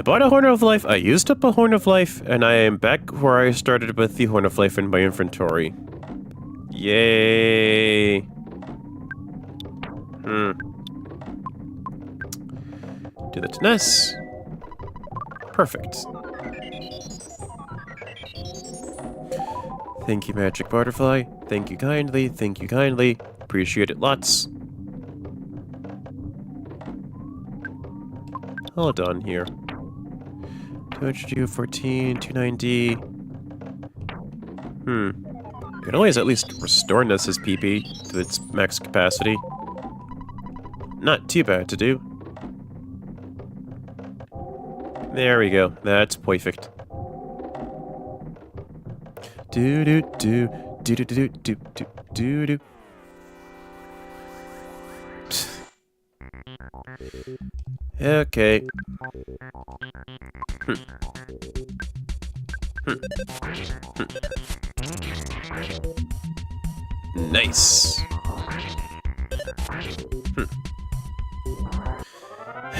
S1: bought a Horn of Life, I used up a Horn of Life, and I am back where I started with the Horn of Life in my inventory. Yay. Do that to Ness. Perfect. Thank you, Magic Butterfly. Thank you kindly. Thank you kindly. Appreciate it lots. Hold on here. 214, 290. You can always at least restore Ness's PP to its max capacity. Not too bad to do. There we go. That's perfect. Do do do do do do do do do do. Okay. Nice.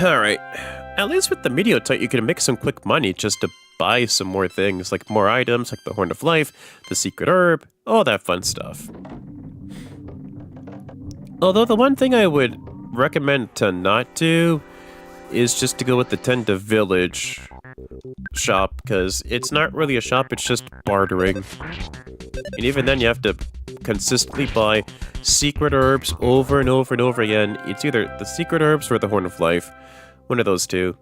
S1: Alright. At least with the Meteotite, you can make some quick money just to buy some more things, like more items, like the Horn of Life, the Secret Herb, all that fun stuff. Although the one thing I would recommend to not do is just to go with the Tenda Village shop, because it's not really a shop, it's just bartering. And even then you have to consistently buy secret herbs over and over and over again. It's either the secret herbs or the Horn of Life. One of those two.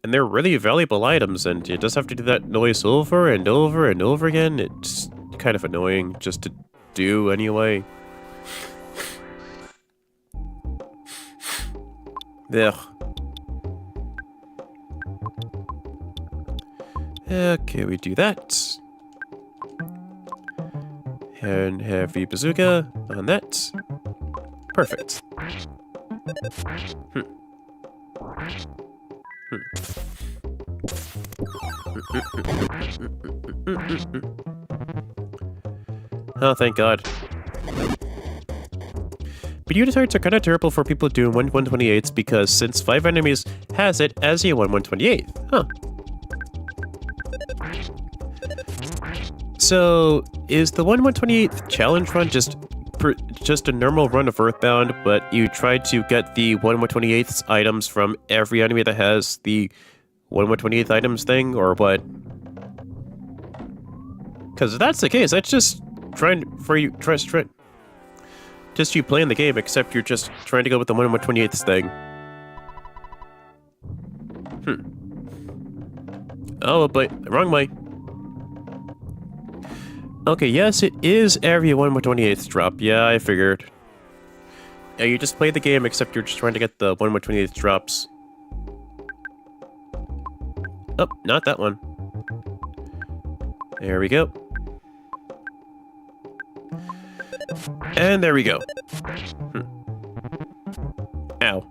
S1: And they're really valuable items, and you just have to do that noise over and over and over again. It's kind of annoying just to do anyway. Ugh. Okay, we do that. And heavy bazooka on that. Perfect. Oh, thank God. Meteorites are kind of terrible for people doing 1/128s because since 5 enemies has it as a 1/128. Huh. So, is the 1/128th challenge run just a normal run of Earthbound, but you try to get the 1/128th items from every enemy that has the 1/128th items thing, or what? Because if that's the case, that's just just you playing the game, except you're just trying to go with the 1/128th thing. Oh, but wrong way. Okay, yes, it is every 1/128th drop. Yeah, I figured. Yeah, you just play the game, except you're just trying to get the 1/128th drops. Oh, not that one. There we go. And there we go. Ow.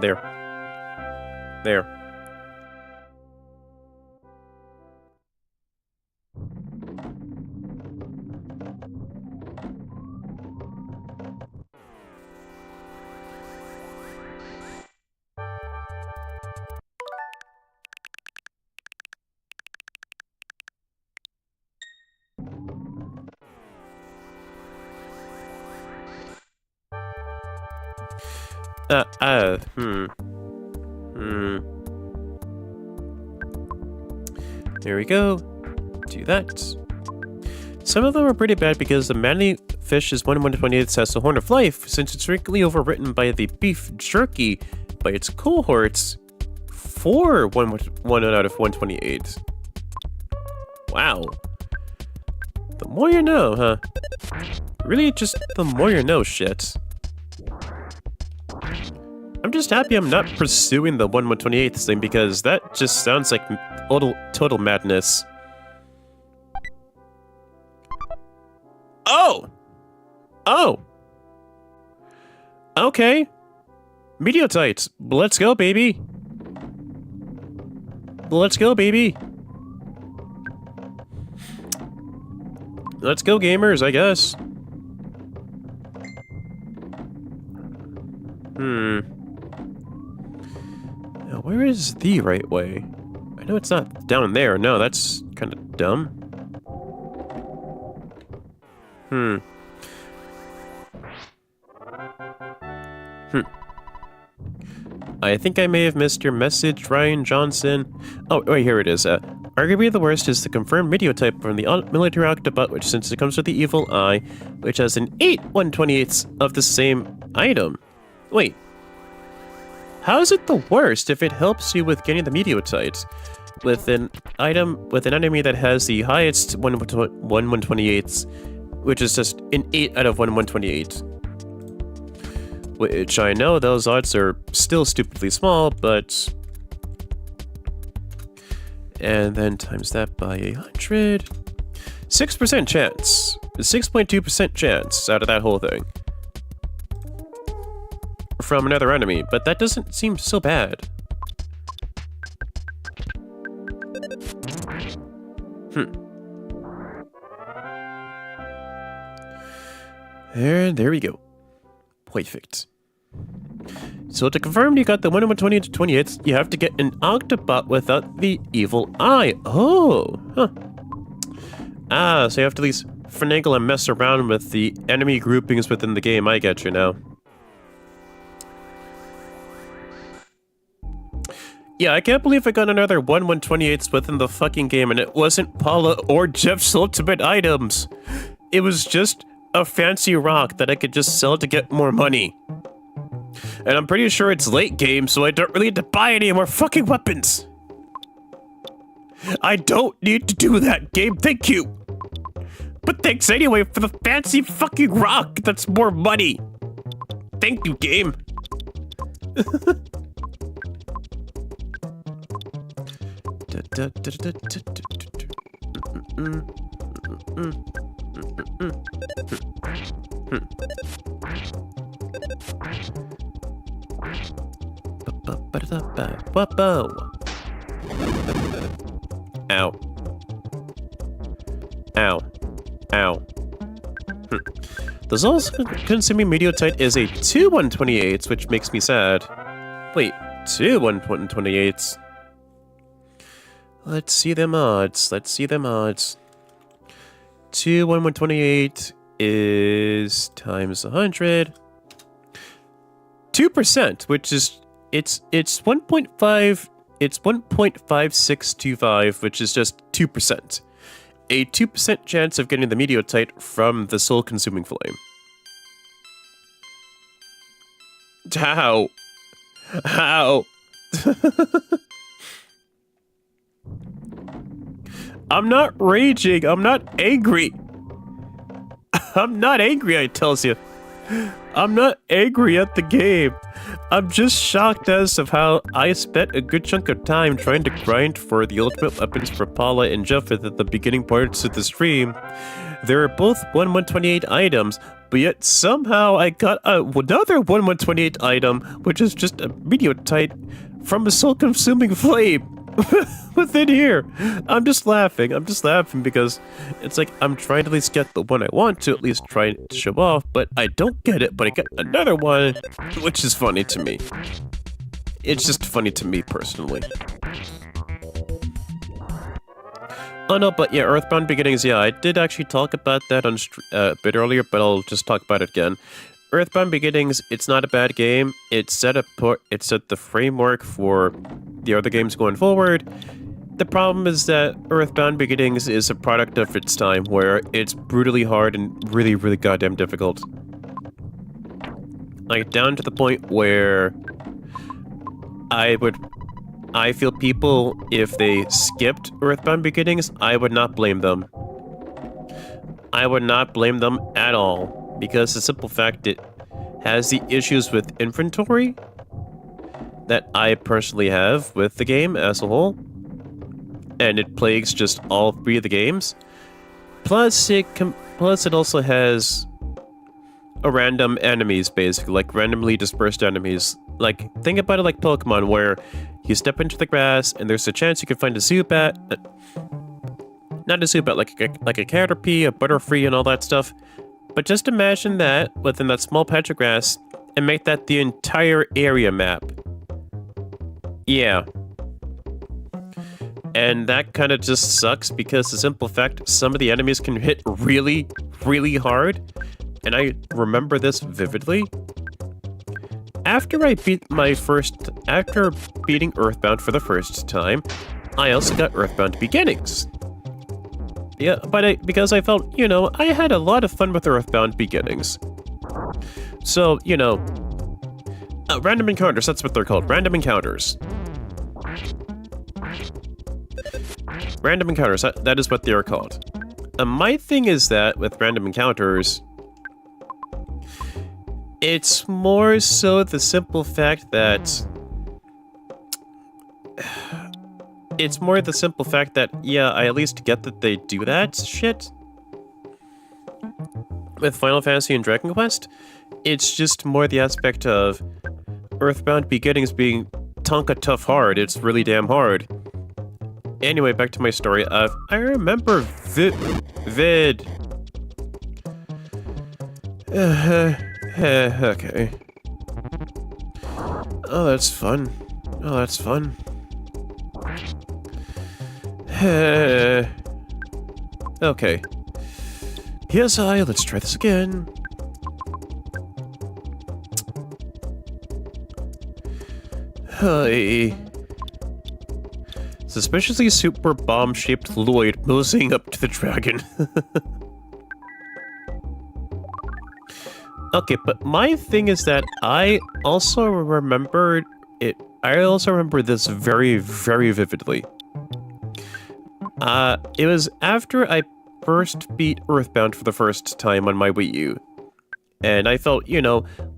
S1: There. There. There we go. Do that. Some of them are pretty bad because the manly fish's 1/128th has the Horn of Life, since it's frequently overwritten by the beef jerky by its cohorts for 1 out of 128. Wow. The more you know, huh? Really, just the more you know shit. I'm just happy I'm not pursuing the 1/128th thing because that just sounds like total madness. Oh! Oh! Okay. Meteorite. Let's go, baby. Let's go, baby. Let's go, gamers, I guess. Now, where is the right way? I know it's not down there. No, that's kind of dumb. I think I may have missed your message, Ryan Johnson. Oh, wait, here it is. Arguably the worst is the confirmed Meteorite from the military Octobot, which since it comes with the evil eye, which has an 8 1/28ths of the same item. Wait. How is it the worst if it helps you with getting the Meteorite? With an enemy that has the highest 1 1/28ths, which is just an 8 out of 1 1/28. Which I know those odds are still stupidly small, but... And then times that by 100... 6% chance. 6.2% chance out of that whole thing. From another enemy, but that doesn't seem so bad. There we go. Perfect. So to confirm you got the 1 1/28, you have to get an Octobot without the evil eye. Oh, huh. Ah, so you have to at least finagle and mess around with the enemy groupings within the game. I get you now. Yeah, I can't believe I got another 1 1/28 within the fucking game and it wasn't Paula or Jeff's ultimate items. It was just a fancy rock that I could just sell to get more money. And I'm pretty sure it's late game, so I don't really need to buy any more fucking weapons. I don't need to do that, game, thank you. But thanks anyway for the fancy fucking rock that's more money. Thank you, game. Ow. Ow. Ow. The soul-consuming meteorite is a 2 128s, which makes me sad. Wait, 2 128s? Let's see them odds. 2 128 is times 100. 2%, which is it's 1.5. It's 1.5625, which is just 2%. A 2% chance of getting the meteorite from the soul-consuming flame. How? How? I'm not raging. I'm not angry. I'm not angry, I tells you. I'm not angry at the game. I'm just shocked as of how I spent a good chunk of time trying to grind for the ultimate weapons for Paula and Jeffeth at the beginning parts of the stream. They were both 128 items, but yet somehow I got another 128 item, which is just a meteorite from a soul-consuming flame within here. I'm just laughing because it's like I'm trying to at least get the one I want to at least try to show off, but I don't get it, but I get another one, which is funny to me. It's just funny to me personally. Oh no, but yeah, Earthbound Beginnings, yeah, I did actually talk about that on a bit earlier, but I'll just talk about it again. Earthbound Beginnings, it's not a bad game. It set the framework for the other games going forward. The problem is that Earthbound Beginnings is a product of its time, where it's brutally hard and really, really goddamn difficult. Like, down to the point where I feel people, if they skipped Earthbound Beginnings, I would not blame them. I would not blame them at all. Because the simple fact it has the issues with inventory that I personally have with the game as a whole, and it plagues just all three of the games. Plus, it also has a random enemies, basically, like randomly dispersed enemies. Like, think about it like Pokemon, where you step into the grass and there's a chance you can find a Zubat. Not a Zubat, like a Caterpie, a Butterfree, and all that stuff. But just imagine that within that small patch of grass and make that the entire area map. Yeah. And that kind of just sucks because the simple fact some of the enemies can hit really, really hard. And I remember this vividly. After beating Earthbound for the first time, I also got Earthbound Beginnings. Yeah, but because I felt, I had a lot of fun with Earthbound Beginnings. So, random encounters, that's what they're called. Random encounters. Random encounters, that is what they are called. My thing is that, with random encounters, it's more so the simple fact that... It's more the simple fact that, yeah, I at least get that they do that shit. With Final Fantasy and Dragon Quest, it's just more the aspect of Earthbound Beginnings being Tonka tough hard. It's really damn hard. Anyway, back to my story. I remember Vid. Okay. Oh, that's fun. Okay. PSI, let's try this again. Hi. Suspiciously super bomb-shaped Lloyd moseying up to the dragon. Okay, but my thing is that I also remember this very, very vividly. It was after I first beat Earthbound for the first time on my Wii U. And I felt,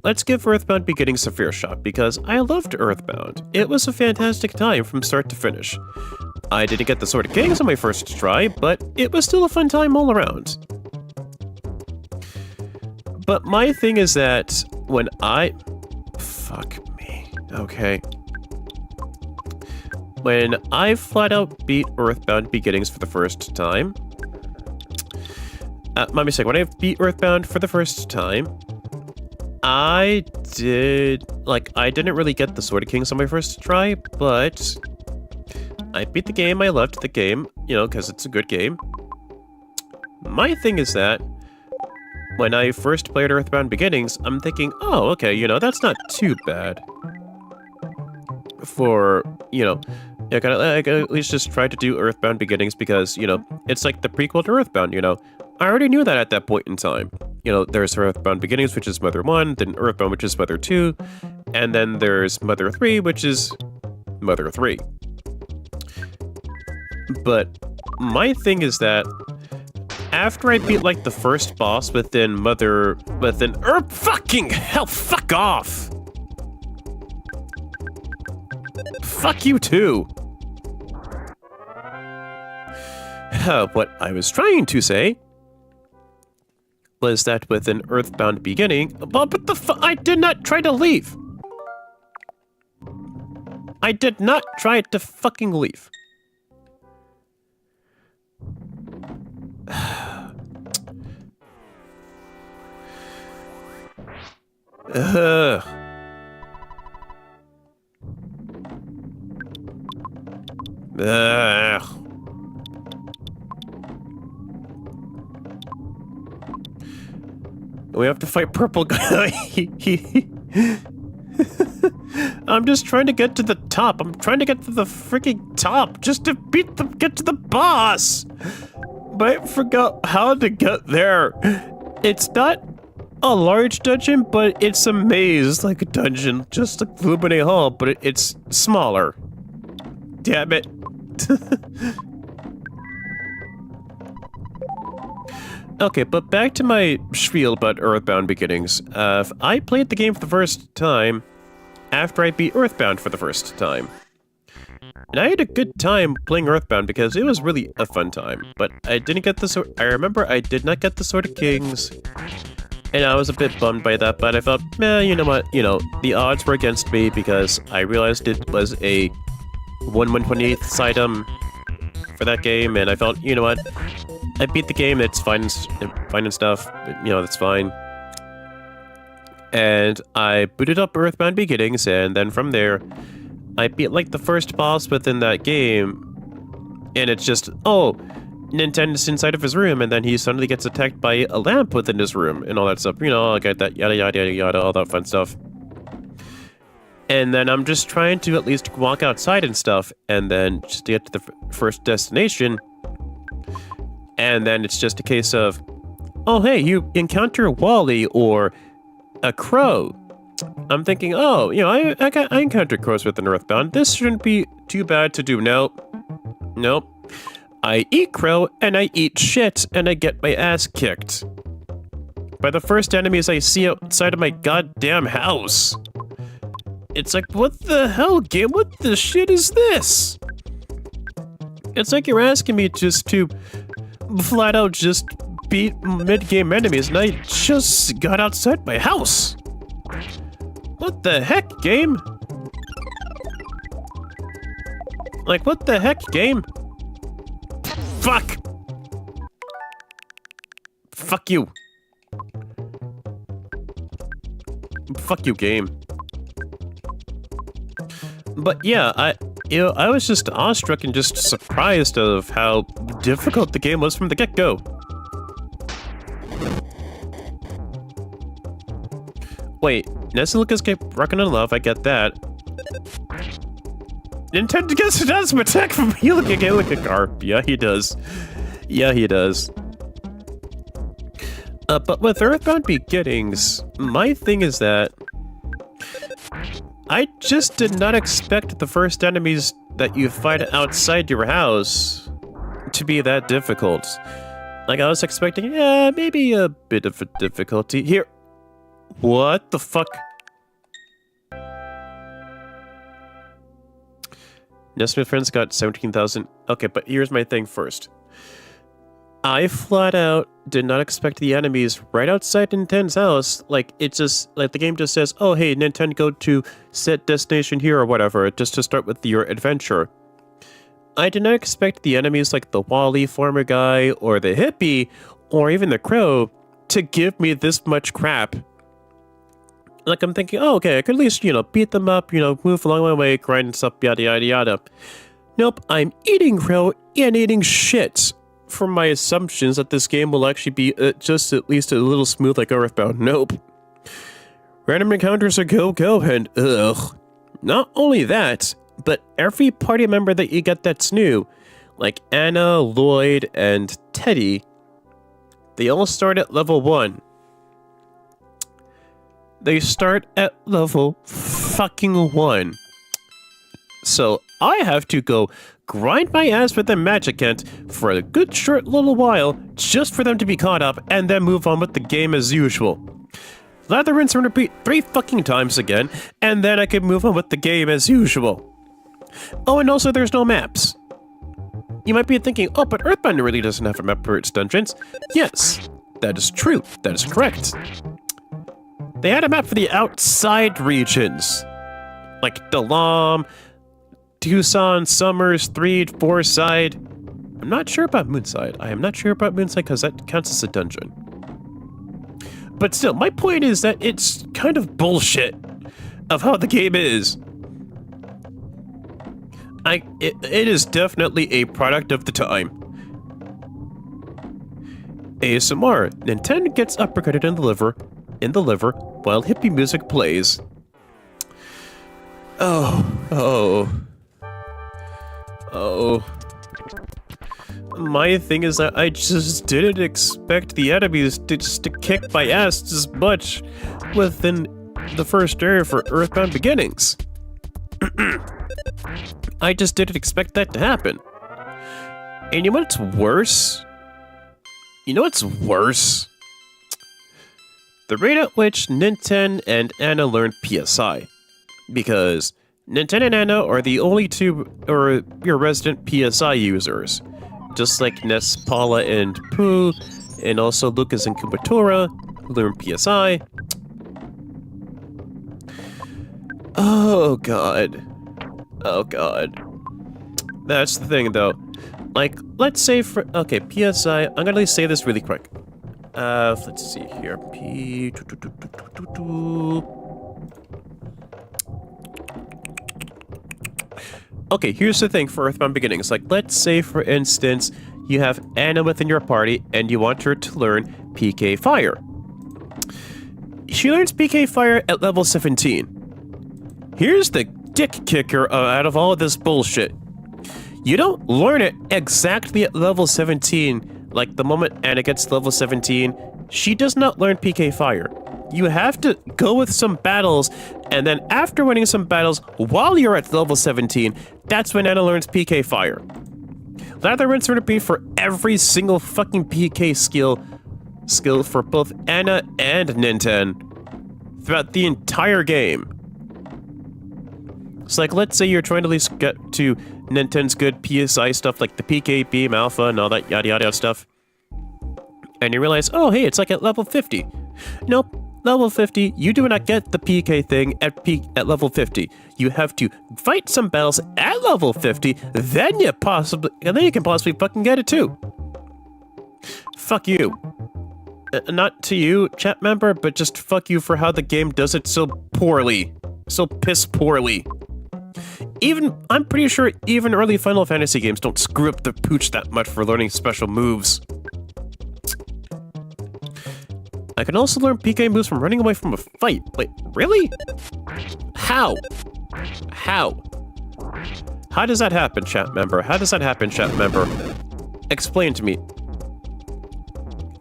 S1: let's give Earthbound Beginnings a fair shot, because I loved Earthbound. It was a fantastic time from start to finish. I didn't get the Sword of Kings on my first try, but it was still a fun time all around. But my thing is that when I... Fuck me. Okay. when I flat out beat Earthbound Beginnings for the first time... my mistake, when I beat Earthbound for the first time, I didn't really get the Sword of Kings on my first try, but I beat the game, I loved the game, because it's a good game. My thing is that, when I first played Earthbound Beginnings, I'm thinking, oh, okay, that's not too bad. For, I gotta at least just try to do Earthbound Beginnings because, it's like the prequel to Earthbound, I already knew that at that point in time. There's Earthbound Beginnings, which is Mother 1, then Earthbound, which is Mother 2, and then there's Mother 3, which is Mother 3. But my thing is that after I beat, the first boss within fucking hell, fuck off! Fuck you too! What I was trying to say was that with an Earthbound Beginning... But I did not try to leave! I did not try to fucking leave. We have to fight Purple Guy. I'm just trying to get to the top. I'm trying to get to the freaking top just to get to the boss. But I forgot how to get there. It's not a large dungeon, but it's a maze, like a dungeon, just like Lumine Hall, but it's smaller. Damn it. Okay, but back to my spiel about Earthbound Beginnings. I played the game for the first time after I beat Earthbound for the first time. And I had a good time playing Earthbound because it was really a fun time. But I didn't get the sword. I remember I did not get the Sword of Kings. And I was a bit bummed by that, but I thought, you know what? The odds were against me because I realized it was a 1/128th item for that game, and I felt, you know what? I beat the game, it's fine and stuff, that's fine. And I booted up Earthbound Beginnings, and then from there, I beat, the first boss within that game, and it's just, oh, Nintendo's inside of his room, and then he suddenly gets attacked by a lamp within his room, and all that stuff, I get that, yada, yada, yada, yada, all that fun stuff. And then I'm just trying to at least walk outside and stuff, and then just to get to the first destination, and then it's just a case of, oh, hey, you encounter Wally or a crow. I'm thinking, oh, I encountered crows within Earthbound. This shouldn't be too bad to do. Nope. I eat crow, and I eat shit, and I get my ass kicked by the first enemies I see outside of my goddamn house. It's like, what the hell, game? What the shit is this? It's like you're asking me just to flat out just beat mid-game enemies, and I just got outside my house. What the heck, game? What the heck, game? Fuck! Fuck you. Fuck you, game. But yeah, I was just awestruck and just surprised of how difficult the game was from the get-go. Wait, Nesiluka's kept rocking in love, I get that. Nintendo gets to does some attack from healing a car. Yeah, he does. Yeah, he does. But with Earthbound Beginnings, my thing is that I just did not expect the first enemies that you fight outside your house to be that difficult. I was expecting, maybe a bit of a difficulty. Here. What the fuck? Nesmith Friends got 17,000. Okay, but here's my thing first. I flat out did not expect the enemies right outside Nintendo's house. The game just says, oh, hey, Nintendo, go to set destination here or whatever, just to start with your adventure. I did not expect the enemies like the Wally farmer guy, or the hippie, or even the crow to give me this much crap. Like, I'm thinking, oh, okay, I could at least, beat them up, move along my way, grind stuff, yada, yada, yada. Nope, I'm eating crow and eating shit from my assumptions that this game will actually be just at least a little smooth like Earthbound. Nope. Random encounters are go, and ugh. Not only that, but every party member that you get that's new, like Anna, Lloyd, and Teddy, they all start at level 1. They start at level fucking 1. So I have to go grind my ass with the Magicant for a good short little while just for them to be caught up and then move on with the game as usual. Lather, rinse, and repeat 3 fucking times again, and then I can move on with the game as usual. Oh, and also there's no maps. You might be thinking, oh, but Earthbound really doesn't have a map for its dungeons. Yes, that is true. That is correct. They had a map for the outside regions, like Dalam, Tucson, Summers, 3, 4 side. I'm not sure about Moonside. I am not sure about Moonside because that counts as a dungeon. But still, my point is that it's kind of bullshit of how the game is. It is definitely a product of the time. ASMR. Nintendo gets uppercutted in the liver while hippie music plays. Oh. My thing is that I just didn't expect the enemies to kick my ass as much within the first area for Earthbound Beginnings. I just didn't expect that to happen. And you know what's worse? The rate at which Ninten and Anna learned PSI. Because Ninten and Anna are the only two your resident PSI users. Just like Ness, Paula, and Pooh, and also Lucas and Kumatora, who learn PSI. Oh god. That's the thing, though. Like, let's say okay, PSI, I'm gonna say this really quick. Let's see here. Okay, here's the thing for Earthbound Beginnings. Like, let's say, for instance, you have Anna within your party, and you want her to learn PK Fire. She learns PK Fire at level 17. Here's the dick kicker out of all of this bullshit. You don't learn it exactly at level 17. Like, the moment Anna gets to level 17, she does not learn PK Fire. You have to go with some battles, and then after winning some battles, while you're at level 17, that's when Anna learns PK Fire. Lather, rinse, and repeat for every single fucking PK skill for both Anna and Ninten throughout the entire game. It's like, let's say you're trying to at least get to Ninten's good PSI stuff like the PK, Beam, Alpha, and all that yada yada stuff. And you realize, oh hey, it's like at level 50. Nope. Level 50, you do not get the PK thing at level 50. You have to fight some battles at level 50, then you can possibly fucking get it too. Fuck you. Not to you, chat member, but just fuck you for how the game does it so poorly. So piss poorly. I'm pretty sure even early Final Fantasy games don't screw up the pooch that much for learning special moves. I can also learn PK moves from running away from a fight. Wait, really? How? How does that happen, chat member? Explain to me.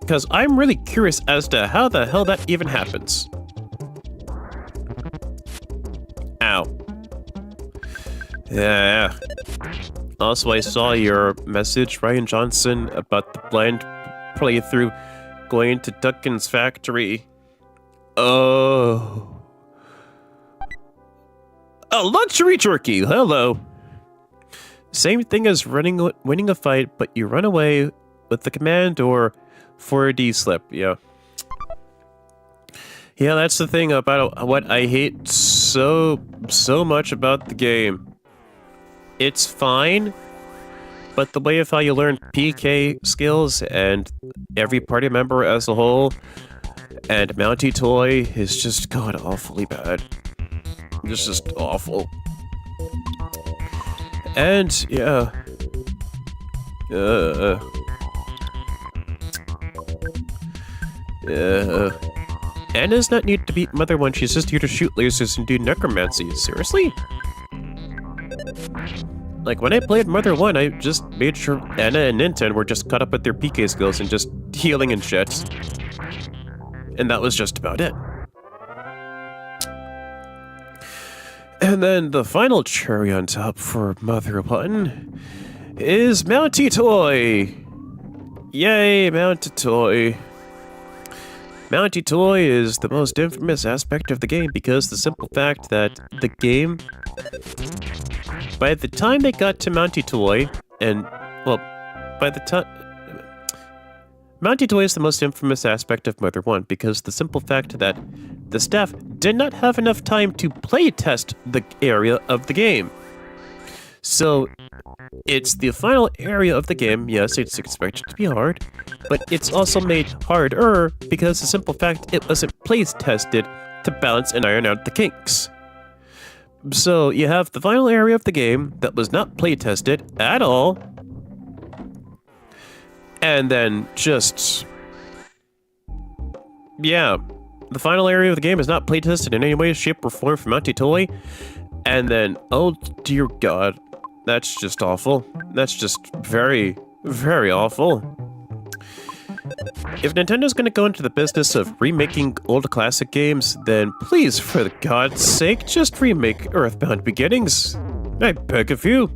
S1: Because I'm really curious as to how the hell that even happens. Ow. Yeah. Also, I saw your message, Ryan Johnson, about the blind playthrough going to Duncan's factory. Oh. A luxury jerky, hello. Same thing as winning a fight, but you run away with the command or 4D slip, yeah. Yeah, that's the thing about what I hate so much about the game. It's fine, but the way of how you learn PK skills and every party member as a whole and Mountie Toy is just god awfully bad. It's just awful. And yeah. Anna does not need to beat Mother 1, she's just here to shoot lasers and do necromancy. Seriously? Like, when I played Mother 1, I just made sure Anna and Ninten were just caught up with their PK skills and just healing and shit. And that was just about it. And then the final cherry on top for Mother 1 is Mountie Toy! Yay, Mountie Toy. Mountie Toy is the most infamous aspect of the game because the simple fact that the game, by the time they got to Mountie Toy, and, well, by the time... Mountie Toy is the most infamous aspect of Mother 1 because the simple fact that the staff did not have enough time to play test the area of the game. So, it's the final area of the game. Yes, it's expected to be hard, but it's also made harder because the simple fact it wasn't play tested to balance and iron out the kinks. So, you have the final area of the game that was not play tested at all, and then just... yeah, the final area of the game is not play tested in any way, shape, or form for Mountie Toy, and then, oh dear god, that's just awful. That's just very, very awful. If Nintendo's gonna go into the business of remaking old classic games, then please, for God's sake, just remake Earthbound Beginnings. I beg of you.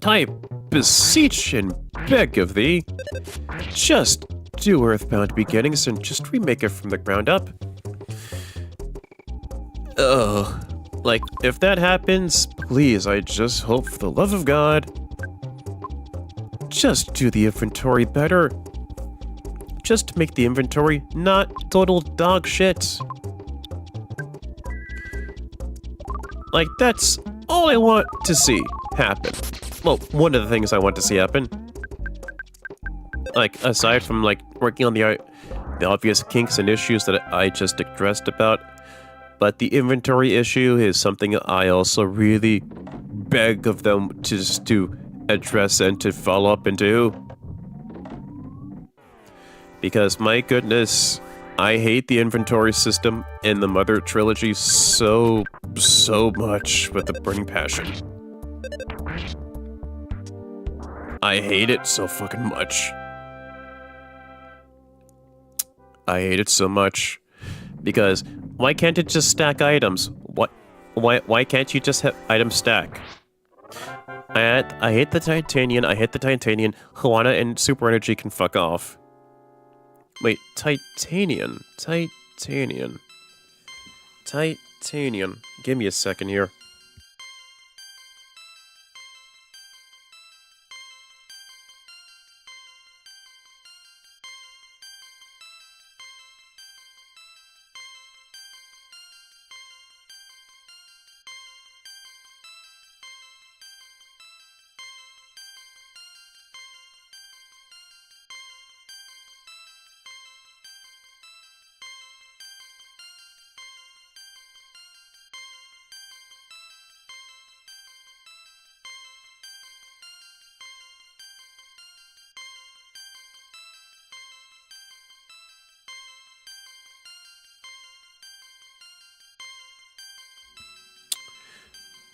S1: I beseech and beg of thee. Just do Earthbound Beginnings and just remake it from the ground up. Ugh. Like, if that happens, please, I just hope for the love of God, just do the inventory better. Just make the inventory not total dog shit. Like, that's all I want to see happen. Well, one of the things I want to see happen. Like, aside from, like, working on the obvious kinks and issues that I just addressed about, but the inventory issue is something I also really beg of them just to address and to follow up and do. Because, my goodness, I hate the inventory system in the Mother trilogy so much with a burning passion. I hate it so fucking much. I hate it so much. Because why can't it just stack items? Why can't you just have items stack? I hate the Titanian, I hate the Titanian. Juana and Super Energy can fuck off. Wait, Titanian. Give me a second here.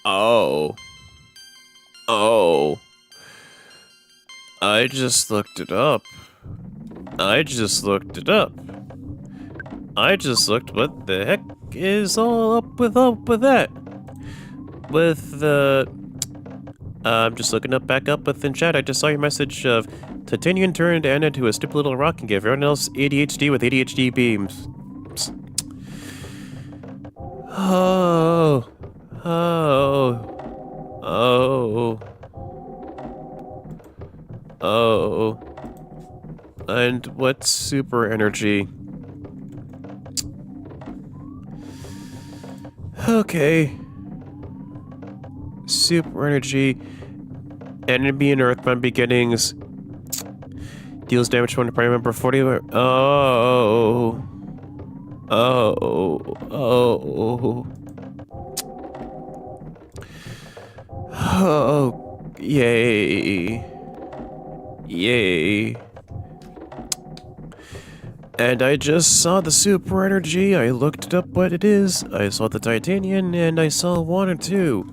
S1: Oh. I just looked it up. What the heck is all up with that? With the... I'm just looking back up within chat. I just saw your message of Titanian turned Anna into a stupid little rock and gave everyone else ADHD with ADHD beams. Oh. And what's super energy? Okay. Super energy Enemy in Earthbound Beginnings deals damage to one party member 40. Oh. Oh. Oh. Oh. Yay. Yay. And I just saw the super energy. I looked up what it is. I saw the titanium, and I saw one or two.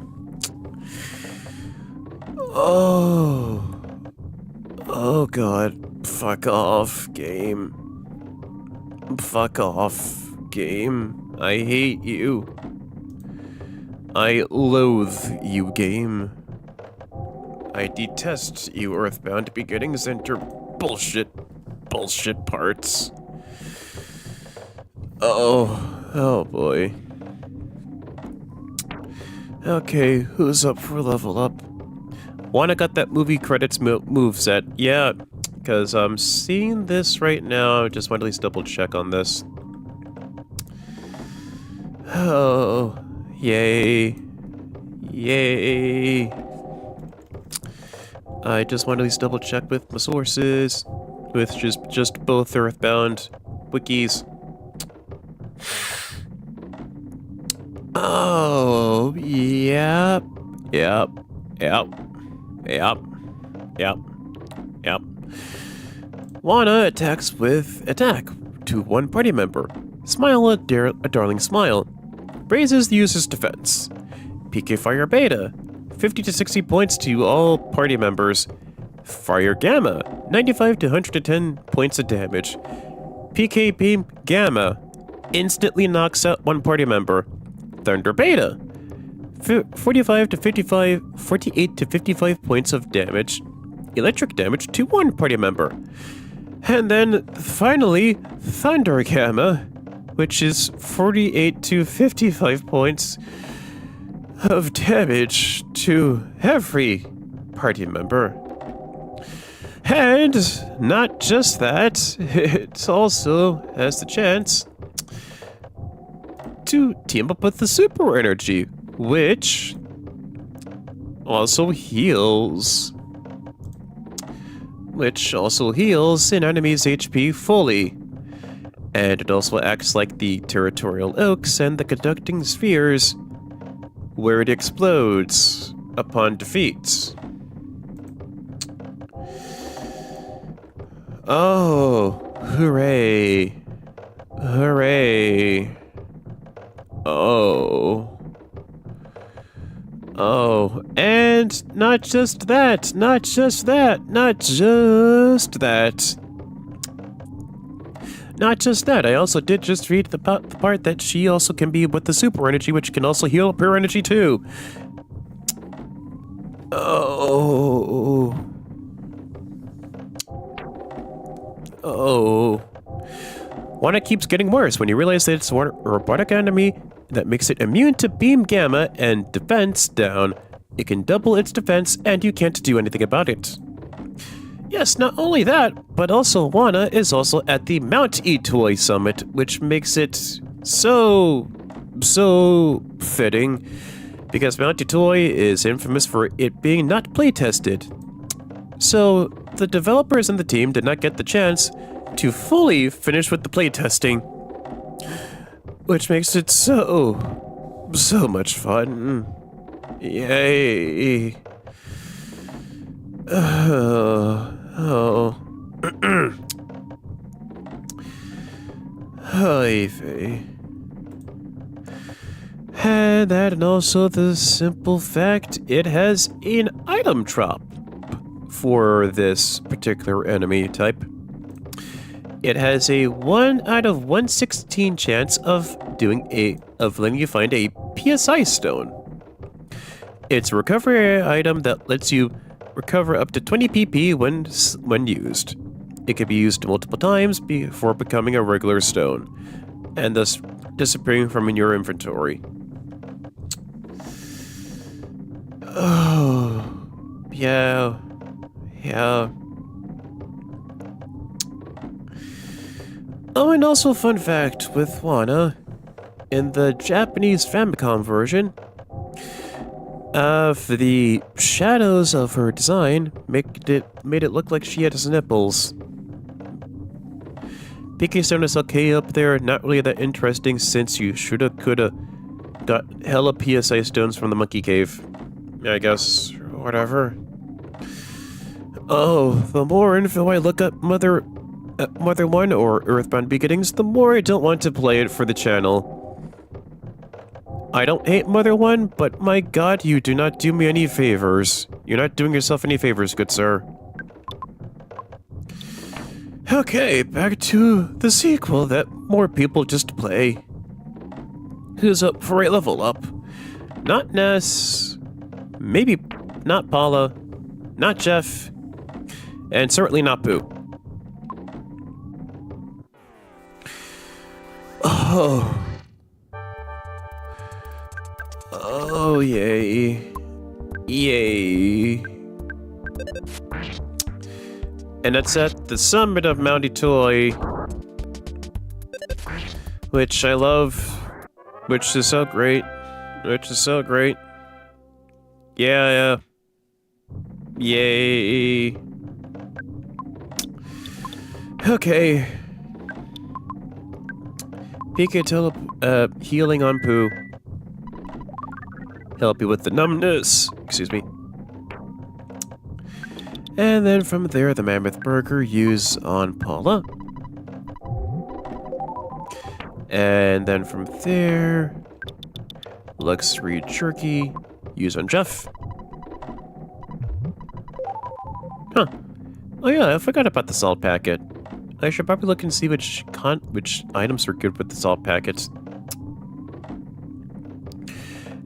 S1: Oh. Oh god. Fuck off, game. Fuck off, game. I hate you. I loathe you, game. I detest you, Earthbound Beginnings, and your bullshit parts. Oh boy. Okay, who's up for level up? Wanna got that movie credits moveset. Yeah, because I'm seeing this right now. I just want to at least double check on this. Oh, yay. Yay. I just want to at least double check with my sources. With just both Earthbound wikis. Oh, yep. Yep. Yep. Yep. Yep. Yep. Wanna attacks with attack to one party member. Smile a darling smile. Raises the user's defense. PK Fire Beta. 50 to 60 points to all party members. Fire Gamma. 95 to 110 points of damage. PK Beam Gamma. Instantly knocks out one party member. Thunder Beta. 48 to 55 points of damage. Electric damage to one party member. And then, finally, Thunder Gamma, which is 48 to 55 points of damage to every party member. And not just that, it also has the chance to team up with the super energy, which also heals. An enemy's HP fully. And it also acts like the territorial oaks and the conducting spheres, where it explodes upon defeat. Oh, hooray. Hooray. Oh. Oh, and not just that. I also did just read the part that she also can be with the super energy, which can also heal up her energy too. Oh. Wanna keeps getting worse when you realize that it's a robotic enemy that makes it immune to beam gamma and defense down. It can double its defense and you can't do anything about it. Yes, not only that, but also Wanna is also at the Mount E-Toy Summit, which makes it so fitting, because Mount E-Toy is infamous for it being not playtested. So, the developers and the team did not get the chance to fully finish with the playtesting, which makes it so much fun. Yay. Hi-Fi. And that, and also the simple fact it has an item drop for this particular enemy type. It has a 1 out of 116 chance of letting you find a PSI stone. It's a recovery item that lets you recover up to 20 PP when used. It can be used multiple times before becoming a regular stone, and thus disappearing from your inventory. Oh, yeah. Oh, and also fun fact with Wanna, in the Japanese Famicom version, For the shadows of her design made it look like she had nipples. PK Stone is okay up there, not really that interesting since you shoulda coulda got hella PSI stones from the monkey cave. I guess, whatever. Oh, the more info I look up Mother 1 or Earthbound Beginnings, the more I don't want to play it for the channel. I don't hate Mother 1, but my god, you do not do me any favors. You're not doing yourself any favors, good sir. Okay, back to the sequel that more people just play. Who's up for a level up? Not Ness, maybe not Paula, not Jeff, and certainly not Boo. Oh. Oh, yay. Yay. And it's at the summit of Mounty Toy, which I love, which is so great, Yeah. Yay. Okay. PK healing on Pooh. Help you with the numbness. Excuse me. And then from there, the Mammoth Burger use on Paula. And then from there, Luxury Jerky use on Jeff. Huh. Oh yeah, I forgot about the salt packet. I should probably look and see which items are good with the salt packets.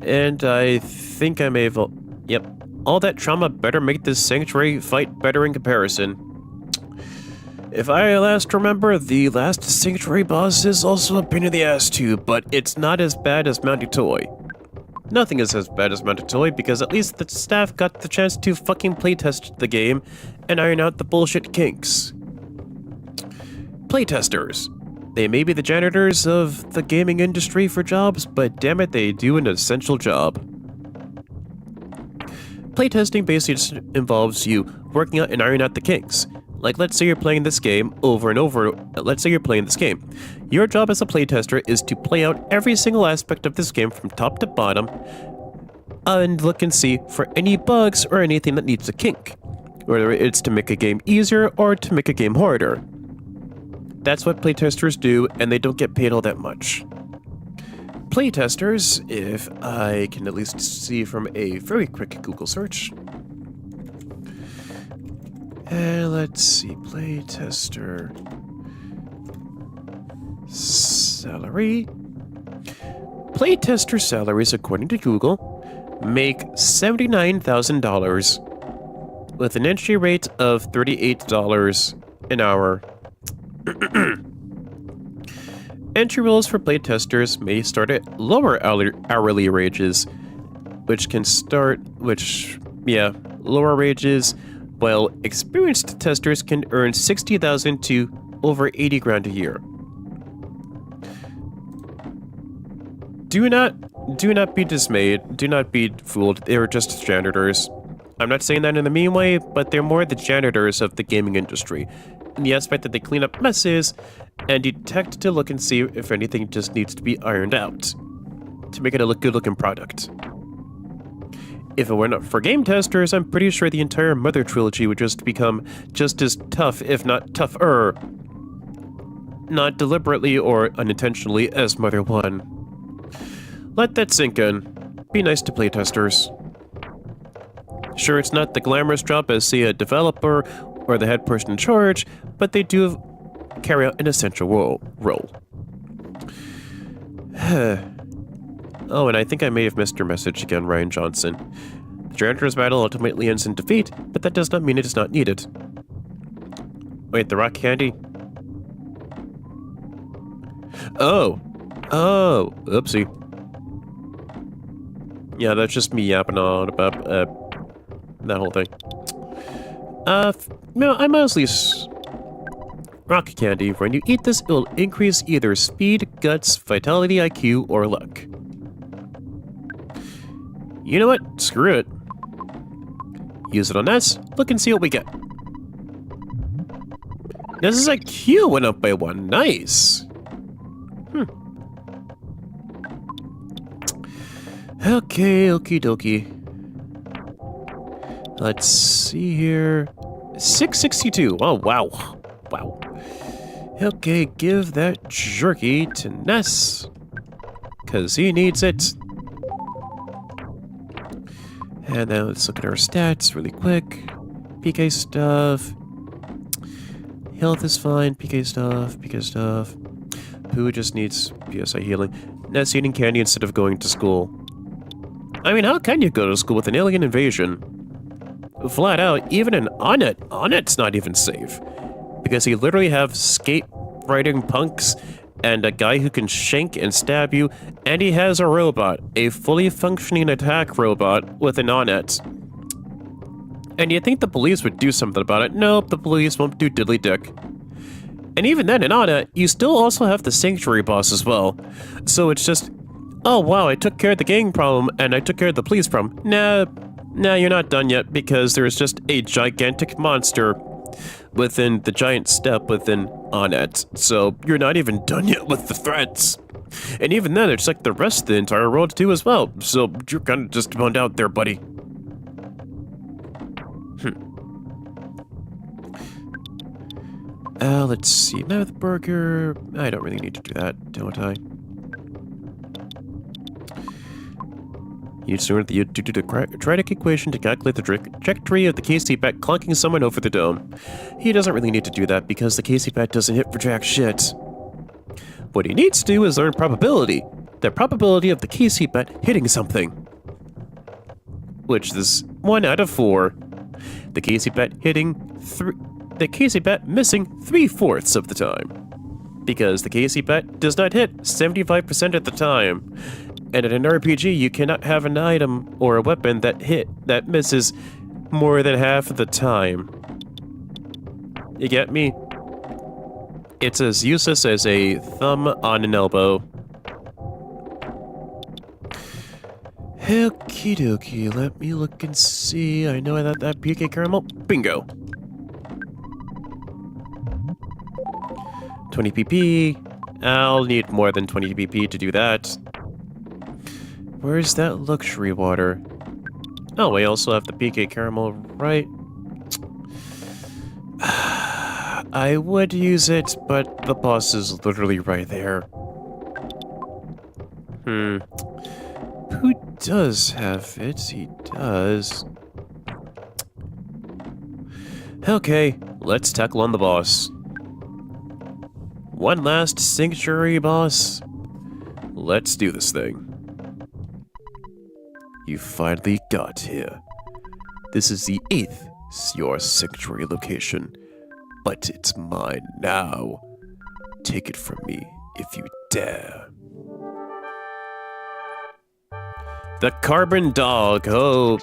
S1: And I think I may have... Yep. All that trauma better make this sanctuary fight better in comparison. If I last remember, the last sanctuary boss is also a pain in the ass too, but it's not as bad as Mounty Toy. Nothing is as bad as Mounty Toy because at least the staff got the chance to fucking playtest the game and iron out the bullshit kinks. Playtesters. They may be the janitors of the gaming industry for jobs, but damn it, they do an essential job. Playtesting basically just involves you working out and ironing out the kinks. Like, let's say you're playing this game over and over. Let's say you're playing this game. Your job as a playtester is to play out every single aspect of this game from top to bottom and look and see for any bugs or anything that needs a kink. Whether it's to make a game easier or to make a game harder. That's what playtesters do, and they don't get paid all that much. Playtesters, if I can at least see from a very quick Google search. Let's see, playtester salary. Playtester salaries, according to Google, make $79,000 with an entry rate of $38 an hour. Entry roles for playtesters may start at lower hourly wages, lower wages, while experienced testers can earn $60,000 to over $80,000 a year. Do not be dismayed. Do not be fooled. They're just janitors. I'm not saying that in a mean way, but they're more the janitors of the gaming industry, in the aspect that they clean up messes and detect to look and see if anything just needs to be ironed out to make it a good-looking product. If it were not for game testers, I'm pretty sure the entire Mother trilogy would just become just as tough, if not tougher, not deliberately or unintentionally, as Mother 1. Let that sink in. Be nice to playtesters. Sure, it's not the glamorous job as, say, a developer or the head person in charge, but they do carry out an essential role. Oh, and I think I may have missed your message again, Ryan Johnson. The janitor's battle ultimately ends in defeat, but that does not mean it is not needed. Wait, the rock candy? Oh, oopsie. Yeah, that's just me yapping on about, that whole thing. No, I mostly rock candy. When you eat this, it will increase either speed, guts, vitality, IQ, or luck. You know what? Screw it. Use it on Ness. Look and see what we get. Ness's IQ went up by 1. Nice. Okay, okie dokie. Let's see here. 662. Oh, wow. Wow. Okay, give that jerky to Ness. Because he needs it. And now let's look at our stats really quick. PK stuff. Health is fine. PK stuff. PK stuff. Who just needs PSI healing? Ness eating candy instead of going to school. I mean, how can you go to school with an alien invasion? Flat out, even an Onet's not even safe. Because he literally have skate-riding punks and a guy who can shank and stab you, and he has a robot, a fully functioning attack robot with an Onet. And you'd think the police would do something about it. Nope, the police won't do diddly dick. And even then, in Onet, you still also have the Sanctuary boss as well. So it's just, oh wow, I took care of the gang problem, and I took care of the police problem. Nah, you're not done yet, because there's just a gigantic monster within the giant step within Onet. So you're not even done yet with the threats. And even then, it's like the rest of the entire world too as well. So you're kind of just boned out there, buddy. Let's see. Now the burger. I don't really need to do that, don't I? You just learned that you do the quadratic equation to calculate the trajectory of the KC bat clunking someone over the dome. He doesn't really need to do that because the KC bat doesn't hit for jack shit. What he needs to do is learn probability. The probability of the KC bat hitting something. Which is 1 out of 4. The KC bat hitting the KC bat missing 3/4 of the time. Because the KC bat does not hit 75% of the time. And in an RPG, you cannot have an item or a weapon that misses more than half of the time. You get me? It's as useless as a thumb on an elbow. Okie dokie, let me look and see. I know I got that PK caramel. Bingo. 20 PP. I'll need more than 20 PP to do that. Where's that luxury water? Oh, we also have the PK caramel, right? I would use it, but the boss is literally right there. Who does have it? He does. Okay, let's tackle on the boss. One last sanctuary boss. Let's do this thing. You finally got here. This is the 8th your sanctuary location, but it's mine now. Take it from me if you dare. The Carbon Dog. Oh,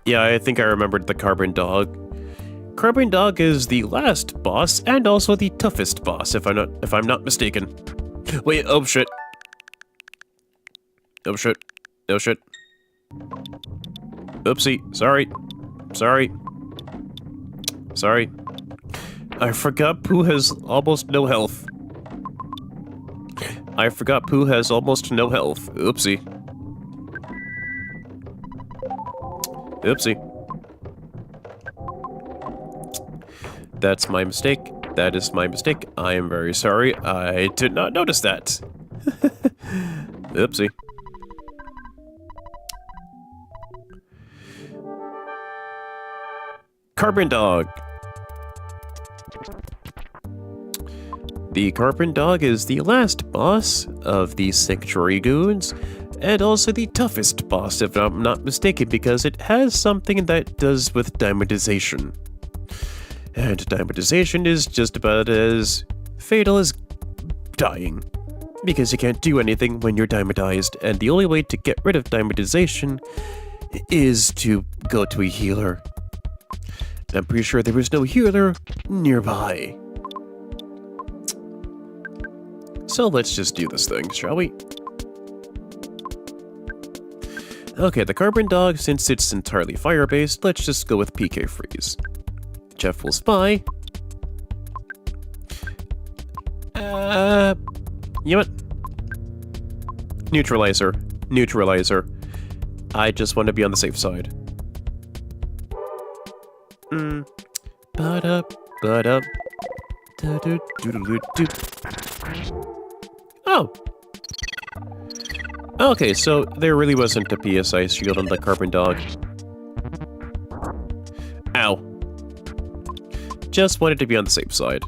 S1: yeah, I think I remembered the Carbon Dog. Carbon Dog is the last boss and also the toughest boss, if I'm not mistaken. Wait, oh shit. Oh shit. Oh shit. Oopsie. Sorry. I forgot Pooh has almost no health. Oopsie. That's my mistake. That is my mistake. I am very sorry. I did not notice that. Oopsie. Carbon Dog. The Carbon Dog is the last boss of the Sanctuary Goons, and also the toughest boss, if I'm not mistaken, because it has something that does with diamondization. And diamondization is just about as fatal as dying, because you can't do anything when you're diamondized, and the only way to get rid of diamondization is to go to a healer. I'm pretty sure there was no healer nearby. So let's just do this thing, shall we? Okay, the Carbon Dog, since it's entirely fire-based, let's just go with PK Freeze. Jeff will spy. You know what? Neutralizer. Neutralizer. I just want to be on the safe side. Oh! Okay, so there really wasn't a PSI shield on the Carbon Dog. Ow. Just wanted to be on the safe side.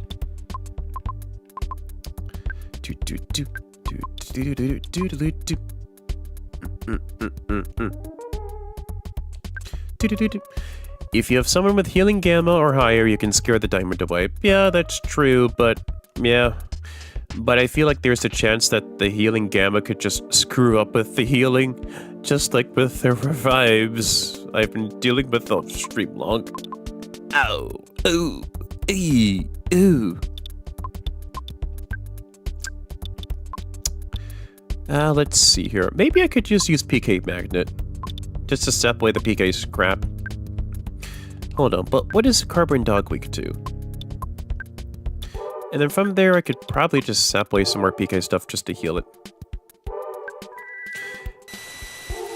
S1: If you have someone with healing gamma or higher, you can scare the diamond away. Yeah, that's true, but yeah. But I feel like there's a chance that the healing gamma could just screw up with the healing, just like with the revives I've been dealing with all stream long. Ow. Ooh. Eee. Ooh. Let's see here. Maybe I could just use PK Magnet. Just to step away the PK scrap. Hold on, but what is Carbon Dog weak to? And then from there, I could probably just sap away some more PK stuff just to heal it.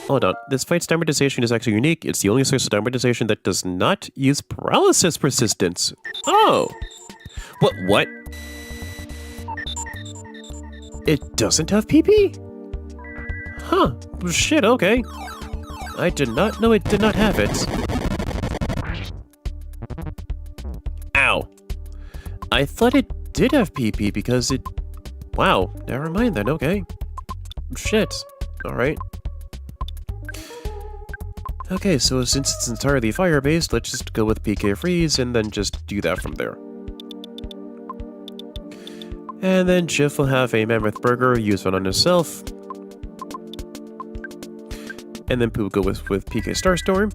S1: Hold on, this fight's diamondization is actually unique. It's the only source of diamondization that does not use paralysis persistence. Oh! What? It doesn't have PP? Huh, shit, okay. I did not know it did not have it. Ow. I thought it did have PP because it... Wow, never mind then, okay. Shit. Alright. Okay, so since it's entirely fire-based, let's just go with PK Freeze and then just do that from there. And then Jiff will have a Mammoth Burger, use one on himself. And then Pooh will go with PK Starstorm.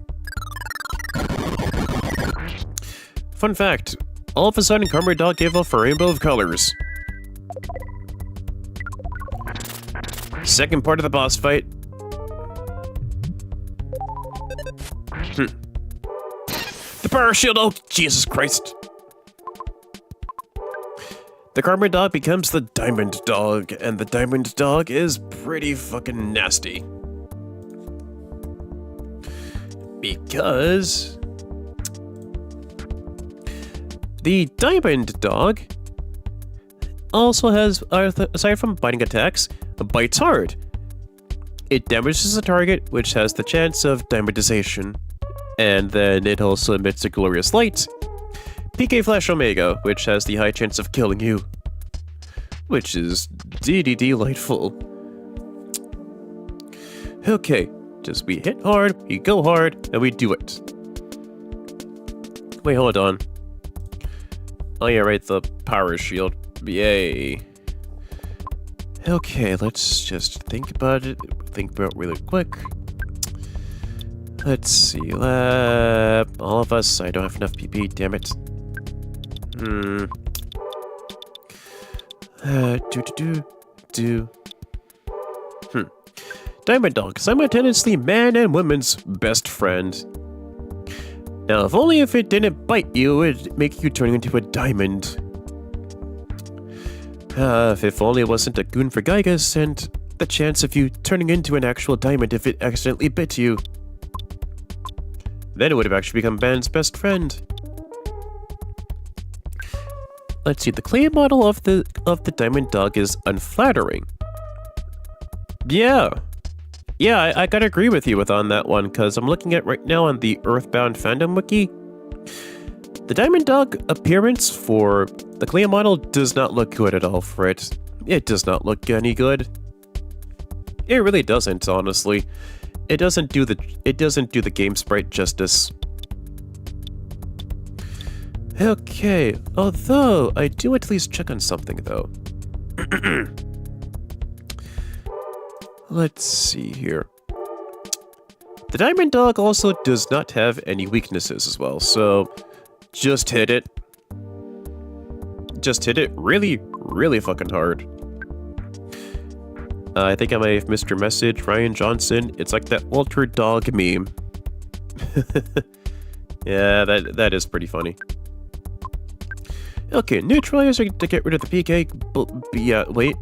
S1: Fun fact, all of a sudden Carbon Dog gave off a rainbow of colors. Second part of the boss fight. The power shield, oh Jesus Christ. The Carbon Dog becomes the Diamond Dog, and the Diamond Dog is pretty fucking nasty. Because the Diamond Dog also has, aside from biting attacks, bites hard. It damages the target, which has the chance of diamondization. And then it also emits a glorious light. PK Flash Omega, which has the high chance of killing you. Which is delightful. Okay, just we hit hard, we go hard, and we do it. Wait, hold on. Oh yeah, right, the power shield. Yay. Okay, let's just think about it. Think about it really quick. Let's see, all of us, I don't have enough PP, damn it. Diamond Dog, simultaneously man and woman's best friend. Now, if it didn't bite you, it'd make you turn into a diamond. If only it wasn't a goon for Gygas and the chance of you turning into an actual diamond if it accidentally bit you. Then it would have actually become Ban's best friend. Let's see, the clay model of the Diamond Dog is unflattering. Yeah, I gotta agree with you on that one, because I'm looking at right now on the Earthbound fandom wiki. The Diamond Dog appearance for the clay model does not look good at all for it. It does not look any good. It really doesn't, honestly. It doesn't do the game sprite justice. Okay, although I do at least check on something though. Let's see here. The Diamond Dog also does not have any weaknesses as well, so just hit it. Just hit it really, really fucking hard. I think I might have missed your message, Ryan Johnson. It's like that Walter Dog meme. Yeah, that is pretty funny. Okay, neutralizer to get rid of the PK. Yeah, wait.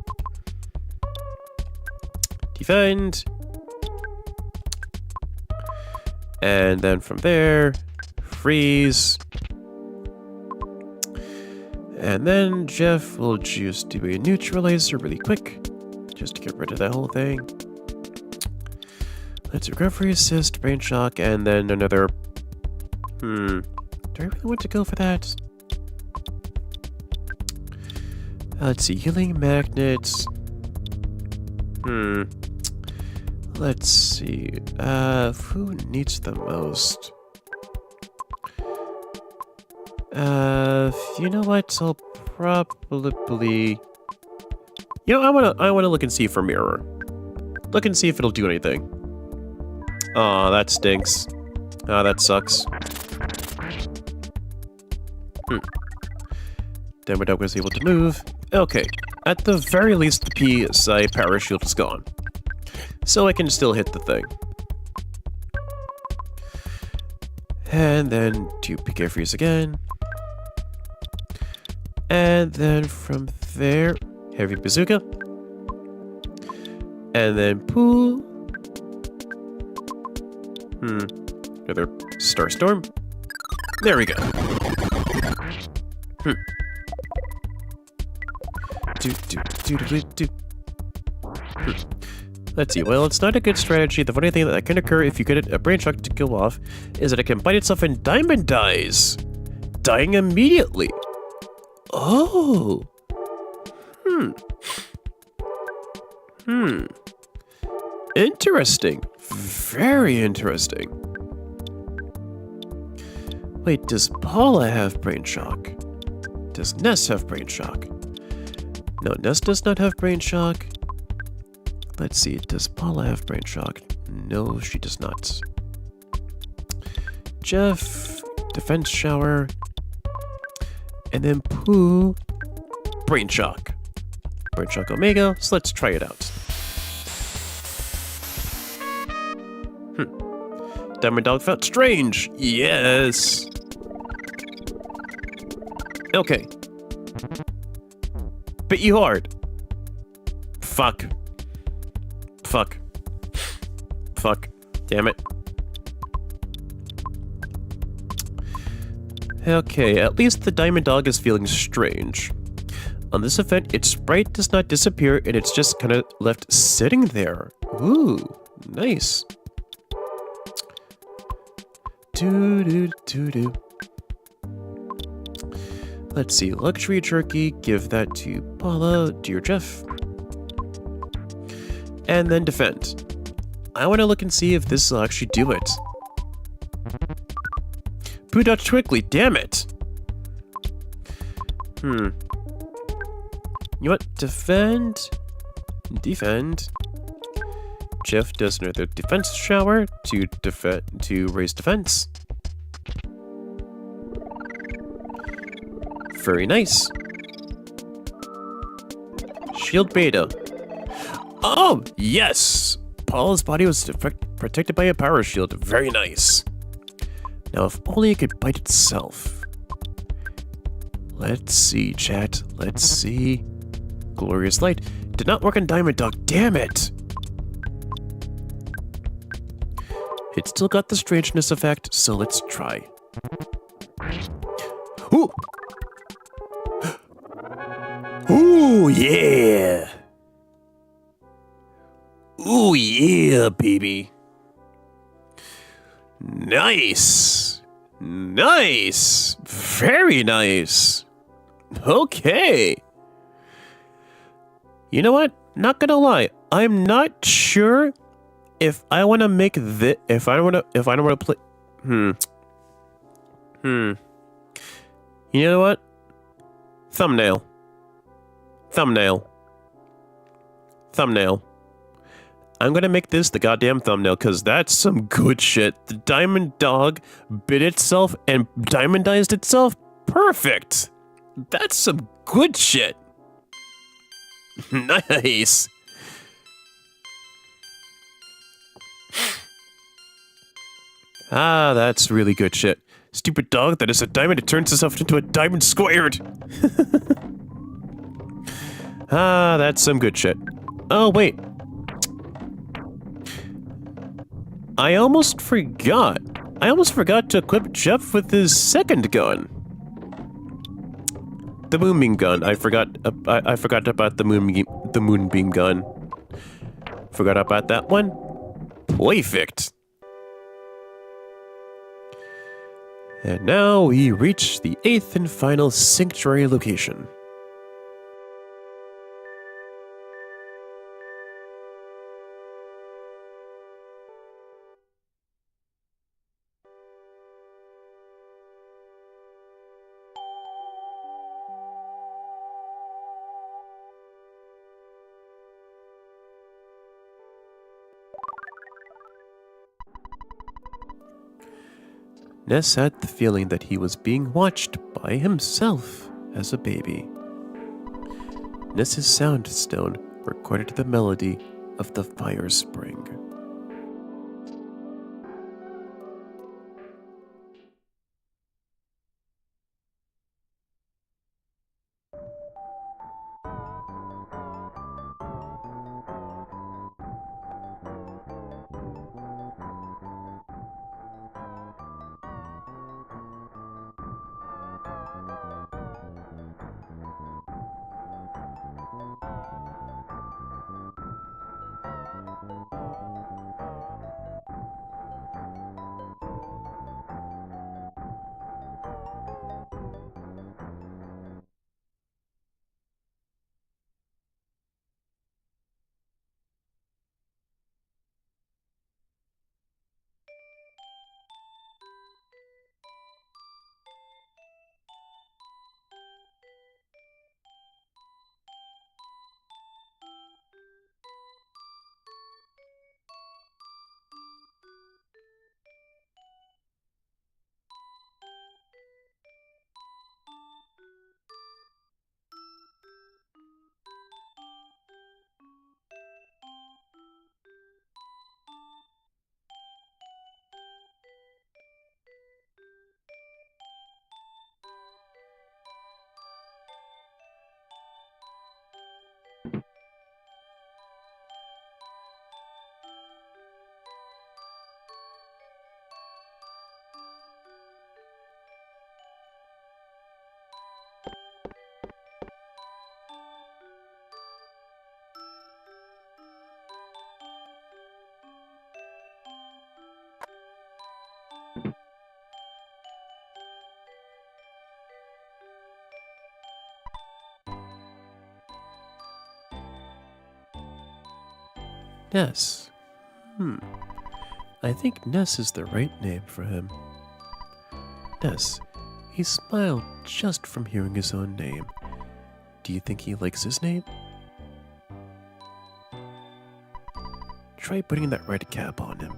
S1: Defend. And then from there, freeze. And then Jeff will just do a neutralizer really quick, just to get rid of that whole thing. Let's recovery assist, brain shock, and then another... Do I really want to go for that? Let's see, healing magnets. Let's see, who needs the most? You know what? I'll probably... You know, I wanna look and see for mirror. Look and see if it'll do anything. Aw, that stinks. Ah, that sucks. Demodog was able to move. Okay, at the very least, the PSI power shield is gone. So I can still hit the thing. And then do PK freeze again. And then from there, heavy bazooka. And then pool. Another star storm. There we go. Let's see. Well, it's not a good strategy. The funny thing that can occur if you get a brain shock to go off is that it can bite itself and diamond dies, dying immediately. Oh. Interesting. Very interesting. Wait, does Paula have brain shock? Does Ness have brain shock? No, Ness does not have brain shock. Let's see, does Paula have brain shock? No, she does not. Jeff, defense shower. And then Pooh, brain shock. Brain shock Omega, so let's try it out. Diamond Dog felt strange. Yes. Okay. Bit you hard. Fuck. Fuck. Fuck. Damn it. Okay, at least the Diamond Dog is feeling strange. On this event, its sprite does not disappear and it's just kind of left sitting there. Ooh, nice. Doo-doo-doo-doo. Let's see, luxury jerky, give that to Paula, dear Jeff. And then defend. I want to look and see if this will actually do it. Pooh dodged quickly, damn it! You know what? Defend. Defend. Jeff does another defense shower to raise defense. Very nice. Shield beta. Oh, yes! Paula's body was protected by a power shield. Very nice. Now, if only it could bite itself. Let's see, chat. Let's see. Glorious light. Did not work on Diamond Dog. Damn it! It still got the strangeness effect, so let's try. Ooh! Ooh, yeah! Ooh, yeah, baby. Nice! Nice! Very nice! Okay! You know what? Not gonna lie, I'm not sure if I want to make this, if I don't want to play, You know what? Thumbnail. I'm gonna make this the goddamn thumbnail, because that's some good shit. The Diamond Dog bit itself and diamondized itself? Perfect! That's some good shit. Nice. Ah, that's really good shit. Stupid dog that is a diamond, it turns itself into a diamond squared. Ah, that's some good shit. Oh, wait. I almost forgot. I almost forgot to equip Jeff with his second gun. The moonbeam gun. I forgot about the moonbeam gun. Forgot about that one. Perfect. And now we reach the 8th and final sanctuary location. Ness had the feeling that he was being watched by himself as a baby. Ness's sound stone recorded the melody of the fire spring. Ness. I think Ness is the right name for him. Ness. He smiled just from hearing his own name. Do you think he likes his name? Try putting that red cap on him.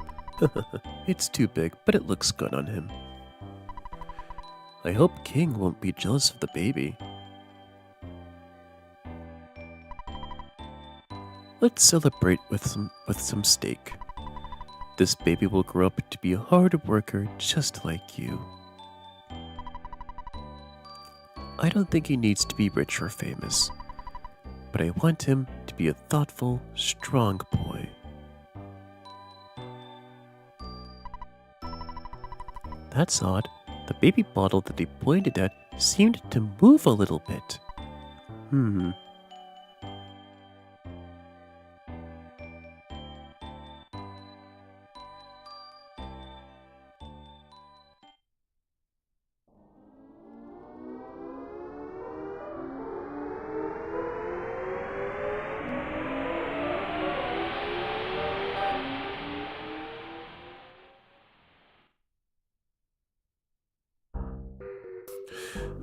S1: It's too big, but it looks good on him. I hope King won't be jealous of the baby. Let's celebrate with some steak. This baby will grow up to be a hard worker just like you. I don't think he needs to be rich or famous, but I want him to be a thoughtful, strong boy. That's odd. The baby bottle that he pointed at seemed to move a little bit.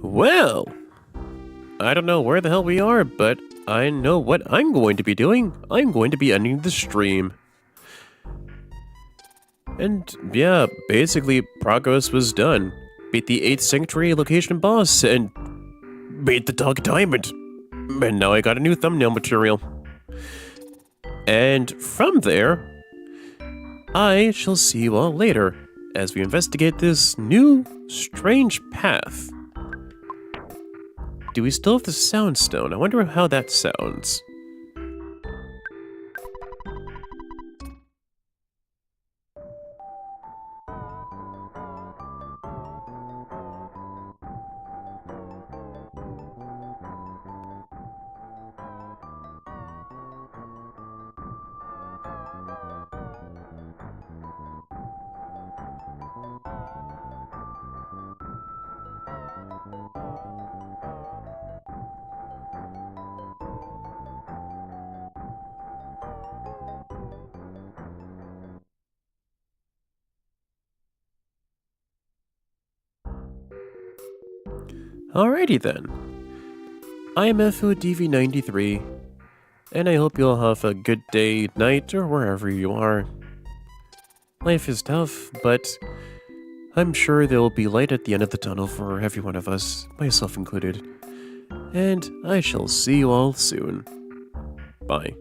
S1: Well, I don't know where the hell we are, but I know what I'm going to be doing. I'm going to be ending the stream. And yeah, basically progress was done. Beat the 8th Sanctuary location boss and beat the Dog Diamond. And now I got a new thumbnail material. And from there, I shall see you all later. as we investigate this new, strange path. Do we still have the Sound Stone? I wonder how that sounds. Alrighty then. I am FODV93, and I hope you all have a good day, night, or wherever you are. Life is tough, but I'm sure there will be light at the end of the tunnel for every one of us, myself included. And I shall see you all soon. Bye.